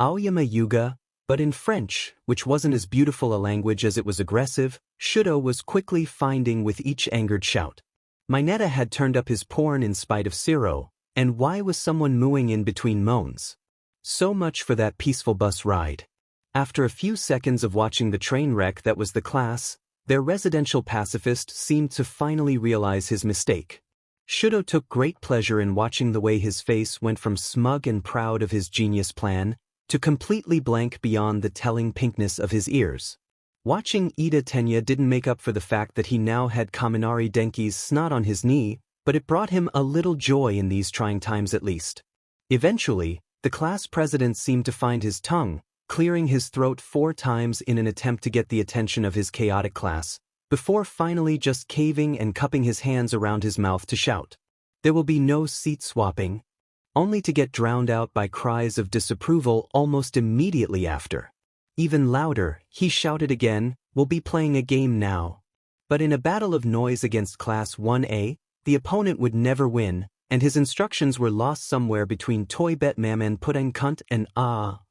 Aoyama Yuga, but in French, which wasn't as beautiful a language as it was aggressive, Shudo was quickly finding with each angered shout. Mineta had turned up his porn in spite of Ciro, and why was someone mooing in between moans? So much for that peaceful bus ride. After a few seconds of watching the train wreck that was the class, their residential pacifist seemed to finally realize his mistake. Shudo took great pleasure in watching the way his face went from smug and proud of his genius plan to completely blank beyond the telling pinkness of his ears. Watching Ida Tenya didn't make up for the fact that he now had Kaminari Denki's snot on his knee, but it brought him a little joy in these trying times at least. Eventually, the class president seemed to find his tongue, clearing his throat 4 times in an attempt to get the attention of his chaotic class, before finally just caving and cupping his hands around his mouth to shout, "There will be no seat swapping," only to get drowned out by cries of disapproval almost immediately after. Even louder, he shouted again, "We'll be playing a game now." But in a battle of noise against Class 1A, the opponent would never win, and his instructions were lost somewhere between "Toy bet maman pudding cunt" and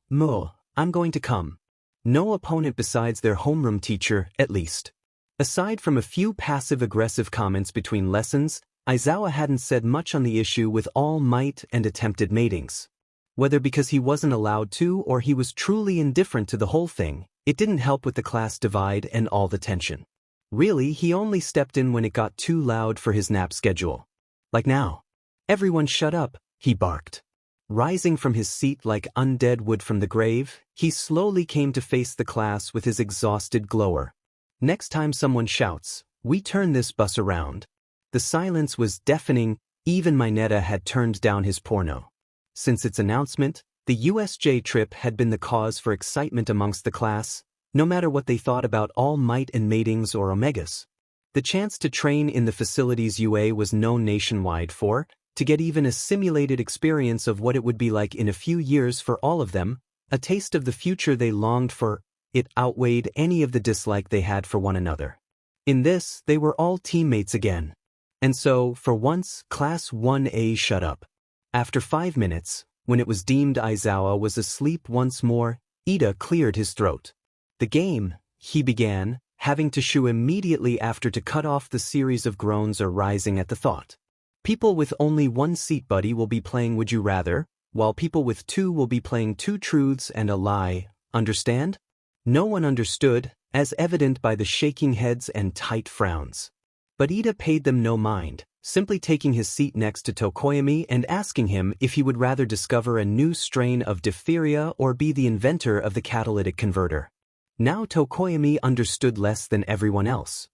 "Mo, I'm going to come." No opponent besides their homeroom teacher, at least. Aside from a few passive-aggressive comments between lessons, Aizawa hadn't said much on the issue with all might and attempted matings. Whether because he wasn't allowed to or he was truly indifferent to the whole thing, it didn't help with the class divide and all the tension. Really, he only stepped in when it got too loud for his nap schedule. Like now. "Everyone shut up," he barked. Rising from his seat like undead wood from the grave, he slowly came to face the class with his exhausted glower. "Next time someone shouts, we turn this bus around." The silence was deafening, even Mineta had turned down his porno. Since its announcement, the USJ trip had been the cause for excitement amongst the class, no matter what they thought about all might and matings or omegas. The chance to train in the facilities UA was known nationwide for, to get even a simulated experience of what it would be like in a few years for all of them, a taste of the future they longed for. It outweighed any of the dislike they had for one another. In this, they were all teammates again. And so, for once, Class 1A shut up. After 5 minutes, when it was deemed Aizawa was asleep once more, Ida cleared his throat. "The game," he began, having to shoo immediately after to cut off the series of groans arising at the thought. "People with only 1 seat buddy will be playing Would You Rather, while people with 2 will be playing 2 truths and a lie, understand?" No one understood, as evident by the shaking heads and tight frowns. But Ida paid them no mind, simply taking his seat next to Tokoyami and asking him if he would rather discover a new strain of diphtheria or be the inventor of the catalytic converter. Now Tokoyami understood less than everyone else.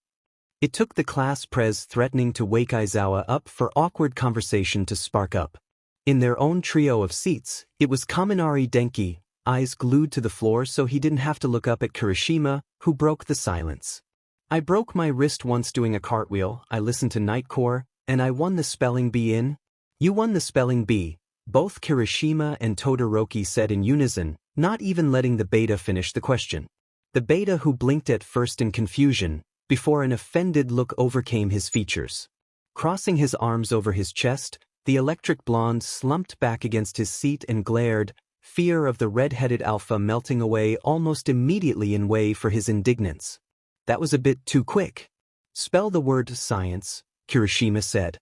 It took the class prez threatening to wake Aizawa up for awkward conversation to spark up. In their own trio of seats, it was Kaminari Denki, eyes glued to the floor so he didn't have to look up at Kirishima, who broke the silence. "I broke my wrist once doing a cartwheel, I listened to Nightcore, and I won the spelling bee in." "You won the spelling bee," both Kirishima and Todoroki said in unison, not even letting the beta finish the question. The beta who blinked at first in confusion, before an offended look overcame his features. Crossing his arms over his chest, the electric blonde slumped back against his seat and glared, fear of the red-headed alpha melting away almost immediately in way for his indignance. "That was a bit too quick." "Spell the word science," Kirishima said.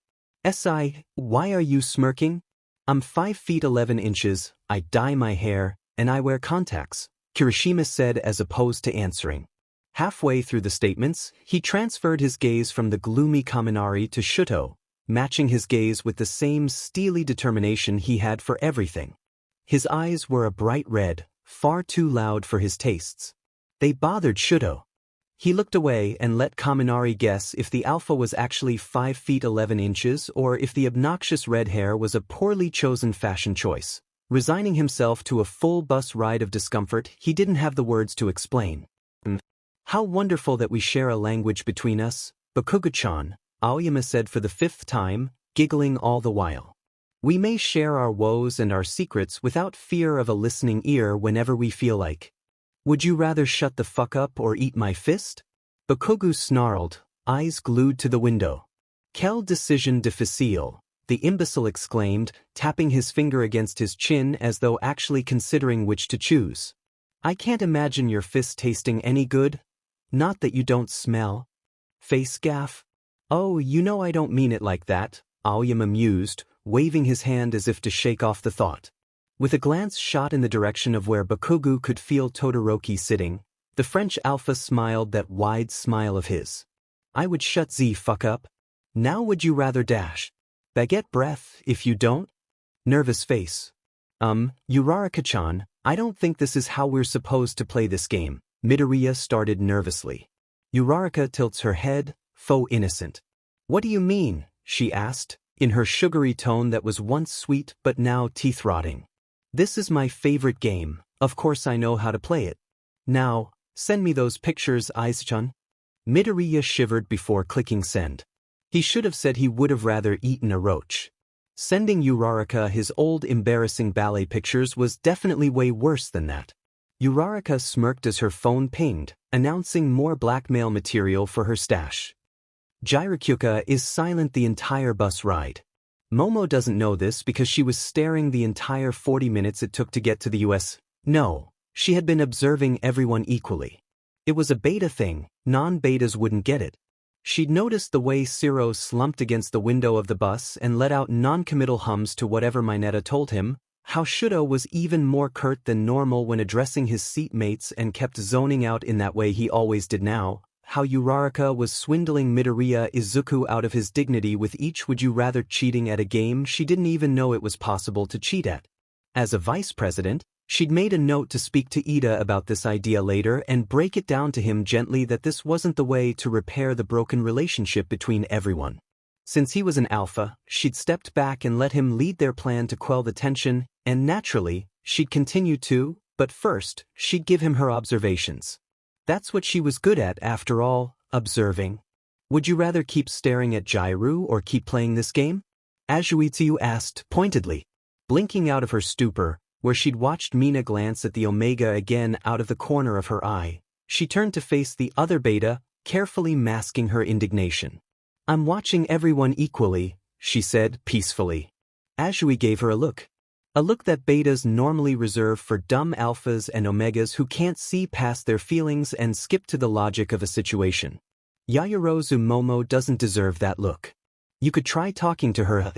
Why are you smirking?" "I'm 5 feet 11 inches, I dye my hair, and I wear contacts," Kirishima said as opposed to answering. Halfway through the statements, he transferred his gaze from the gloomy Kaminari to Shuto, matching his gaze with the same steely determination he had for everything. His eyes were a bright red, far too loud for his tastes. They bothered Shuto. He looked away and let Kaminari guess if the alpha was actually 5 feet 11 inches or if the obnoxious red hair was a poorly chosen fashion choice. Resigning himself to a full bus ride of discomfort, he didn't have the words to explain. "How wonderful that we share a language between us, Bakugo-chan," Aoyama said for the 5th time, giggling all the while. "We may share our woes and our secrets without fear of a listening ear whenever we feel like. Would you rather shut the fuck up or eat my fist?" Bakugo snarled, eyes glued to the window. "Quelle décision difficile," the imbecile exclaimed, tapping his finger against his chin as though actually considering which to choose. "I can't imagine your fist tasting any good. Not that you don't smell." Face gaff. "Oh, you know I don't mean it like that," Aoyama mused, waving his hand as if to shake off the thought. With a glance shot in the direction of where Bakugo could feel Todoroki sitting, the French alpha smiled that wide smile of his. "I would shut the fuck up. Now would you rather dash? Baguette breath, if you don't?" Nervous face. Uraraka-chan, I don't think this is how we're supposed to play this game," Midoriya started nervously. Uraraka tilts her head, faux innocent. What do you mean? She asked, in her sugary tone that was once sweet but now teeth-rotting. This is my favorite game, of course I know how to play it. Now, send me those pictures, Aiz-chan. Midoriya shivered before clicking send. He should have said he would have rather eaten a roach. Sending Uraraka his old embarrassing ballet pictures was definitely way worse than that. Uraraka smirked as her phone pinged, announcing more blackmail material for her stash. Jirokyuka is silent the entire bus ride. Momo doesn't know this because she was staring the entire 40 minutes it took to get to the US. No, she had been observing everyone equally. It was a beta thing, non-betas wouldn't get it. She'd noticed the way Siro slumped against the window of the bus and let out non-committal hums to whatever Mineta told him, how Shudo was even more curt than normal when addressing his seatmates and kept zoning out in that way he always did now, how Uraraka was swindling Midoriya Izuku out of his dignity with each would you rather cheating at a game she didn't even know it was possible to cheat at. As a vice president, she'd made a note to speak to Ida about this idea later and break it down to him gently that this wasn't the way to repair the broken relationship between everyone. Since he was an alpha, she'd stepped back and let him lead their plan to quell the tension, and naturally, she'd continue to, but first, she'd give him her observations. That's what she was good at after all, observing. Would you rather keep staring at Jairu or keep playing this game? Azuitsu asked pointedly. Blinking out of her stupor, where she'd watched Mina glance at the Omega again out of the corner of her eye, she turned to face the other beta, carefully masking her indignation. I'm watching everyone equally, she said peacefully. Azui gave her a look that betas normally reserve for dumb alphas and omegas who can't see past their feelings and skip to the logic of a situation. Yaoyorozu Momo doesn't deserve that look. You could try talking to her,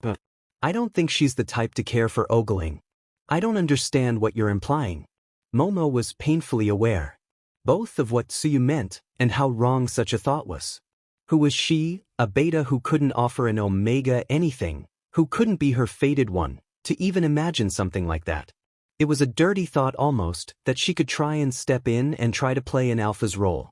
but I don't think she's the type to care for ogling. I don't understand what you're implying. Momo was painfully aware, both of what Tsuyu meant and how wrong such a thought was. Who was she, a beta who couldn't offer an omega anything, who couldn't be her fated one, to even imagine something like that? It was a dirty thought almost, that she could try and step in and try to play an alpha's role.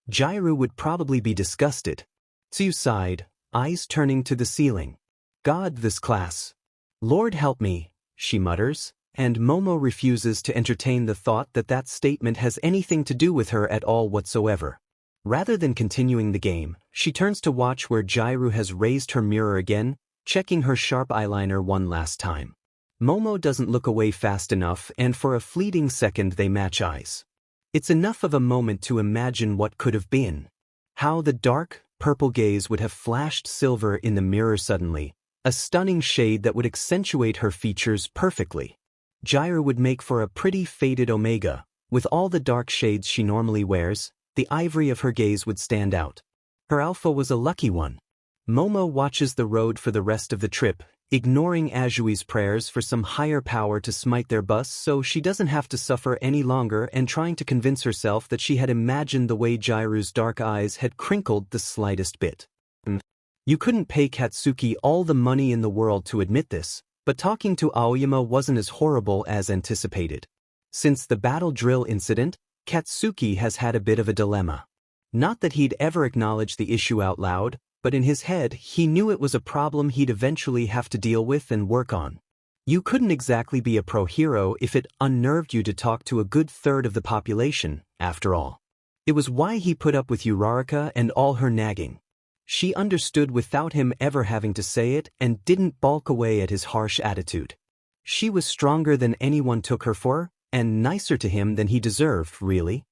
Jairu would probably be disgusted. Tsuyu sighed, eyes turning to the ceiling. God, this class. Lord help me, she mutters. And Momo refuses to entertain the thought that that statement has anything to do with her at all whatsoever. Rather than continuing the game, she turns to watch where Jairu has raised her mirror again, checking her sharp eyeliner one last time. Momo doesn't look away fast enough and for a fleeting second they match eyes. It's enough of a moment to imagine what could have been. How the dark, purple gaze would have flashed silver in the mirror suddenly, a stunning shade that would accentuate her features perfectly. Jairu would make for a pretty faded omega. With all the dark shades she normally wears, the ivory of her gaze would stand out. Her alpha was a lucky one. Momo watches the road for the rest of the trip, ignoring Azui's prayers for some higher power to smite their bus so she doesn't have to suffer any longer and trying to convince herself that she had imagined the way Jairu's dark eyes had crinkled the slightest bit. You couldn't pay Katsuki all the money in the world to admit this, but talking to Aoyama wasn't as horrible as anticipated. Since the battle drill incident, Katsuki has had a bit of a dilemma. Not that he'd ever acknowledge the issue out loud, but in his head he knew it was a problem he'd eventually have to deal with and work on. You couldn't exactly be a pro-hero if it unnerved you to talk to a good third of the population, after all. It was why he put up with Uraraka and all her nagging. She understood without him ever having to say it and didn't balk away at his harsh attitude. She was stronger than anyone took her for, and nicer to him than he deserved, really.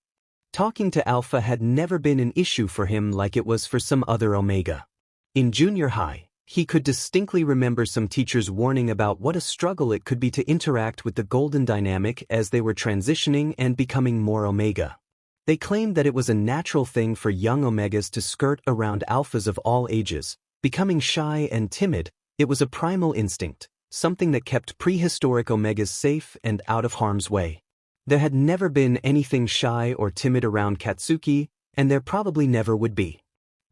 Talking to Alpha had never been an issue for him like it was for some other Omega. In junior high, he could distinctly remember some teachers warning about what a struggle it could be to interact with the golden dynamic as they were transitioning and becoming more Omega. They claimed that it was a natural thing for young Omegas to skirt around alphas of all ages, becoming shy and timid. It was a primal instinct, something that kept prehistoric Omegas safe and out of harm's way. There had never been anything shy or timid around Katsuki, and there probably never would be.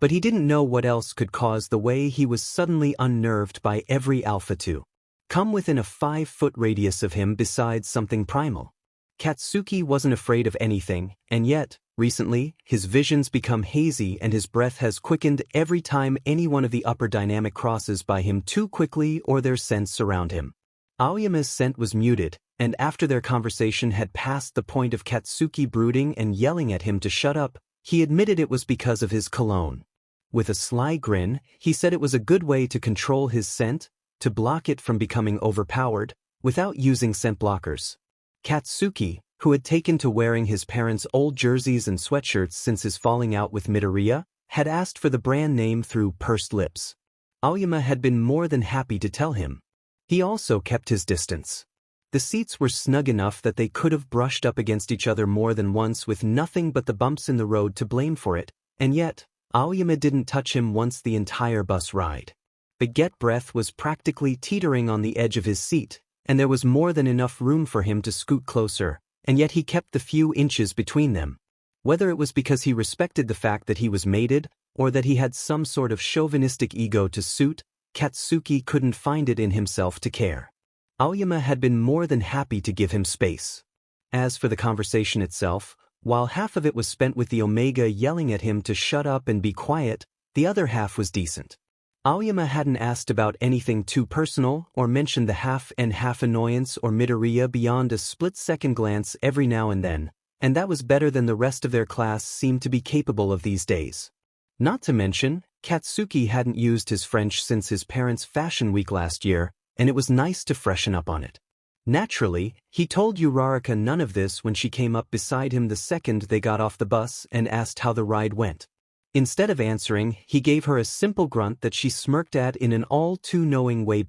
But he didn't know what else could cause the way he was suddenly unnerved by every alpha to come within a 5-foot radius of him besides something primal. Katsuki wasn't afraid of anything, and yet, recently, his visions become hazy and his breath has quickened every time any one of the upper dynamic crosses by him too quickly or their scents surround him. Aoyama's scent was muted, and after their conversation had passed the point of Katsuki brooding and yelling at him to shut up, he admitted it was because of his cologne. With a sly grin, he said it was a good way to control his scent, to block it from becoming overpowered, without using scent blockers. Katsuki, who had taken to wearing his parents' old jerseys and sweatshirts since his falling out with Midoriya, had asked for the brand name through pursed lips. Aoyama had been more than happy to tell him. He also kept his distance. The seats were snug enough that they could have brushed up against each other more than once with nothing but the bumps in the road to blame for it, and yet, Aoyama didn't touch him once the entire bus ride. Baguette Breath was practically teetering on the edge of his seat, and there was more than enough room for him to scoot closer, and yet he kept the few inches between them. Whether it was because he respected the fact that he was mated, or that he had some sort of chauvinistic ego to suit, Katsuki couldn't find it in himself to care. Aoyama had been more than happy to give him space. As for the conversation itself, while half of it was spent with the Omega yelling at him to shut up and be quiet, the other half was decent. Aoyama hadn't asked about anything too personal or mentioned the half-and-half annoyance or Midoriya beyond a split-second glance every now and then, and that was better than the rest of their class seemed to be capable of these days. Not to mention, Katsuki hadn't used his French since his parents' fashion week last year, and it was nice to freshen up on it. Naturally, he told Uraraka none of this when she came up beside him the second they got off the bus and asked how the ride went. Instead of answering, he gave her a simple grunt that she smirked at in an all-too-knowing way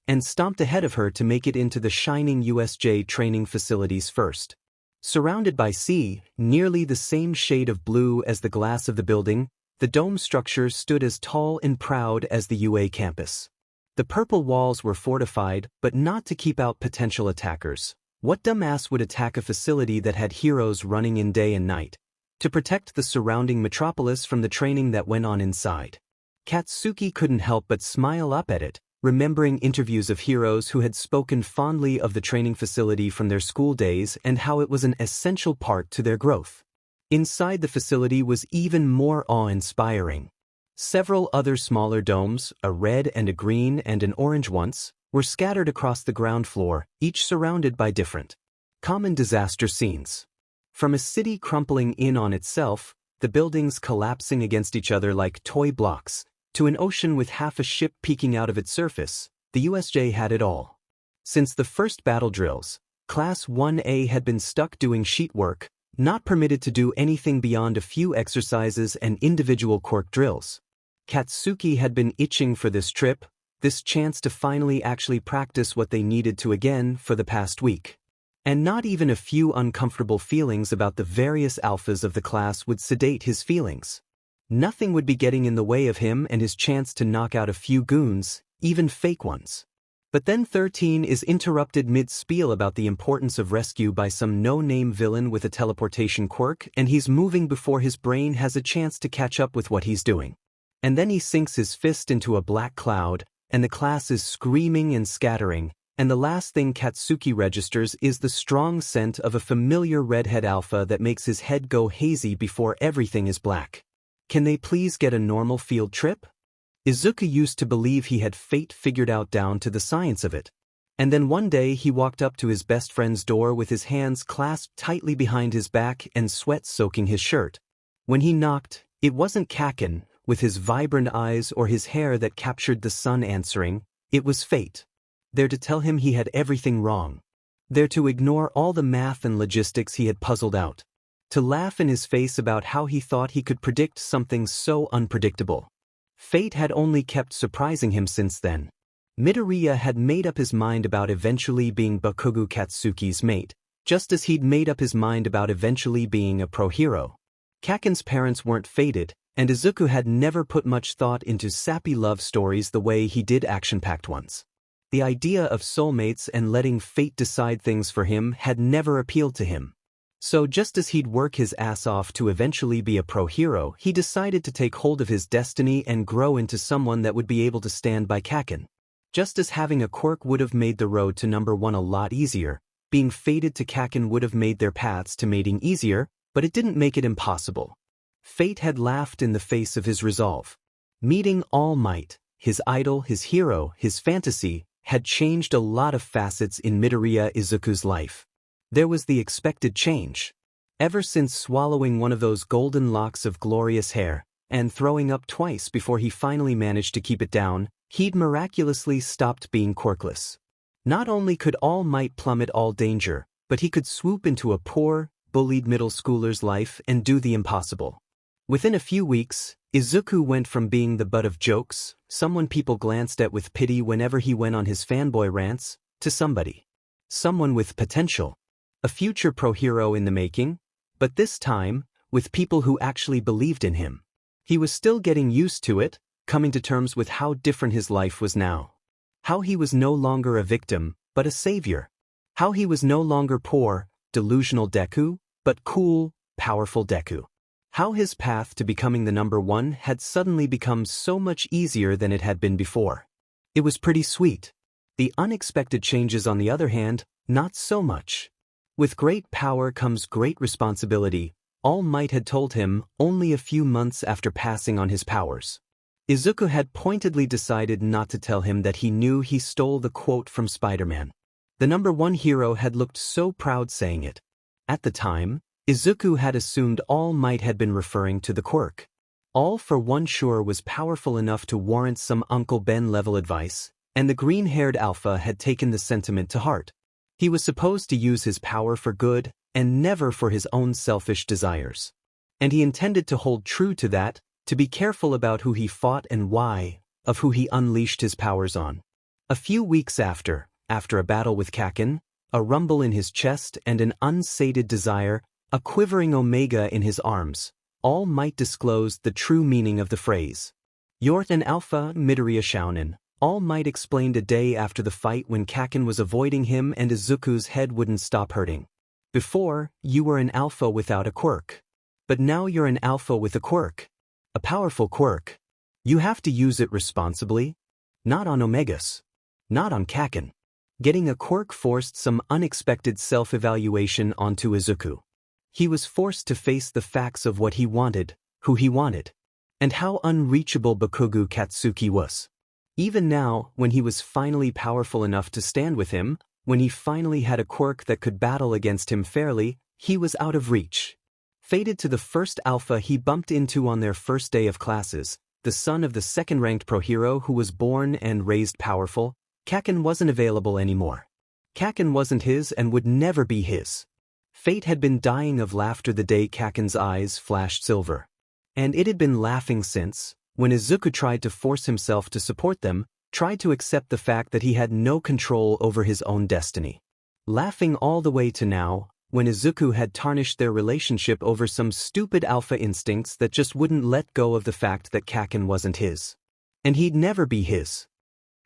and stomped ahead of her to make it into the shining USJ training facilities first. Surrounded by sea, nearly the same shade of blue as the glass of the building, the dome structure stood as tall and proud as the UA campus. The purple walls were fortified, but not to keep out potential attackers. What dumbass would attack a facility that had heroes running in day and night? To protect the surrounding metropolis from the training that went on inside. Katsuki couldn't help but smile up at it, remembering interviews of heroes who had spoken fondly of the training facility from their school days and how it was an essential part to their growth. Inside the facility was even more awe-inspiring. Several other smaller domes, a red and a green and an orange once, were scattered across the ground floor, each surrounded by different common disaster scenes. From a city crumpling in on itself, the buildings collapsing against each other like toy blocks, to an ocean with half a ship peeking out of its surface, the USJ had it all. Since the first battle drills, Class 1A had been stuck doing sheet work, not permitted to do anything beyond a few exercises and individual quirk drills. Katsuki had been itching for this trip, this chance to finally actually practice what they needed to again for the past week. And not even a few uncomfortable feelings about the various alphas of the class would sedate his feelings. Nothing would be getting in the way of him and his chance to knock out a few goons, even fake ones. But then 13 is interrupted mid-spiel about the importance of rescue by some no-name villain with a teleportation quirk, and he's moving before his brain has a chance to catch up with what he's doing. And then he sinks his fist into a black cloud, and the class is screaming and scattering, and the last thing Katsuki registers is the strong scent of a familiar redhead alpha that makes his head go hazy before everything is black. Can they please get a normal field trip? Izuku used to believe he had fate figured out down to the science of it. And then one day he walked up to his best friend's door with his hands clasped tightly behind his back and sweat soaking his shirt. When he knocked, it wasn't Kaken, with his vibrant eyes or his hair that captured the sun answering, it was fate. There to tell him he had everything wrong. There to ignore all the math and logistics he had puzzled out. To laugh in his face about how he thought he could predict something so unpredictable. Fate had only kept surprising him since then. Midoriya had made up his mind about eventually being Bakugo Katsuki's mate, just as he'd made up his mind about eventually being a pro-hero. Kaken's parents weren't fated, and Izuku had never put much thought into sappy love stories the way he did action-packed ones. The idea of soulmates and letting fate decide things for him had never appealed to him. So just as he'd work his ass off to eventually be a pro-hero, he decided to take hold of his destiny and grow into someone that would be able to stand by Kaken. Just as having a quirk would have made the road to number 1 a lot easier, being fated to Kaken would have made their paths to mating easier, but it didn't make it impossible. Fate had laughed in the face of his resolve. Meeting All Might, his idol, his hero, his fantasy, had changed a lot of facets in Midoriya Izuku's life. There was the expected change. Ever since swallowing one of those golden locks of glorious hair, and throwing up twice before he finally managed to keep it down, he'd miraculously stopped being quirkless. Not only could All Might plummet all danger, but he could swoop into a poor, bullied middle schooler's life and do the impossible. Within a few weeks, Izuku went from being the butt of jokes, someone people glanced at with pity whenever he went on his fanboy rants, to someone with potential. A future pro-hero in the making, but this time, with people who actually believed in him. He was still getting used to it, coming to terms with how different his life was now. How he was no longer a victim, but a savior. How he was no longer poor, delusional Deku, but cool, powerful Deku. How his path to becoming the #1 had suddenly become so much easier than it had been before. It was pretty sweet. The unexpected changes, on the other hand, not so much. With great power comes great responsibility, All Might had told him only a few months after passing on his powers. Izuku had pointedly decided not to tell him that he knew he stole the quote from Spider-Man. The #1 hero had looked so proud saying it. At the time, Izuku had assumed All Might had been referring to the Quirk. All for One sure was powerful enough to warrant some Uncle Ben-level advice, and the green-haired alpha had taken the sentiment to heart. He was supposed to use his power for good, and never for his own selfish desires. And he intended to hold true to that, to be careful about who he fought and why, of who he unleashed his powers on. A few weeks after a battle with Kaken, a rumble in his chest and an unsated desire, a quivering omega in his arms, All Might disclosed the true meaning of the phrase. "You're an alpha, Midoriya Shounen," All Might explained a day after the fight when Kaken was avoiding him and Izuku's head wouldn't stop hurting. "Before, you were an alpha without a quirk. But now you're an alpha with a quirk. A powerful quirk. You have to use it responsibly. Not on omegas. Not on Kaken." Getting a quirk forced some unexpected self-evaluation onto Izuku. He was forced to face the facts of what he wanted, who he wanted, and how unreachable Bakugo Katsuki was. Even now, when he was finally powerful enough to stand with him, when he finally had a quirk that could battle against him fairly, he was out of reach. Fated to the first alpha he bumped into on their first day of classes, the son of the second-ranked pro-hero who was born and raised powerful, Kaken wasn't available anymore. Kaken wasn't his and would never be his. Fate had been dying of laughter the day Kaken's eyes flashed silver. And it had been laughing since, when Izuku tried to force himself to support them, tried to accept the fact that he had no control over his own destiny. Laughing all the way to now, when Izuku had tarnished their relationship over some stupid alpha instincts that just wouldn't let go of the fact that Kaken wasn't his. And he'd never be his.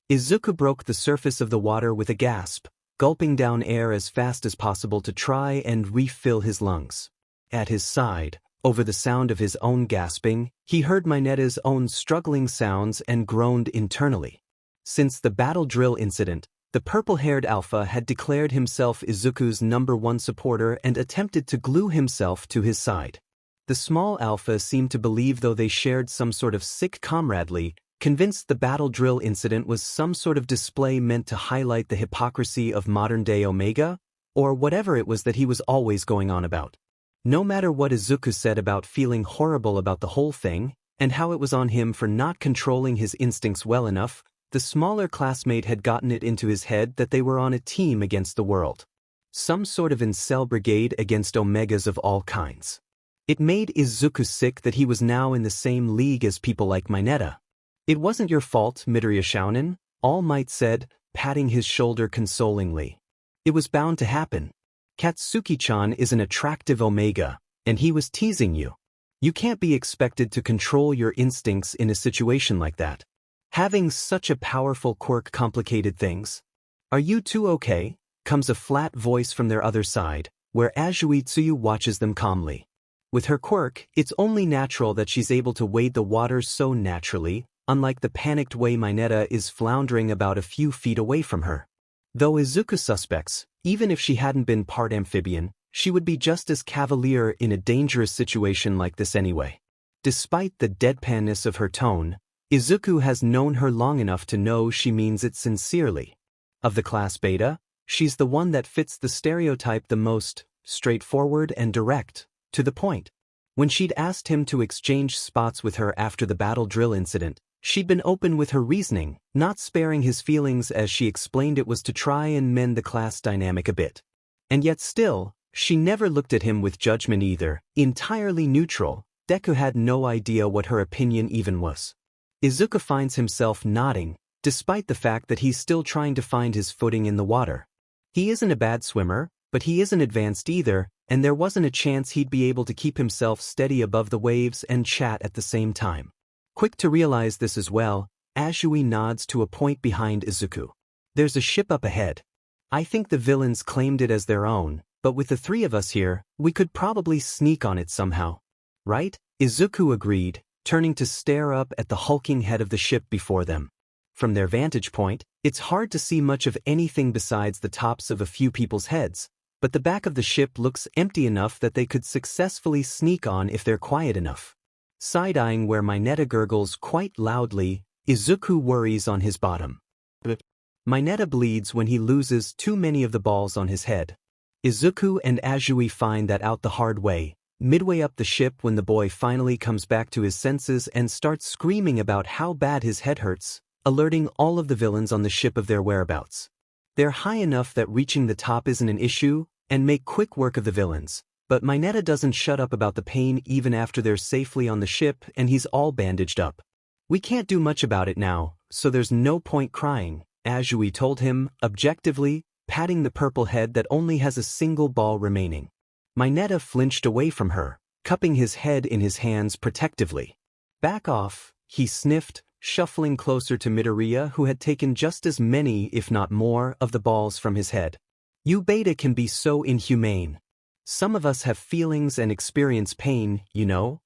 Izuku broke the surface of the water with a gasp, gulping down air as fast as possible to try and refill his lungs. At his side, over the sound of his own gasping, he heard Minetta's own struggling sounds and groaned internally. Since the battle drill incident, the purple-haired alpha had declared himself Izuku's #1 supporter and attempted to glue himself to his side. The small alpha seemed to believe, though they shared some sort of sick comradely, convinced the battle drill incident was some sort of display meant to highlight the hypocrisy of modern-day Omega, or whatever it was that he was always going on about. No matter what Izuku said about feeling horrible about the whole thing, and how it was on him for not controlling his instincts well enough, the smaller classmate had gotten it into his head that they were on a team against the world. Some sort of incel brigade against Omegas of all kinds. It made Izuku sick that he was now in the same league as people like Minetta. "It wasn't your fault, Midoriya Shounen," All Might said, patting his shoulder consolingly. "It was bound to happen. Katsuki-chan is an attractive Omega, and he was teasing you. You can't be expected to control your instincts in a situation like that. Having such a powerful quirk complicated things. Are you two okay?" comes a flat voice from their other side, where Azuitsuyu watches them calmly. With her quirk, it's only natural that she's able to wade the waters so naturally, unlike the panicked way Minetta is floundering about a few feet away from her. Though Izuku suspects, even if she hadn't been part amphibian, she would be just as cavalier in a dangerous situation like this anyway. Despite the deadpanness of her tone, Izuku has known her long enough to know she means it sincerely. Of the class beta, she's the one that fits the stereotype the most, straightforward and direct, to the point. When she'd asked him to exchange spots with her after the battle drill incident, she'd been open with her reasoning, not sparing his feelings as she explained it was to try and mend the class dynamic a bit. And yet still, she never looked at him with judgment either, entirely neutral. Deku had no idea what her opinion even was. Izuku finds himself nodding, despite the fact that he's still trying to find his footing in the water. He isn't a bad swimmer, but he isn't advanced either, and there wasn't a chance he'd be able to keep himself steady above the waves and chat at the same time. Quick to realize this as well, Azui nods to a point behind Izuku. There's a ship up ahead. I think the villains claimed it as their own, but with the three of us here, we could probably sneak on it somehow. Right? Izuku agreed, turning to stare up at the hulking head of the ship before them. From their vantage point, it's hard to see much of anything besides the tops of a few people's heads, but the back of the ship looks empty enough that they could successfully sneak on if they're quiet enough. Side-eyeing where Mineta gurgles quite loudly, Izuku worries on his bottom. Mineta bleeds when he loses too many of the balls on his head. Izuku and Azui find that out the hard way, midway up the ship when the boy finally comes back to his senses and starts screaming about how bad his head hurts, alerting all of the villains on the ship of their whereabouts. They're high enough that reaching the top isn't an issue, and make quick work of the villains, but Mineta doesn't shut up about the pain even after they're safely on the ship and he's all bandaged up. We can't do much about it now, so there's no point crying, Azui told him, objectively, patting the purple head that only has a single ball remaining. Mineta flinched away from her, cupping his head in his hands protectively. Back off, he sniffed, shuffling closer to Midoriya who had taken just as many if not more of the balls from his head. You beta can be so inhumane. Some of us have feelings and experience pain, you know?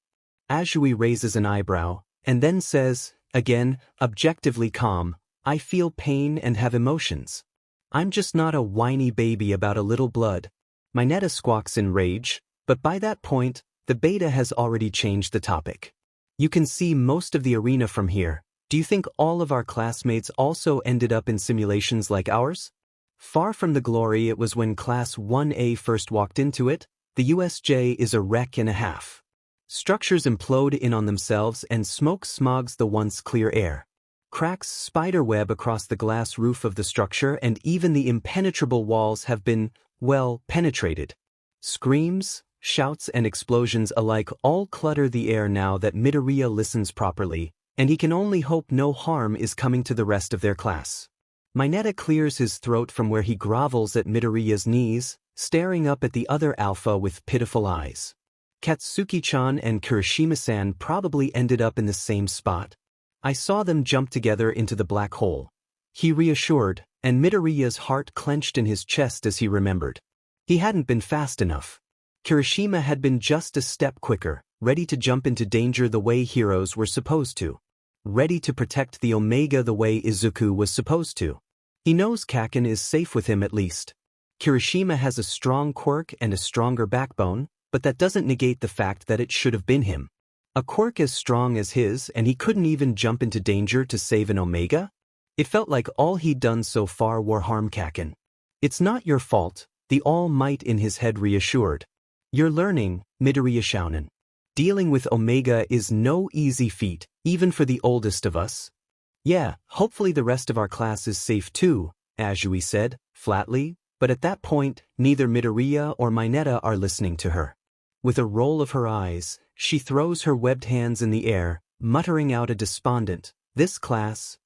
Azui raises an eyebrow, and then says, again, objectively calm, I feel pain and have emotions. I'm just not a whiny baby about a little blood. Mineta squawks in rage, but by that point, the beta has already changed the topic. You can see most of the arena from here. Do you think all of our classmates also ended up in simulations like ours? Far from the glory it was when Class 1A first walked into it, the USJ is a wreck and a half. Structures implode in on themselves and smoke smogs the once clear air. Cracks spiderweb across the glass roof of the structure and even the impenetrable walls have been, well, penetrated. Screams, shouts and explosions alike all clutter the air now that Midoriya listens properly, and he can only hope no harm is coming to the rest of their class. Mineta clears his throat from where he grovels at Midoriya's knees, staring up at the other alpha with pitiful eyes. Katsuki-chan and Kirishima-san probably ended up in the same spot. I saw them jump together into the black hole. He reassured, and Midoriya's heart clenched in his chest as he remembered. He hadn't been fast enough. Kirishima had been just a step quicker, ready to jump into danger the way heroes were supposed to. Ready to protect the Omega the way Izuku was supposed to. He knows Kaken is safe with him at least. Kirishima has a strong quirk and a stronger backbone, but that doesn't negate the fact that it should have been him. A quirk as strong as his and he couldn't even jump into danger to save an Omega? It felt like all he'd done so far were harm Kaken. It's not your fault, the All Might in his head reassured. You're learning, Midoriya shounen. Dealing with Omega is no easy feat, even for the oldest of us. Yeah, hopefully the rest of our class is safe too, Azui said, flatly, but at that point, neither Midoriya or Mineta are listening to her. With a roll of her eyes, she throws her webbed hands in the air, muttering out a despondent, this class?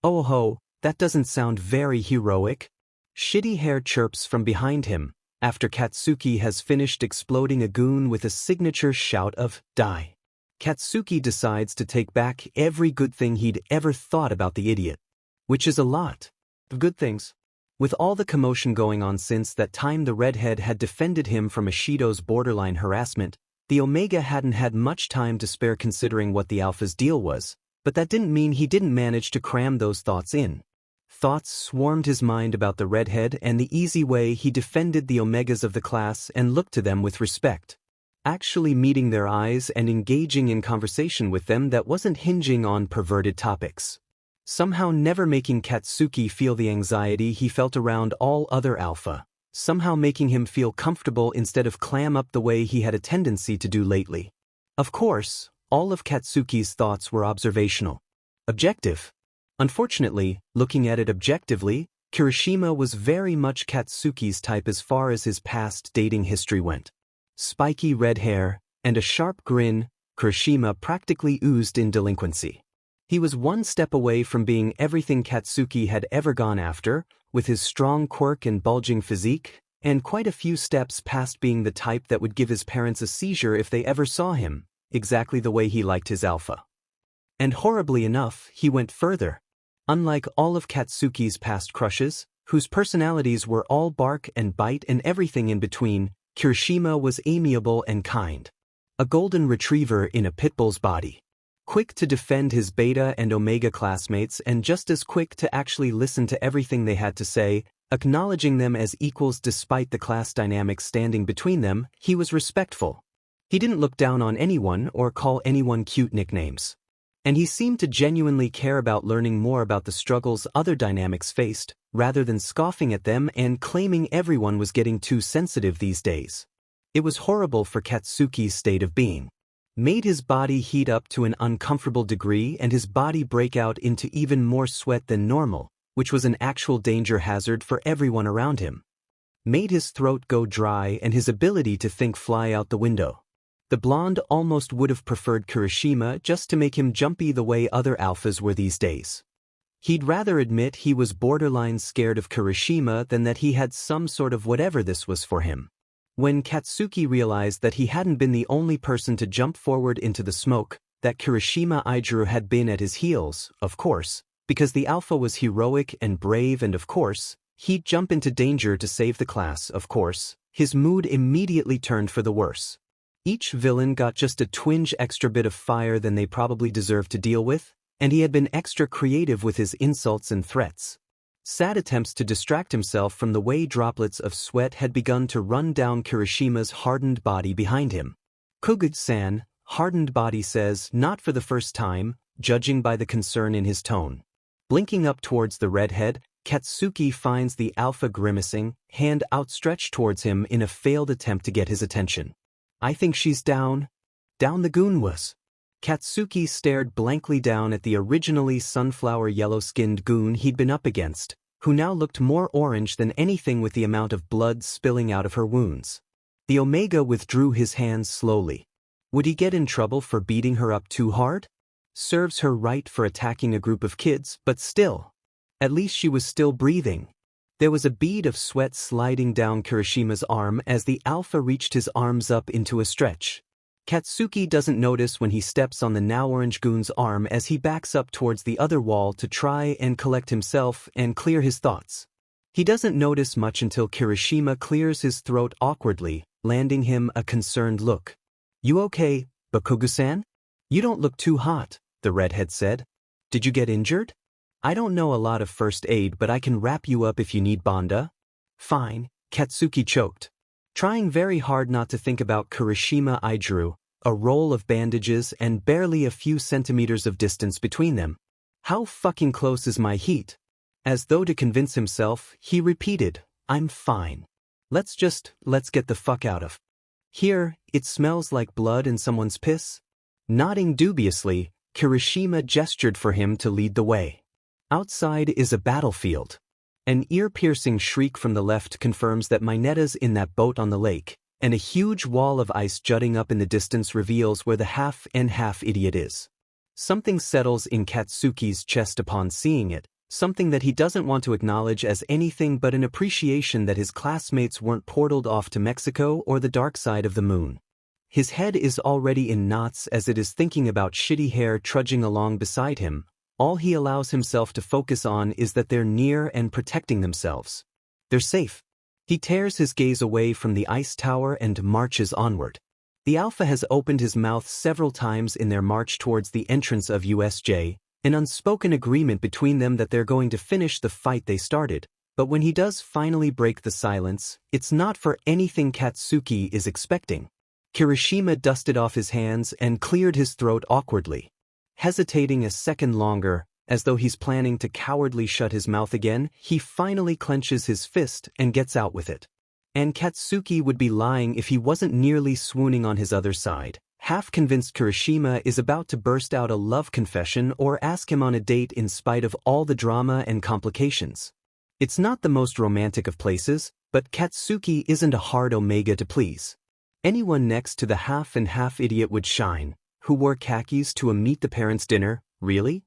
Oh ho, that doesn't sound very heroic. Shitty hair chirps from behind him, after Katsuki has finished exploding a goon with a signature shout of, die. Katsuki decides to take back every good thing he'd ever thought about the idiot. Which is a lot of good things. With all the commotion going on since that time the redhead had defended him from Ishido's borderline harassment, the Omega hadn't had much time to spare considering what the Alpha's deal was, but that didn't mean he didn't manage to cram those thoughts in. Thoughts swarmed his mind about the redhead and the easy way he defended the omegas of the class and looked to them with respect. Actually meeting their eyes and engaging in conversation with them that wasn't hinging on perverted topics. Somehow never making Katsuki feel the anxiety he felt around all other alpha. Somehow making him feel comfortable instead of clam up the way he had a tendency to do lately. Of course, all of Katsuki's thoughts were observational. Objective. Unfortunately, looking at it objectively, Kirishima was very much Katsuki's type as far as his past dating history went. Spiky red hair, and a sharp grin, Kirishima practically oozed in delinquency. He was one step away from being everything Katsuki had ever gone after, with his strong quirk and bulging physique, and quite a few steps past being the type that would give his parents a seizure if they ever saw him, exactly the way he liked his alpha. And horribly enough, he went further. Unlike all of Katsuki's past crushes, whose personalities were all bark and bite and everything in between, Kirishima was amiable and kind. A golden retriever in a pit bull's body. Quick to defend his beta and omega classmates and just as quick to actually listen to everything they had to say, acknowledging them as equals despite the class dynamics standing between them. He was respectful. He didn't look down on anyone or call anyone cute nicknames. And he seemed to genuinely care about learning more about the struggles other dynamics faced, rather than scoffing at them and claiming everyone was getting too sensitive these days. It was horrible for Katsuki's state of being. Made his body heat up to an uncomfortable degree and his body break out into even more sweat than normal, which was an actual danger hazard for everyone around him. Made his throat go dry and his ability to think fly out the window. The blonde almost would have preferred Kirishima just to make him jumpy the way other alphas were these days. He'd rather admit he was borderline scared of Kirishima than that he had some sort of whatever this was for him. When Katsuki realized that he hadn't been the only person to jump forward into the smoke, that Kirishima Idru had been at his heels, of course, because the alpha was heroic and brave and of course, he'd jump into danger to save the class, of course, his mood immediately turned for the worse. Each villain got just a twinge extra bit of fire than they probably deserved to deal with, and he had been extra creative with his insults and threats. Sad attempts to distract himself from the way droplets of sweat had begun to run down Kirishima's hardened body behind him. Kugud-san, hardened body says, not for the first time, judging by the concern in his tone. Blinking up towards the redhead, Katsuki finds the alpha grimacing, hand outstretched towards him in a failed attempt to get his attention. I think she's down. Down the goon was. Katsuki stared blankly down at the originally sunflower yellow-skinned goon he'd been up against, who now looked more orange than anything with the amount of blood spilling out of her wounds. The Omega withdrew his hands slowly. Would he get in trouble for beating her up too hard? Serves her right for attacking a group of kids, but still. At least she was still breathing. There was a bead of sweat sliding down Kirishima's arm as the alpha reached his arms up into a stretch. Katsuki doesn't notice when he steps on the now orange goon's arm as he backs up towards the other wall to try and collect himself and clear his thoughts. He doesn't notice much until Kirishima clears his throat awkwardly, landing him a concerned look. You okay, Bakugu-san? You don't look too hot, the redhead said. Did you get injured? I don't know a lot of first aid, but I can wrap you up if you need Banda. Fine, Katsuki choked. Trying very hard not to think about Kirishima Idru, a roll of bandages and barely a few centimeters of distance between them. How fucking close is my heat? As though to convince himself, he repeated, I'm fine. Let's get the fuck out of here. It smells like blood and someone's piss. Nodding dubiously, Kirishima gestured for him to lead the way. Outside is a battlefield. An ear-piercing shriek from the left confirms that Minetta's in that boat on the lake, and a huge wall of ice jutting up in the distance reveals where the half idiot is. Something settles in Katsuki's chest upon seeing it, something that he doesn't want to acknowledge as anything but an appreciation that his classmates weren't portaled off to Mexico or the dark side of the moon. His head is already in knots as it is thinking about shitty hair trudging along beside him. All he allows himself to focus on is that they're near and protecting themselves. They're safe. He tears his gaze away from the ice tower and marches onward. The Alpha has opened his mouth several times in their march towards the entrance of USJ, An unspoken agreement between them that they're going to finish the fight they started. But when he does finally break the silence, it's not for anything Katsuki is expecting. Kirishima dusted off his hands and cleared his throat awkwardly. Hesitating a second longer, as though he's planning to cowardly shut his mouth again, he finally clenches his fist and gets out with it. And Katsuki would be lying if he wasn't nearly swooning on his other side, half-convinced Kirishima is about to burst out a love confession or ask him on a date in spite of all the drama and complications. It's not the most romantic of places, but Katsuki isn't a hard omega to please. Anyone next to the half-and-half idiot would shine, who wore khakis to a meet-the-parents dinner, really?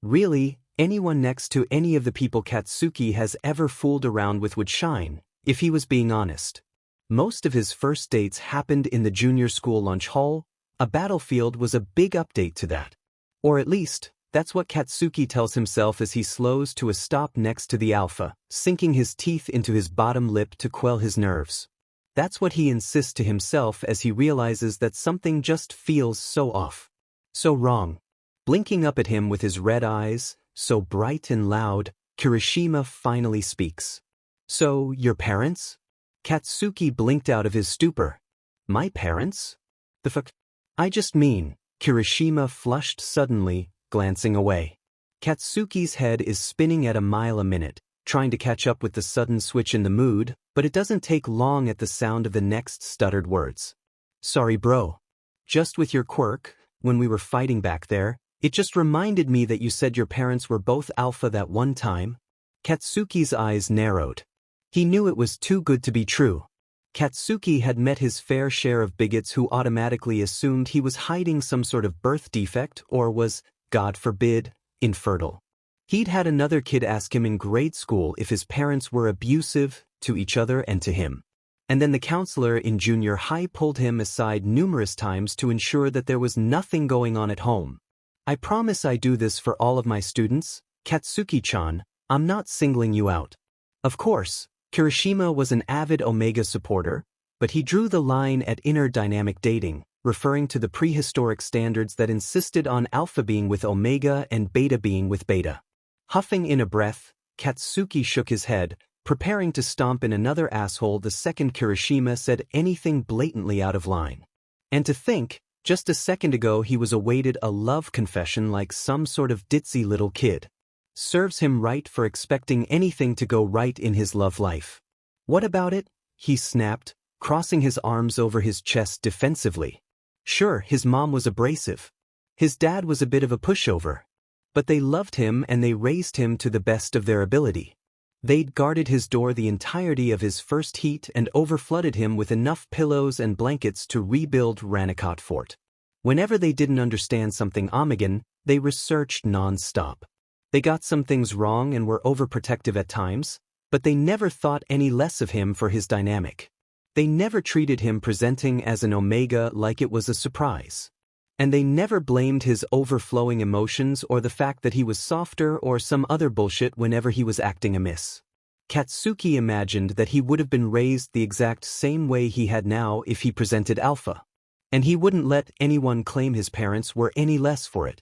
Really, anyone next to any of the people Katsuki has ever fooled around with would shine, if he was being honest. Most of his first dates happened in the junior school lunch hall. A battlefield was a big update to that. Or at least, that's what Katsuki tells himself as he slows to a stop next to the alpha, sinking his teeth into his bottom lip to quell his nerves. That's what he insists to himself as he realizes that something just feels so off. So wrong. Blinking up at him with his red eyes, so bright and loud, Kirishima finally speaks. So, your parents? Katsuki blinked out of his stupor. My parents? The fuck? I just mean, Kirishima flushed suddenly, glancing away. Katsuki's head is spinning at a mile a minute, trying to catch up with the sudden switch in the mood, but it doesn't take long at the sound of the next stuttered words. Sorry bro. Just with your quirk, when we were fighting back there, it just reminded me that you said your parents were both alpha that one time. Katsuki's eyes narrowed. He knew it was too good to be true. Katsuki had met his fair share of bigots who automatically assumed he was hiding some sort of birth defect or was, God forbid, infertile. He'd had another kid ask him in grade school if his parents were abusive to each other and to him. And then the counselor in junior high pulled him aside numerous times to ensure that there was nothing going on at home. I promise I do this for all of my students, Katsuki-chan, I'm not singling you out. Of course, Kirishima was an avid Omega supporter, but he drew the line at inner dynamic dating, referring to the prehistoric standards that insisted on alpha being with Omega and beta being with beta. Huffing in a breath, Katsuki shook his head, preparing to stomp in another asshole the second Kirishima said anything blatantly out of line. And to think, just a second ago he was awaited a love confession like some sort of ditzy little kid. Serves him right for expecting anything to go right in his love life. What about it? He snapped, crossing his arms over his chest defensively. Sure, his mom was abrasive. His dad was a bit of a pushover. But they loved him and they raised him to the best of their ability. They'd guarded his door the entirety of his first heat and overflooded him with enough pillows and blankets to rebuild Rannicott Fort. Whenever they didn't understand something Omegan, they researched non-stop. They got some things wrong and were overprotective at times, but they never thought any less of him for his dynamic. They never treated him presenting as an Omega like it was a surprise. And they never blamed his overflowing emotions or the fact that he was softer or some other bullshit whenever he was acting amiss. Katsuki imagined that he would have been raised the exact same way he had now if he presented alpha. And he wouldn't let anyone claim his parents were any less for it.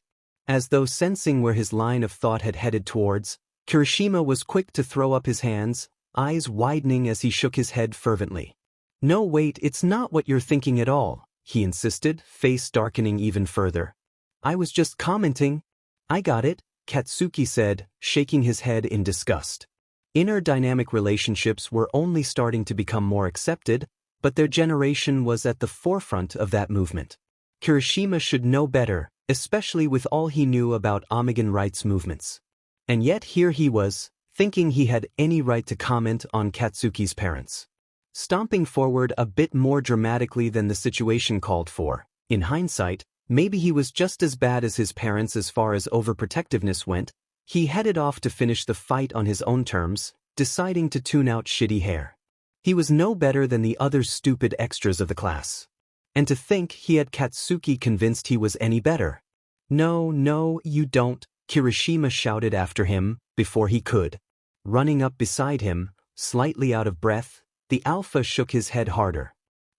As though sensing where his line of thought had headed towards, Kirishima was quick to throw up his hands, eyes widening as he shook his head fervently. No wait, it's not what you're thinking at all, he insisted, face darkening even further. I was just commenting. I got it, Katsuki said, shaking his head in disgust. Inner dynamic relationships were only starting to become more accepted, but their generation was at the forefront of that movement. Kirishima should know better, especially with all he knew about Omegan rights movements. And yet here he was, thinking he had any right to comment on Katsuki's parents. Stomping forward a bit more dramatically than the situation called for, in hindsight, maybe he was just as bad as his parents as far as overprotectiveness went. He headed off to finish the fight on his own terms, deciding to tune out shitty hair. He was no better than the other stupid extras of the class. And to think he had Katsuki convinced he was any better. No, you don't, Kirishima shouted after him, before he could. Running up beside him, slightly out of breath, the alpha shook his head harder.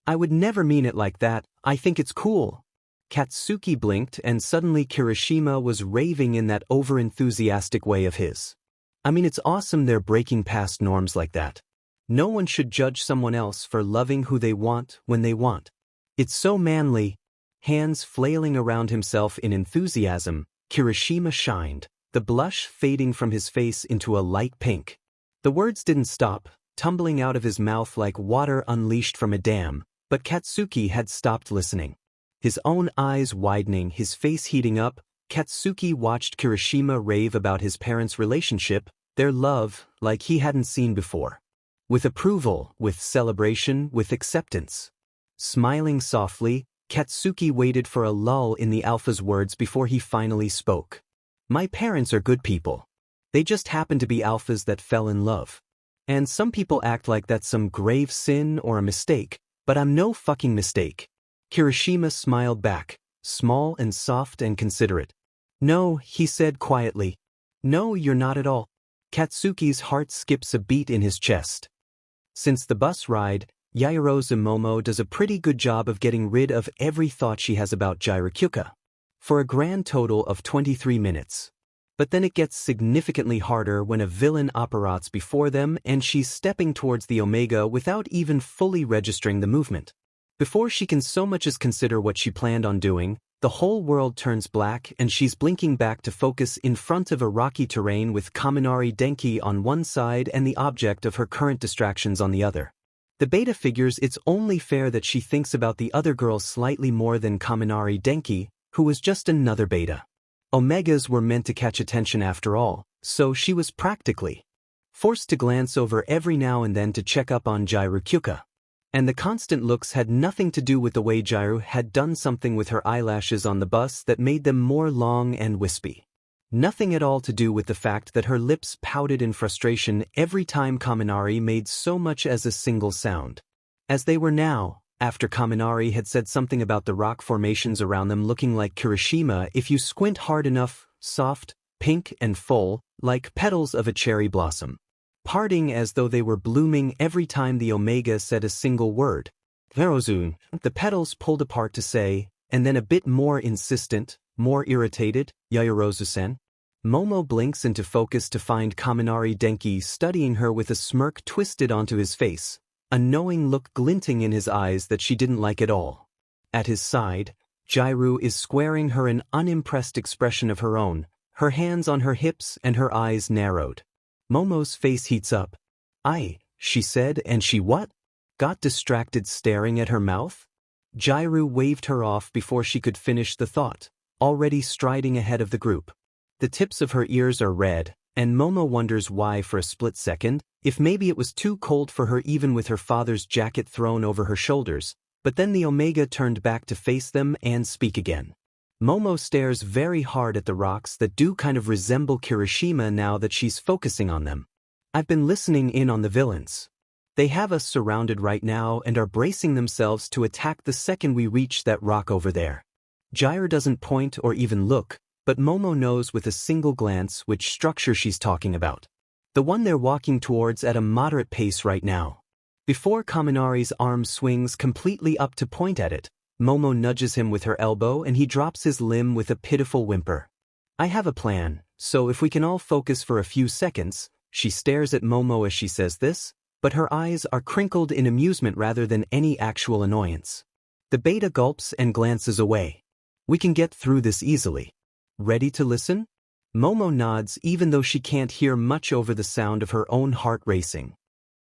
I would never mean it like that, I think it's cool. Katsuki blinked and suddenly Kirishima was raving in that over-enthusiastic way of his. I mean, it's awesome they're breaking past norms like that. No one should judge someone else for loving who they want when they want. It's so manly. Hands flailing around himself in enthusiasm, Kirishima shined, the blush fading from his face into a light pink. The words didn't stop, tumbling out of his mouth like water unleashed from a dam, but Katsuki had stopped listening. His own eyes widening, his face heating up, Katsuki watched Kirishima rave about his parents' relationship, their love, like he hadn't seen before. With approval, with celebration, with acceptance. Smiling softly, Katsuki waited for a lull in the alpha's words before he finally spoke. My parents are good people. They just happen to be alphas that fell in love. And some people act like that's some grave sin or a mistake, but I'm no fucking mistake. Kirishima smiled back, small and soft and considerate. No, he said quietly. No, you're not at all. Katsuki's heart skips a beat in his chest. Since the bus ride, Yaoyorozu Momo does a pretty good job of getting rid of every thought she has about Jirokyuka. For a grand total of 23 minutes. But then it gets significantly harder when a villain operates before them and she's stepping towards the Omega without even fully registering the movement. Before she can so much as consider what she planned on doing, the whole world turns black and she's blinking back to focus in front of a rocky terrain with Kaminari Denki on one side and the object of her current distractions on the other. The beta figures it's only fair that she thinks about the other girl slightly more than Kaminari Denki, who was just another beta. Omegas were meant to catch attention after all, so she was practically forced to glance over every now and then to check up on Jirokyuka. And the constant looks had nothing to do with the way Jiru had done something with her eyelashes on the bus that made them more long and wispy. Nothing at all to do with the fact that her lips pouted in frustration every time Kaminari made so much as a single sound. As they were now, after Kaminari had said something about the rock formations around them looking like Kirishima if you squint hard enough, soft, pink and full, like petals of a cherry blossom. Parting as though they were blooming every time the Omega said a single word. Verozun, the petals pulled apart to say, and then a bit more insistent, more irritated, Yaoyorozu-sen. Momo blinks into focus to find Kaminari Denki studying her with a smirk twisted onto his face, a knowing look glinting in his eyes that she didn't like at all. At his side, Jiru is squaring her an unimpressed expression of her own, her hands on her hips and her eyes narrowed. Momo's face heats up. She said, and she what? Got distracted staring at her mouth? Jiru waved her off before she could finish the thought, already striding ahead of the group. The tips of her ears are red, and Momo wonders why for a split second, if maybe it was too cold for her even with her father's jacket thrown over her shoulders, but then the Omega turned back to face them and speak again. Momo stares very hard at the rocks that do kind of resemble Kirishima now that she's focusing on them. I've been listening in on the villains. They have us surrounded right now and are bracing themselves to attack the second we reach that rock over there. Jiru doesn't point or even look, but Momo knows with a single glance which structure she's talking about. The one they're walking towards at a moderate pace right now. Before Kaminari's arm swings completely up to point at it, Momo nudges him with her elbow and he drops his limb with a pitiful whimper. I have a plan, so if we can all focus for a few seconds. She stares at Momo as she says this, but her eyes are crinkled in amusement rather than any actual annoyance. The beta gulps and glances away. We can get through this easily. Ready to listen? Momo nods even though she can't hear much over the sound of her own heart racing.